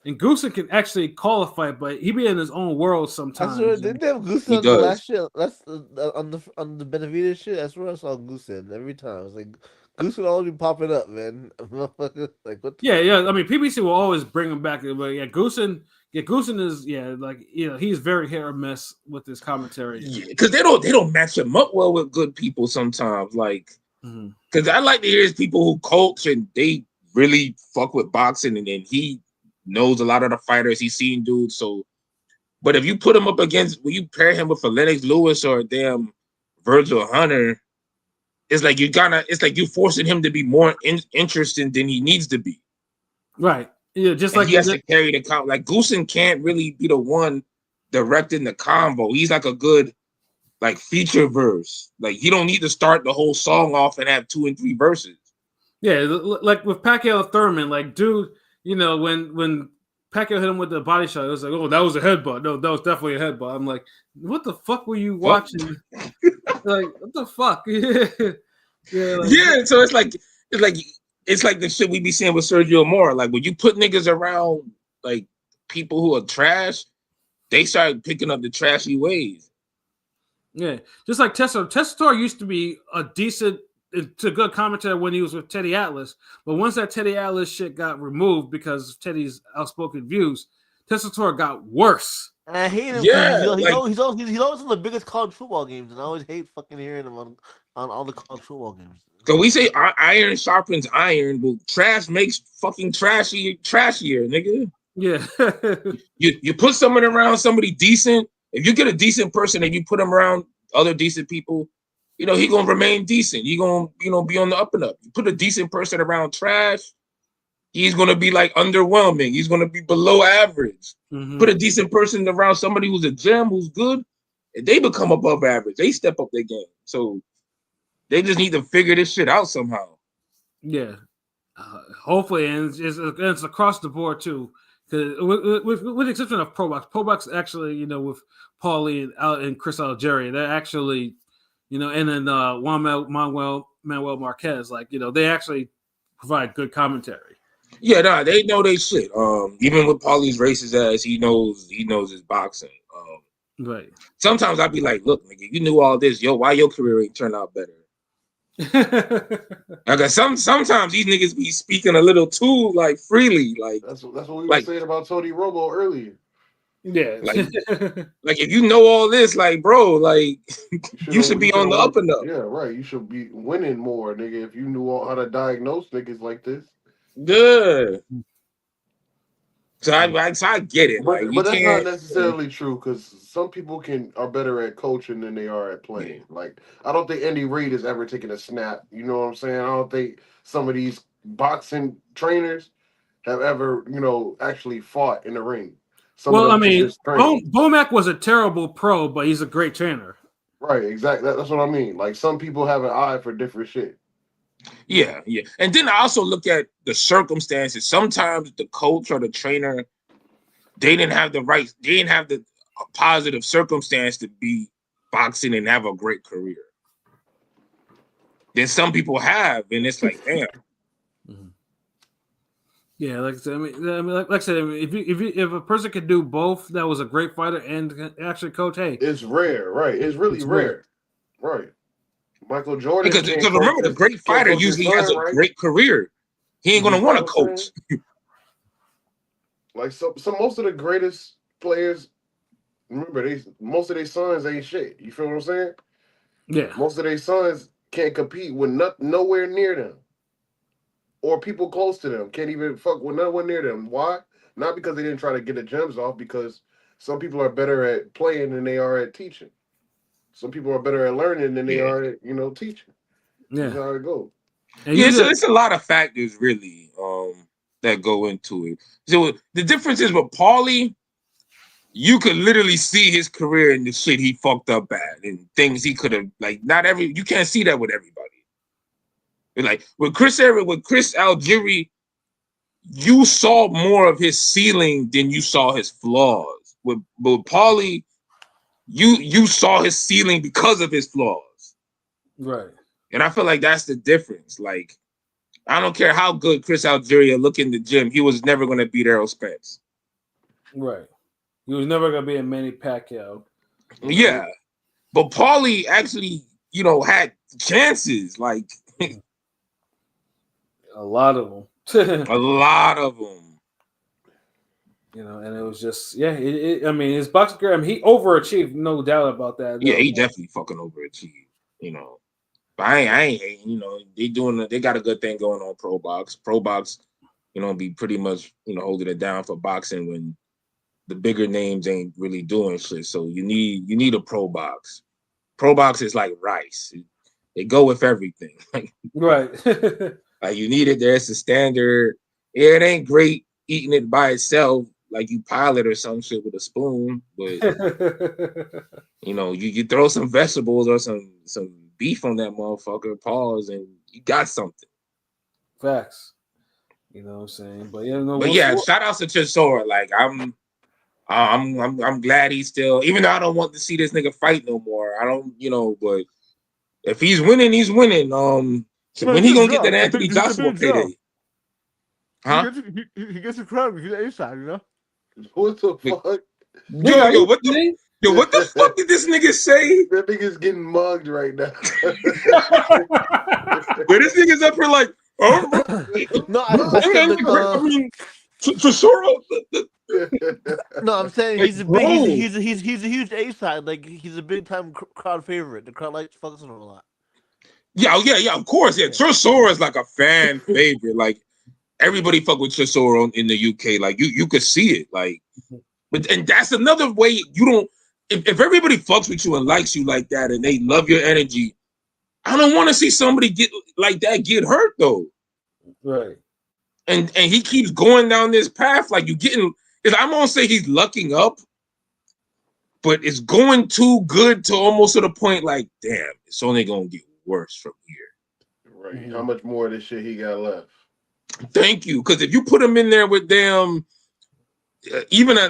And Goosen can actually call a fight, but he be in his own world sometimes. Didn't they have Goosen on the last shit? That's on the Benavidez shit. That's where I saw Goosen every time. I was like, Goosen always be popping up, man. Like what? Yeah. I mean, PBC will always bring him back, but yeah, Goosen is he's very hit or miss with his commentary. Because they don't match him up well with good people sometimes, like. Because I like to hear people who coach and they really fuck with boxing, and he knows a lot of the fighters. He's seen dudes. So, but if you put him up against, when you pair him with a Lennox Lewis or a damn Virgil Hunter, it's like you forcing him to be more interesting than he needs to be. Right. Yeah. Just like he has to carry the combo. Like Goosen can't really be the one directing the combo. He's like a good. Like feature verse, like you don't need to start the whole song off and have 2 and 3 verses. Yeah, like with Pacquiao Thurman, like dude, when Pacquiao hit him with the body shot, it was like, oh, that was a headbutt. No, that was definitely a headbutt. I'm like, what the fuck were you watching? Like, what the fuck? Yeah. So it's like the shit we be seeing with Sergio Mora. Like when you put niggas around like people who are trash, they start picking up the trashy ways. Yeah, just like Tessitore used to be a decent to good commentator when he was with Teddy Atlas, but once that Teddy Atlas shit got removed because of Teddy's outspoken views, Tessitore got worse. And I hate him. Yeah, he's always in the biggest college football games, and I always hate fucking hearing him on all the college football games. So we say iron sharpens iron, but trash makes fucking trashier, nigga. Yeah, you put someone around somebody decent. If you get a decent person and you put him around other decent people, he gonna remain decent. He gonna, be on the up and up. You put a decent person around trash, he's gonna be like underwhelming. He's gonna be below average. Mm-hmm. Put a decent person around somebody who's a gem, who's good, and they become above average. They step up their game. So they just need to figure this shit out somehow. Yeah, hopefully, and it's across the board too. With the exception of Pro Box actually, with Paulie and Chris Algieri, they're actually, and then Juan Manuel Marquez, like, they actually provide good commentary. Yeah, they know they shit. Even with Paulie's racist ass, he knows his boxing. Right. Sometimes I'd be like, look, nigga, you knew all this. Why your career ain't turned out better? Like sometimes these niggas be speaking a little too like freely, like that's what we were saying about Tony Romo earlier. Yeah, like if you know all this, like bro, like you should be on the up and up. Yeah, right. You should be winning more, nigga. If you knew how to diagnose niggas like this. Good. So I get it, but, like, but that's not necessarily true because some people are better at coaching than they are at playing. Yeah. Like I don't think Andy Reid has ever taken a snap. You know what I'm saying? I don't think some of these boxing trainers have ever, actually fought in the ring. Well, I mean, Bomac was a terrible pro, but he's a great trainer. Right, exactly. That's what I mean. Like some people have an eye for different shit. Yeah. And then I also look at the circumstances. Sometimes the coach or the trainer, they didn't have the positive circumstance to be boxing and have a great career. Then some people have, and it's like, damn. Mm-hmm. Yeah, like I said, like I said, if a person could do both, that was a great fighter and actually coach. Hey, it's rare, right? It's really rare, right? Michael Jordan, because remember, the great fighter usually has a great career. He ain't gonna want to coach. Like most of the greatest players, remember most of their sons ain't shit. You feel what I'm saying? Yeah. Most of their sons can't compete with nowhere near them. Or people close to them can't even fuck with no one near them. Why? Not because they didn't try to get the gems off, because some people are better at playing than they are at teaching. Some people are better at learning than they are at, teaching. Yeah. That's how it goes. It's a lot of factors really that go into it. So the difference is with Paulie, you could literally see his career and the shit he fucked up at and things he could have, like, you can't see that with everybody. Like with Chris Algieri, you saw more of his ceiling than you saw his flaws. With Paulie, you saw his ceiling because of his flaws. Right. And I feel like that's the difference. Like, I don't care how good Chris Algieri look in the gym, he was never going to beat Errol Spence. Right. He was never going to be a Manny Pacquiao. Yeah. But Paulie actually, had chances. Like, a lot of them. A lot of them. And it was just, I mean, his boxing career, he overachieved, no doubt about that. Yeah, he definitely fucking overachieved, But I ain't hating, they got a good thing going on Pro Box. Pro Box, be pretty much, holding it down for boxing when the bigger names ain't really doing shit. So you need a Pro Box. Pro Box is like rice. They go with everything. Right. Like you need it there. It's a standard. Yeah, it ain't great eating it by itself, like you pilot or some shit with a spoon, but you throw some vegetables or some beef on that motherfucker, pause, and you got something. Facts. You know what I'm saying? But shout out to Chisora. Like I'm glad he's still, even though I don't want to see this nigga fight no more. I don't, but if he's winning, he's winning. So when he gonna get that Anthony Joshua payday? Huh? He gets a crowd. He's A-side, What the fuck? What the fuck did this nigga say? That nigga's getting mugged right now. But this nigga's up here like, No, I'm saying he's a huge A-side. Like he's a big time crowd favorite. The crowd likes fucks him a lot. Yeah, of course. Yeah, Chisora is like a fan favorite. Like everybody fuck with Chisora in the UK. Like you could see it. Like, and that's another way you don't. If everybody fucks with you and likes you like that and they love your energy, I don't want to see somebody get hurt though. Right. And he keeps going down this path. Like I'm gonna say he's lucking up, but it's going too good to almost to the point like, damn, it's only gonna get worse from here. Right. Mm-hmm. How much more of this shit he got left? Thank you. Because if you put him in there with them, even a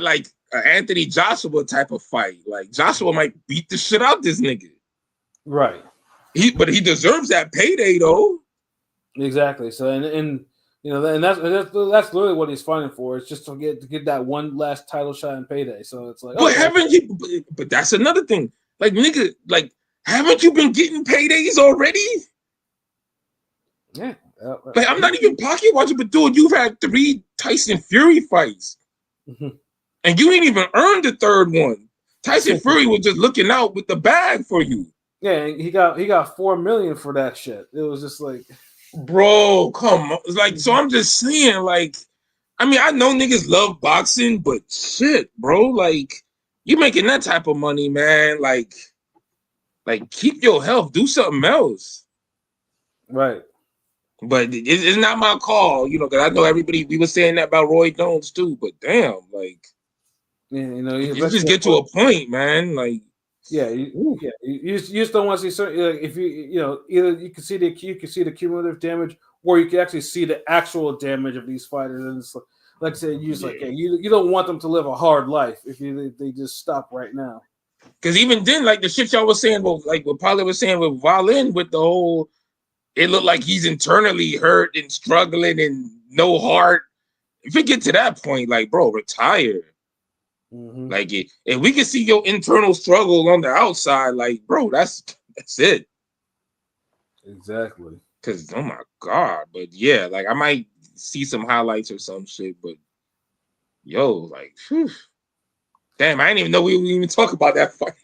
Anthony Joshua type of fight, like Joshua might beat the shit out this nigga. Right. But he deserves that payday though. Exactly. So and that's literally what he's fighting for. It's just to get that one last title shot and payday. So it's like, but haven't you? But that's another thing. Like nigga, like haven't you been getting paydays already? Yeah. Like, I'm not even pocket watching, but dude, you've had 3 Tyson Fury fights, and you ain't even earned the 3rd one. Tyson Fury was just looking out with the bag for you. Yeah, he got $4 million for that shit. It was just like, bro, come on. Like, so I'm just saying, like, I mean, I know niggas love boxing, but shit, bro, like, you making that type of money, man. Like keep your health, do something else. right. But it's not my call, you know, because I know everybody, we were saying that about Roy Jones too, but damn, like, Yeah, you know, you just get to a point, man. Like, yeah, you just don't want to see certain. Like, if you know, either you can see the cumulative damage, or you can actually see the actual damage of these fighters. And it's like I said, you just like, yeah, you don't want them to live a hard life if they just stop right now. Because even then, like the shit y'all was saying, well, like what Paulie was saying with Valin, with the whole, it looked like he's internally hurt and struggling and no heart. If it get to that point, like, bro, retire. Like, if we can see your internal struggle on the outside, like, bro, that's it. Exactly. Because, oh my God. But yeah, like, I might see some highlights or some shit, but yo, like, whew. Damn, I didn't even know we would even talk about that fight.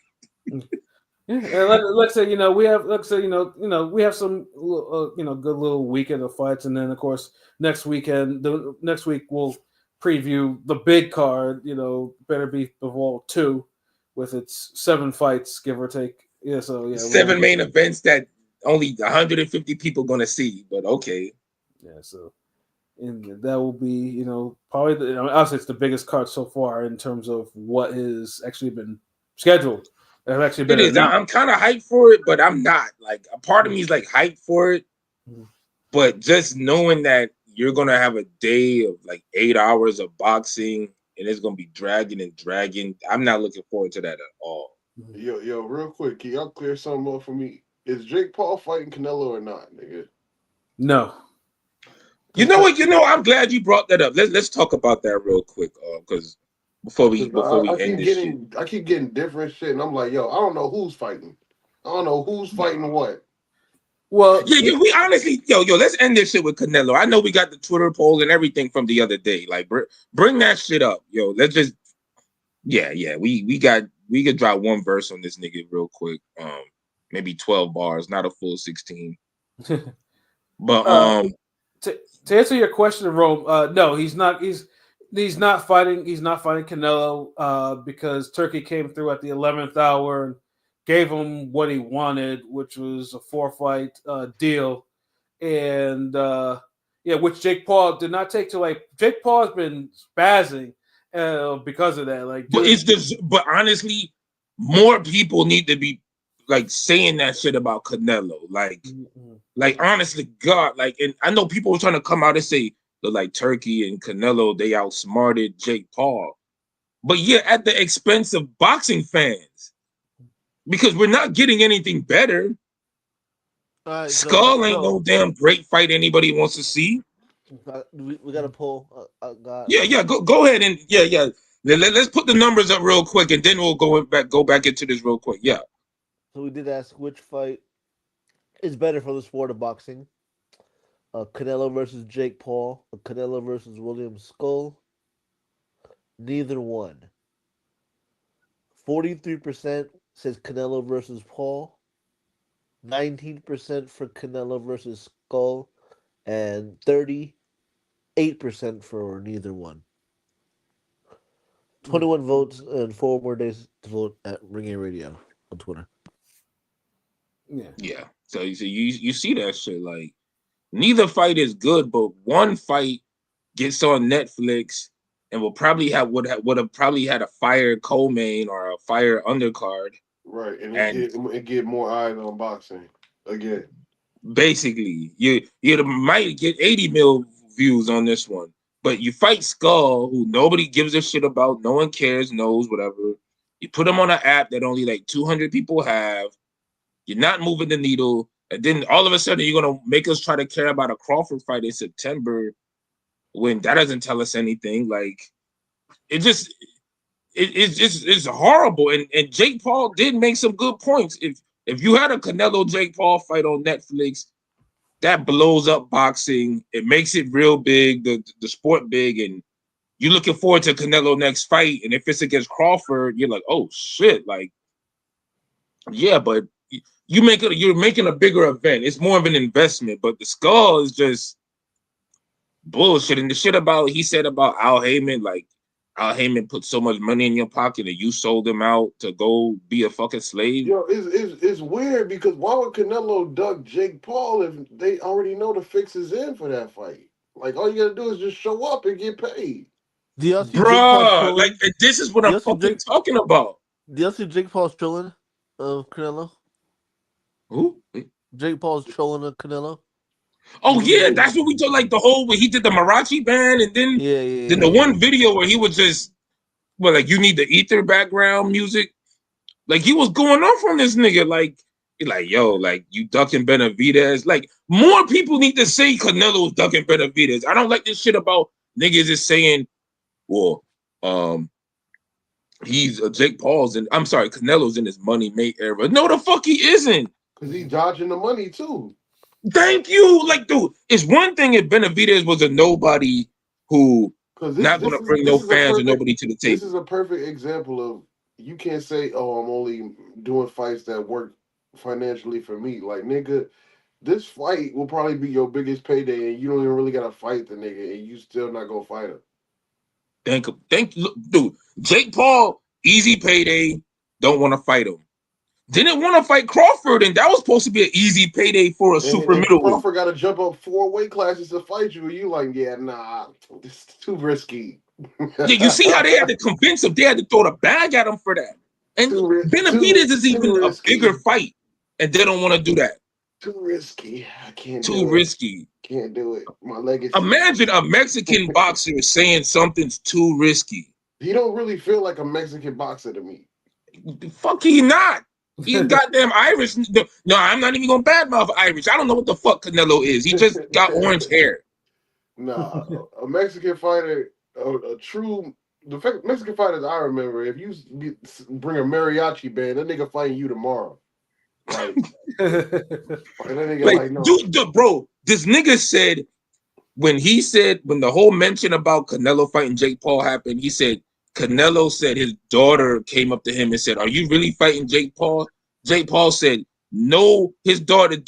Yeah, and let's say, you know, we have, let's say, you know, we have some, you know, good little weekend of fights, and then of course next week we'll preview the big card. You know, Better Be Bivol 2 with its 7 fights, give or take. Yeah, so yeah, 7 main events that only 150 people gonna see, but okay. Yeah, so and that will be, you know, probably obviously it's the biggest card so far in terms of what has actually been scheduled. It is. I'm kind of hyped for it, but I'm not. Like, a part of me is like hyped for it, but just knowing that you're gonna have a day of like 8 hours of boxing and it's gonna be dragging, I'm not looking forward to that at all. Yo, real quick, can y'all clear something up for me? Is Jake Paul fighting Canelo or not, nigga? No. You know what? I'm glad you brought that up. Let's talk about that real quick, because before we end this shit. I keep getting different shit, and I'm like, yo, I don't know who's fighting. I don't know who's fighting what. Well, yeah, we honestly, let's end this shit with Canelo. I know we got the Twitter poll and everything from the other day. Like, bring that shit up, yo. Let's just, we could drop one verse on this nigga real quick. Maybe 12 bars, not a full 16. But to answer your question, Rome, no, he's not. He's not fighting. He's not fighting Canelo because Turkey came through at the 11th hour and gave him what he wanted, which was a 4-fight deal, and which Jake Paul did not take to. Like, Jake Paul has been spazzing because of that. Like, but honestly, more people need to be like saying that shit about Canelo. Like honestly, God, like, and I know people were trying to come out and say that like Turkey and Canelo, they outsmarted Jake Paul, but yeah, at the expense of boxing fans, because we're not getting anything better. Skull ain't no damn great fight anybody wants to see. We got a poll. Go ahead and Let's put the numbers up real quick, and then we'll go back into this real quick. Yeah. So we did ask which fight is better for the sport of boxing. Canelo versus Jake Paul, Canelo versus William Skull. Neither one. 43% says Canelo versus Paul. 19% for Canelo versus Skull, and 38% for neither one. 21 votes and 4 more days to vote at Ring A Radio on Twitter. Yeah. So you see that shit, like, neither fight is good, but one fight gets on Netflix and would have probably had a fire co-main or a fire undercard. Right, and it get more eyes on boxing again. Basically, you might get 80 mil views on this one, but you fight Skull, who nobody gives a shit about, no one cares, knows, whatever. You put him on an app that only like 200 people have. You're not moving the needle, and then all of a sudden you're gonna make us try to care about a Crawford fight in September when that doesn't tell us anything. Like, it's horrible. And Jake Paul did make some good points. If you had a Canelo Jake Paul fight on Netflix, that blows up boxing. It makes it real big, the sport big, and you're looking forward to Canelo next fight. And if it's against Crawford, you're like, oh shit, like, yeah, but you're making a bigger event. It's more of an investment, but the Skull is just bullshit. And the shit he said about Al Heyman, like Al Heyman put so much money in your pocket and you sold him out to go be a fucking slave. Yo, it's weird because why would Canelo duck Jake Paul if they already know the fix is in for that fight? Like, all you gotta do is just show up and get paid. Bruh, like, this is what I'm fucking talking about. Do you see Jake Paul's trolling of Canelo? Who? Jake Paul's trolling of Canelo. Oh yeah, that's what we told. Like the whole where he did the Marachi band, and then the one video where he was just like you need the ether background music. Like he was going off on this nigga. Like yo, like you ducking Benavidez. Like more people need to say Canelo's ducking Benavidez. I don't like this shit about niggas just saying, well, he's Jake Paul's and I'm sorry, Canelo's in his money mate era. No, the fuck he isn't. Cause he's dodging the money too. Thank you. Like, dude, it's one thing if Benavidez was a nobody who not going to bring no fans or nobody to the table. This is a perfect example of you can't say, oh, I'm only doing fights that work financially for me. Like, nigga, this fight will probably be your biggest payday and you don't even really got to fight the nigga and you still not going to fight him. Thank you. Dude, Jake Paul, easy payday, don't want to fight him. Didn't want to fight Crawford, and that was supposed to be an easy payday for a super middleweight. Crawford got to jump up 4 weight classes to fight you, and you like, yeah, nah, it's too risky. Yeah, you see how they had to convince him? They had to throw the bag at him for that. And Benavidez is even a bigger fight, and they don't want to do that. Too risky. I can't. Too risky. Can't do it. My legacy. Imagine a Mexican boxer saying something's too risky. He don't really feel like a Mexican boxer to me. Fuck, he not. He's goddamn Irish. No, I'm not even gonna badmouth Irish. I don't know what the fuck Canelo is. He just got orange hair. Nah, a Mexican fighter, a true. The Mexican fighters I remember, if you bring a mariachi band, that nigga fighting you tomorrow. Like, that nigga no. Dude, bro, this nigga said when the whole mention about Canelo fighting Jake Paul happened, he said. Canelo said his daughter came up to him and said, "Are you really fighting Jake Paul?" Jake Paul said, "No." His daughter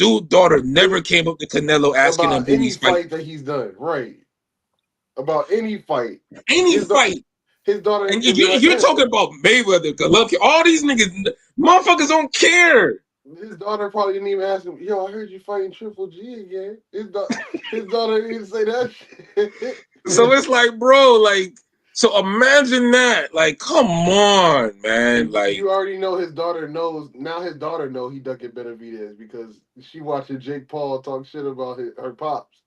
never came up to Canelo asking about him any fight that he's done, right? About any fight, his daughter. And you're talking about Mayweather, Golovkin, all these niggas, motherfuckers don't care. His daughter probably didn't even ask him, "Yo, I heard you fighting Triple G again." His daughter didn't say that shit. So it's like, bro, like. So imagine that, like, come on, man. Like you already know his daughter knows. Now his daughter know he ducking Benavidez because she watching Jake Paul talk shit about her pops.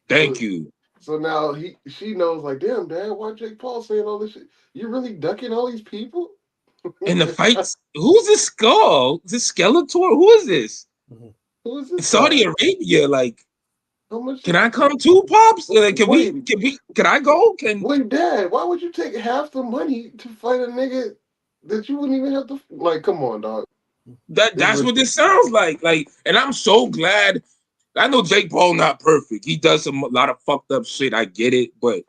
Thank you. So now she knows, like, damn, Dad, why Jake Paul saying all this shit? You really ducking all these people? In the fights, who's this Skull? Is this Skeletor? Who is this? Who is this? Saudi Arabia, like. Can I come too, Pops? Like, can I go? Wait, Dad, why would you take half the money to fight a nigga that you wouldn't even have to like? Come on, dog. That's what this sounds like. Like, and I'm so glad. I know Jake Paul not perfect. He does a lot of fucked up shit. I get it, but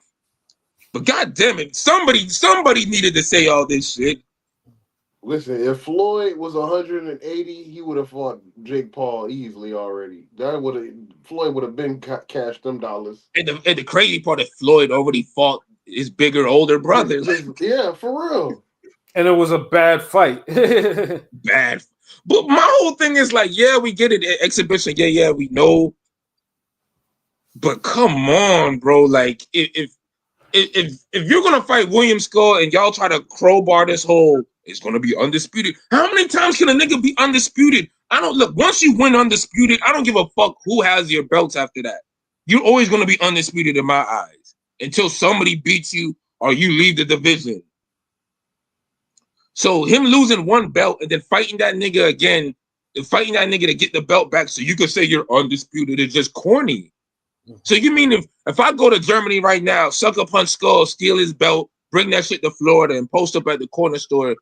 god damn it, somebody needed to say all this shit. Listen, if Floyd was 180, he would have fought Jake Paul easily already. Floyd would have been cashed them dollars. And the crazy part is Floyd already fought his bigger, older brother. Yeah, for real. And it was a bad fight. Bad. But my whole thing is like, yeah, we get it. Exhibition, yeah, we know. But come on, bro. Like, if you're gonna fight William Skull and y'all try to crowbar this whole. It's going to be undisputed. How many times can a nigga be undisputed? Once you win undisputed, I don't give a fuck who has your belts after that. You're always going to be undisputed in my eyes until somebody beats you or you leave the division. So him losing one belt and then fighting that nigga again, fighting that nigga to get the belt back so you can say you're undisputed is just corny. So you mean if I go to Germany right now, sucker punch Skull, steal his belt, bring that shit to Florida and post up at the corner store,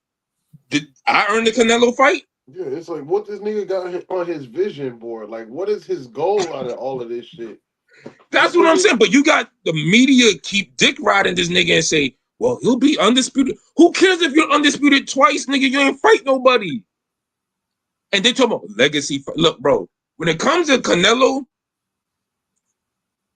did I earn the Canelo fight? Yeah, it's like what this nigga got on his vision board. Like, what is his goal out of all of this shit? That's what I'm saying. But you got the media keep dick riding this nigga and say, well, he'll be undisputed. Who cares if you're undisputed twice, nigga? You ain't fight nobody. And they talk about legacy. Look, bro, when it comes to Canelo,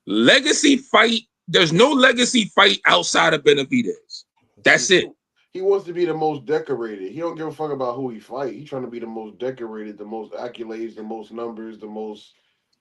legacy fight, there's no legacy fight outside of Benavidez. That's it. He wants to be the most decorated. He don't give a fuck about who he fight. He's trying to be the most decorated, the most accolades, the most numbers, the most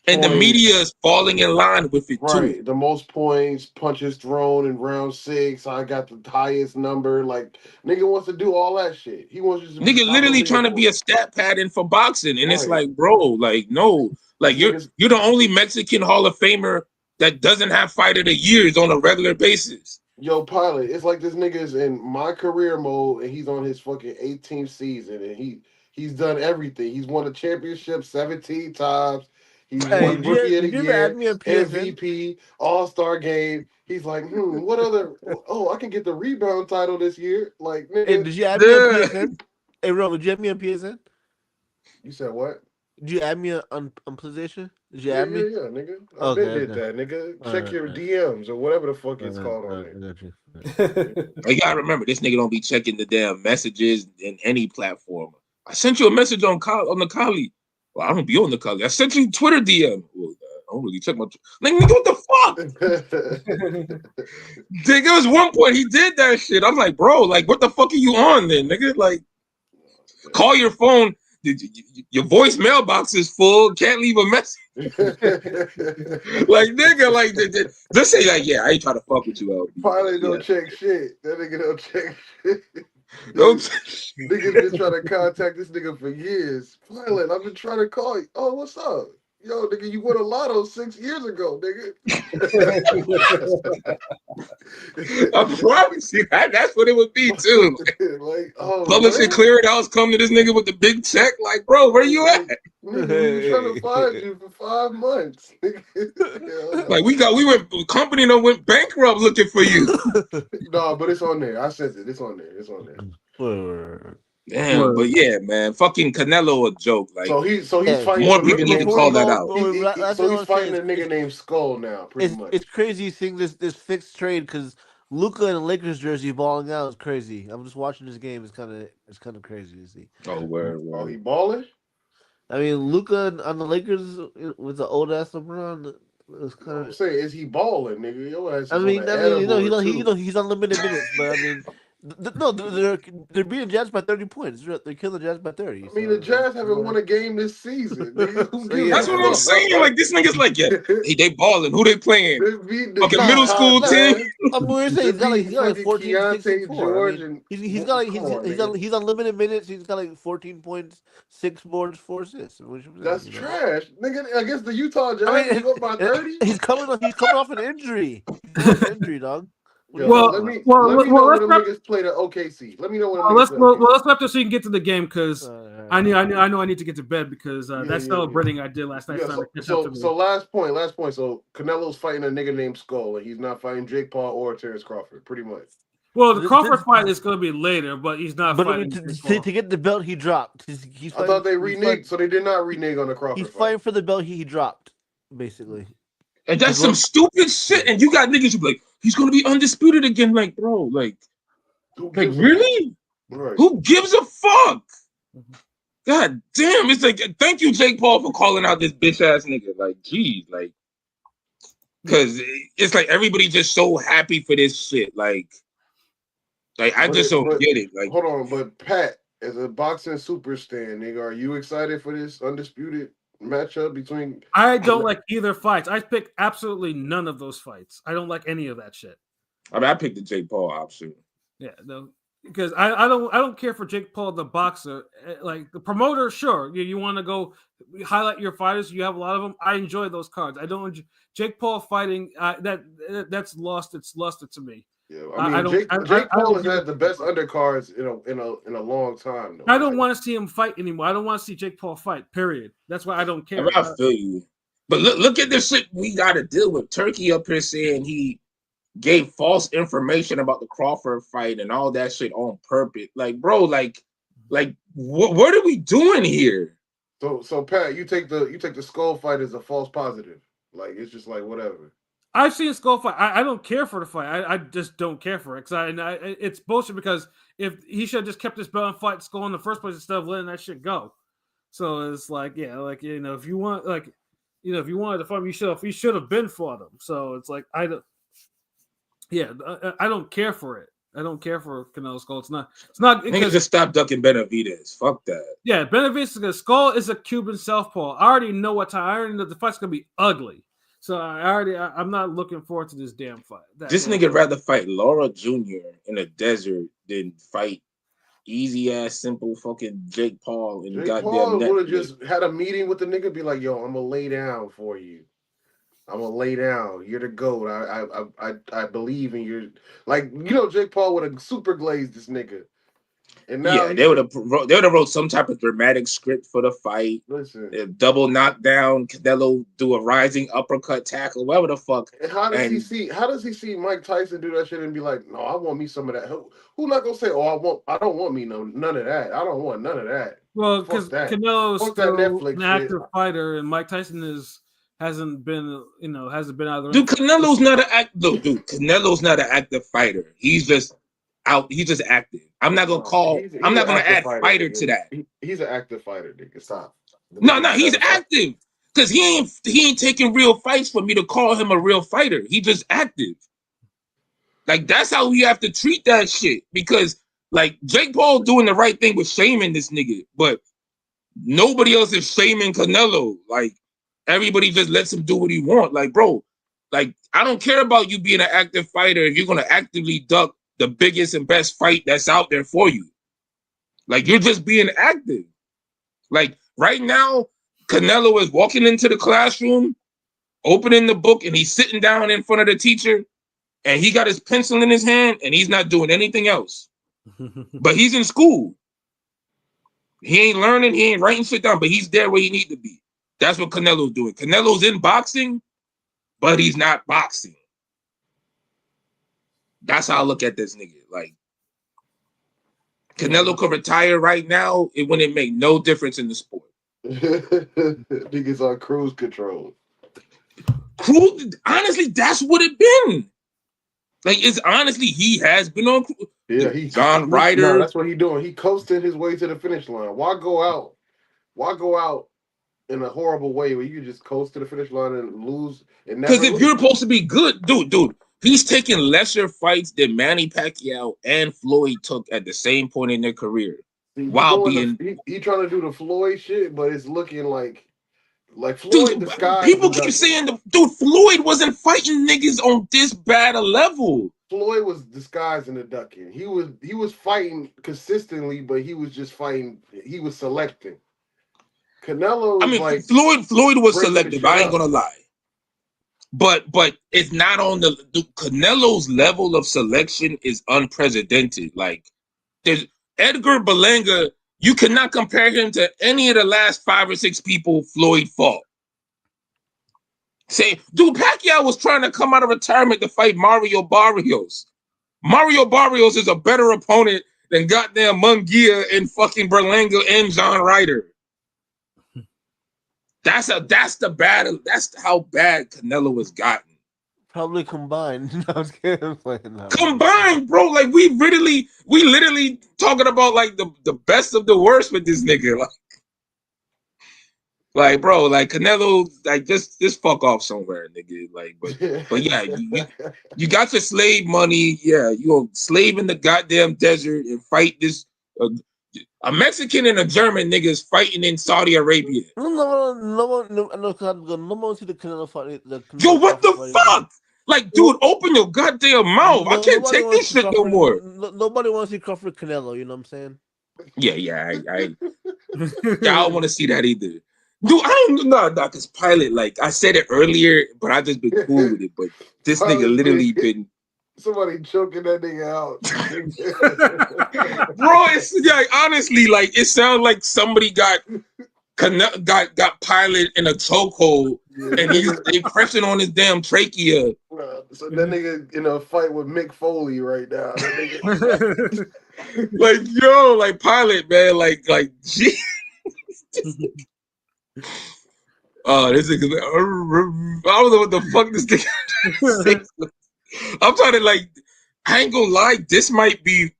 and points. The media is falling in line with it too. Right. The most points, punches thrown in round 6. I got the highest number. Like, nigga wants to do all that shit. He wants to nigga literally trying to be a stat pattern for boxing. And it's like, bro, like, no. Like, you're the only Mexican Hall of Famer that doesn't have fight of the years on a regular basis. Yo, Pilot, it's like this nigga's in my career mode and he's on his fucking 18th season and he's done everything. He's won a championship 17 times. He's won Rookie of the Year, MVP, All-Star Game. He's like, what other? Oh, I can get the rebound title this year. Like, nigga. Hey, did you add me on PSN? Hey, Ro, did you add me on PSN? You said what? Did you add me on PlayStation? Did you add me? Yeah, nigga. I did that, nigga. Check your DMs or whatever the fuck it's called on there. You gotta remember, this nigga don't be checking the damn messages in any platform. I sent you a message on the Kali. Well, I don't be on the Kali. I sent you Twitter DM. Well, I don't really check my nigga, what the fuck? Dig, there was one point he did that shit. I'm like, bro, like, what the fuck are you on then, nigga? Like, call your phone. Your voicemail box is full. Can't leave a message. Like, nigga, like, just say like, yeah, I ain't trying to fuck with you, LB. Pilot don't check shit. That nigga don't check shit. Niggas been trying to contact this nigga for years. Pilot, I've been trying to call you. Oh, what's up? Yo, nigga, you won a lotto 6 years ago, nigga. I promise you, that's what it would be too. Like, oh, Publix and Clearinghouse come to this nigga with the big check. Like, bro, where you at? Nigga, we were trying to find you for 5 months. Like, we went company that went bankrupt looking for you. No, but it's on there. I said it. It's on there. It's on there. Damn, but yeah, man, fucking Canelo a joke. Like, so he's fighting. More people need to call that out. So he's fighting a nigga named Skull now. Pretty much. It's crazy seeing this fixed trade because Luka and the Lakers jersey balling out is crazy. I'm just watching this game. It's kind of crazy to see. Oh, where? Oh, he balling? I mean, Luka on the Lakers with the old ass LeBron. It's kind of. I'm saying, is he balling, nigga? Your ass. I mean, he's unlimited minutes, but I mean. No, they're beating Jazz by 30 points. They're killing Jazz by 30. I mean, the Jazz haven't won a game this season. That's what I'm saying. Like, this nigga's like, yeah, they balling. Who they playing? Fucking middle school team. I'm going to say he's got like 14, 64. I mean, he's unlimited minutes. He's got like 14 points, 6 boards, 4 assists. That's trash, nigga. Against the Utah Jazz, he's up by 30. He's coming off an injury. Dog. Yo, let me know when the niggas play the OKC. Let me know when. Let's wrap this so you can get to the game because I know I need to get to bed because that celebrating I did last night. So last point. So Canelo's fighting a nigga named Skull, and he's not fighting Jake Paul or Terrence Crawford. Pretty much. Well, the Crawford fight is going to be later, but he's not. But fighting to get the belt, he dropped. I thought they reneged, so they did not renege on the Crawford. He's fighting for the belt he dropped, basically. And that's some stupid shit. And you got niggas who be like, he's gonna be undisputed again. Like, bro, like really? Right. Who gives a fuck? God damn! It's like, thank you, Jake Paul, for calling out this bitch ass nigga. Like, geez, like, because it's like everybody just so happy for this shit. Like I just don't get it. Like, hold on, but Pat, as a boxing super stan, nigga, are you excited for this undisputed matchup between? I don't like either fights. I picked absolutely none of those fights. I don't like any of that shit. I mean, I picked the Jake Paul option. Yeah, no, because I don't care for Jake Paul the boxer. Like the promoter, sure, you want to go highlight your fighters. You have a lot of them. I enjoy those cards. I don't Jake Paul fighting that's lost. It's lusted to me. Yeah, I mean, Jake Paul has had the best undercards in a long time. Though. I don't want to see him fight anymore. I don't want to see Jake Paul fight. Period. That's why I don't care. I feel you, but look at this shit we got to deal with. Turkey up here saying he gave false information about the Crawford fight and all that shit on purpose. Like, bro, like Like, what are we doing here? So Pat, you take the skull fight as a false positive. Like it's just like whatever. I've seen skull fight. I don't care for the fight. I just don't care for it because it's bullshit. Because if he should have just kept his belt and fight skull in the first place instead of letting that shit go. So it's like, yeah, like if you want, like, if you wanted to fight him, you should have been fought him. So it's like I don't care for it. I don't care for Canelo Skull. It's not. Niggas just stop ducking Benavidez. Fuck that. Yeah, Benavidez Skull is a Cuban southpaw. I already know what time. I already know the fight's gonna be ugly. So I'm not looking forward to this damn fight. This nigga rather fight Laura Jr. in a desert than fight easy ass simple fucking Jake Paul and goddamn. Paul would have just had a meeting with the nigga, be like, "Yo, I'm gonna lay down for you. I'm gonna lay down. You're the GOAT. I believe in your like. Jake Paul would have super glazed this nigga. And now they would have wrote some type of dramatic script for the fight. Listen, double knockdown, Canelo do a rising uppercut tackle, whatever the fuck. And how does he see Mike Tyson do that shit and be like, no, I want me some of that? Who not gonna say, I don't want me none of that. I don't want none of that. Well, because Canelo's still an active fighter, and Mike Tyson hasn't been out of the Dude, Canelo's not Canelo's not an active fighter. He's just out. He's just active. I'm not gonna add fighter to that. He's an active fighter, nigga. Stop. No, he's active because he ain't taking real fights for me to call him a real fighter. He just active. Like that's how we have to treat that shit. Because like Jake Paul doing the right thing with shaming this nigga, but nobody else is shaming Canelo. Like everybody just lets him do what he wants. Like, bro, like I don't care about you being an active fighter if you're gonna actively duck the biggest and best fight that's out there for you. Like you're just being active. Like right now, Canelo is walking into the classroom, opening the book, and he's sitting down in front of the teacher, and he got his pencil in his hand, and he's not doing anything else. But he's in school. He ain't learning, he ain't writing shit down, but he's there where he need to be. That's what Canelo's doing. Canelo's in boxing, but he's not boxing. That's how I look at this nigga. Like, Canelo could retire right now. It wouldn't make no difference in the sport. Niggas on cruise control. Honestly, that's what it been. Like, it's honestly, he has been on cruise. Yeah, he's John Ryder. No, that's what he's doing. He coasted his way to the finish line. Why go out in a horrible way where you can just coast to the finish line and lose? Because if you're supposed to be good, dude. He's taking lesser fights than Manny Pacquiao and Floyd took at the same point in their career. He trying to do the Floyd shit, but it's looking like Floyd disguised. People keep saying, dude, Floyd wasn't fighting niggas on this bad a level. Floyd was disguised in the ducking. He was fighting consistently, but he was just fighting. He was selecting. Canelo. Floyd was selective. I ain't gonna lie. But it's not on the Canelo's level of selection is unprecedented. Like there's Edgar Berlanga, you cannot compare him to any of the last 5 or 6 people Floyd fought. Say, dude, Pacquiao was trying to come out of retirement to fight Mario Barrios. Mario Barrios is a better opponent than goddamn Munguia and fucking Berlanga and John Ryder. That's how bad Canelo has gotten. Probably combined. No, I was kidding. Combined, bro. Like we literally talking about like the best of the worst with this nigga. Like bro, like Canelo, like just fuck off somewhere, nigga. Like, but yeah, you got your slave money. Yeah, you gonna slave in the goddamn desert and fight this. A Mexican and a German niggas fighting in Saudi Arabia. No one see the Canelo fight. Yo, what the fuck? Like, dude, open your goddamn mouth. I can't take this shit no more. Nobody wants to see Crawford Canelo. You know what I'm saying? Yeah. I don't want to see that either. Dude, I don't know, because Pilot, like I said it earlier, but I just been cool with it. But this nigga literally been. Somebody choking that nigga out. Bro, it's like honestly, like it sounds like somebody got Pilot in a chokehold and they pressing on his damn trachea. So that nigga in a fight with Mick Foley right now. That nigga, like yo, like Pilot, man, like gee. Oh, this nigga, I don't know what the fuck this nigga. I'm trying to like. I ain't gonna lie. This might be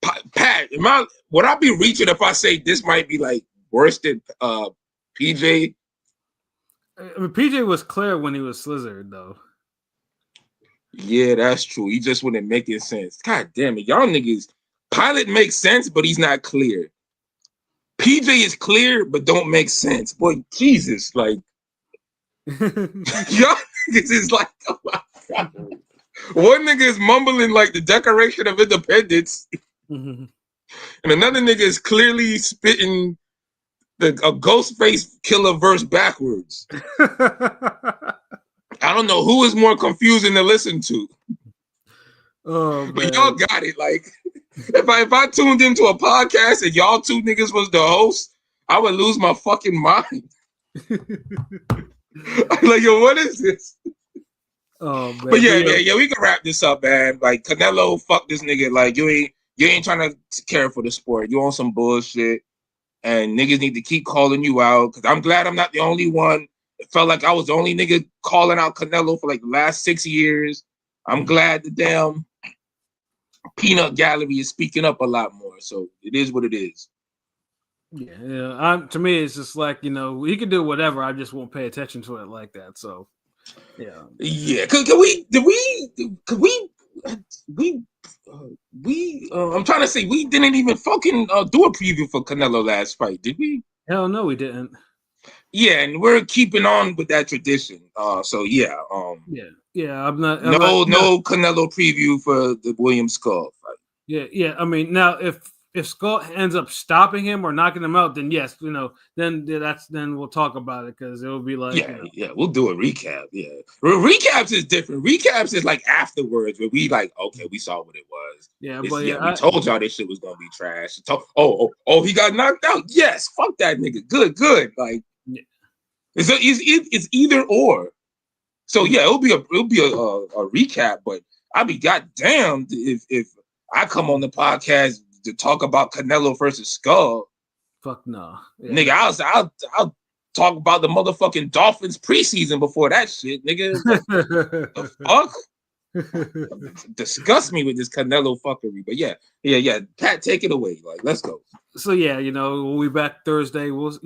Pat. Would I be reaching if I say this might be like worse than PJ? I mean, PJ was clear when he was slizzard, though. Yeah, that's true. He just wouldn't make it sense. God damn it, y'all niggas. Pilot makes sense, but he's not clear. PJ is clear, but don't make sense. Boy, Jesus, like y'all niggas is like, oh my God. One nigga is mumbling like the Declaration of Independence, and another nigga is clearly spitting a Ghostface Killer verse backwards. I don't know who is more confusing to listen to. Oh, but y'all got it. Like, if I tuned into a podcast and y'all two niggas was the host, I would lose my fucking mind. I'm like, yo, what is this? Oh, man. But yeah, we can wrap this up, man. Like, Canelo, fuck this nigga. Like, you ain't trying to care for the sport. You on some bullshit, and niggas need to keep calling you out. Because I'm glad I'm not the only one. It felt like I was the only nigga calling out Canelo for like the last 6 years. I'm glad the damn peanut gallery is speaking up a lot more. So it is what it is. Yeah. To me, it's just like, he can do whatever. I just won't pay attention to it like that. So, yeah. Yeah. I'm trying to say we didn't even fucking do a preview for Canelo last fight, did we? Hell no, we didn't. Yeah, and we're keeping on with that tradition. So yeah. Yeah. I'm not. No Canelo preview for the William Skull fight. Yeah. I mean, now if Skull ends up stopping him or knocking him out, then yes, then we'll talk about it because it'll be like we'll do a recap. Yeah, recaps is different. Recaps is like afterwards where we like, okay, we saw what it was. Yeah, we told y'all this shit was gonna be trash. He got knocked out. Yes, fuck that nigga. Good. Like, it's either or. So yeah, it'll be a recap, but I'd be goddamned if I come on the podcast to talk about Canelo versus Skull. Fuck no. Yeah. Nigga, I'll talk about the motherfucking Dolphins preseason before that shit, nigga. The fuck? Disgust me with this Canelo fuckery. But yeah. Pat, take it away. Like, let's go. So yeah, we'll be back Thursday. We'll,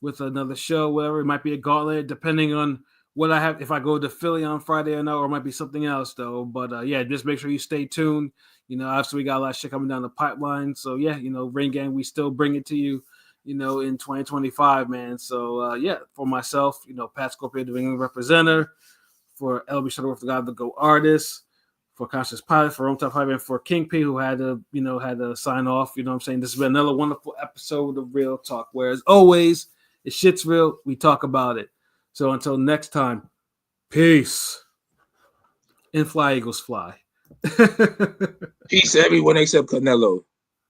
with another show, whatever. It might be a gauntlet, depending on what I have, if I go to Philly on Friday or not, or it might be something else though. But just make sure you stay tuned. Obviously we got a lot of shit coming down the pipeline. So yeah, Ring Gang, we still bring it to you, in 2025, man. So for myself, Pat Scorpio, the New England representative, for LB Shuttleworth, the guy of the Go artist, for Conscious Pilot, for Rome Top 5, and for King P, who had to sign off. You know what I'm saying? This has been another wonderful episode of Real Talk, where as always, if shit's real, we talk about it. So until next time, peace. And fly, Eagles, fly. Peace, everyone except Canelo.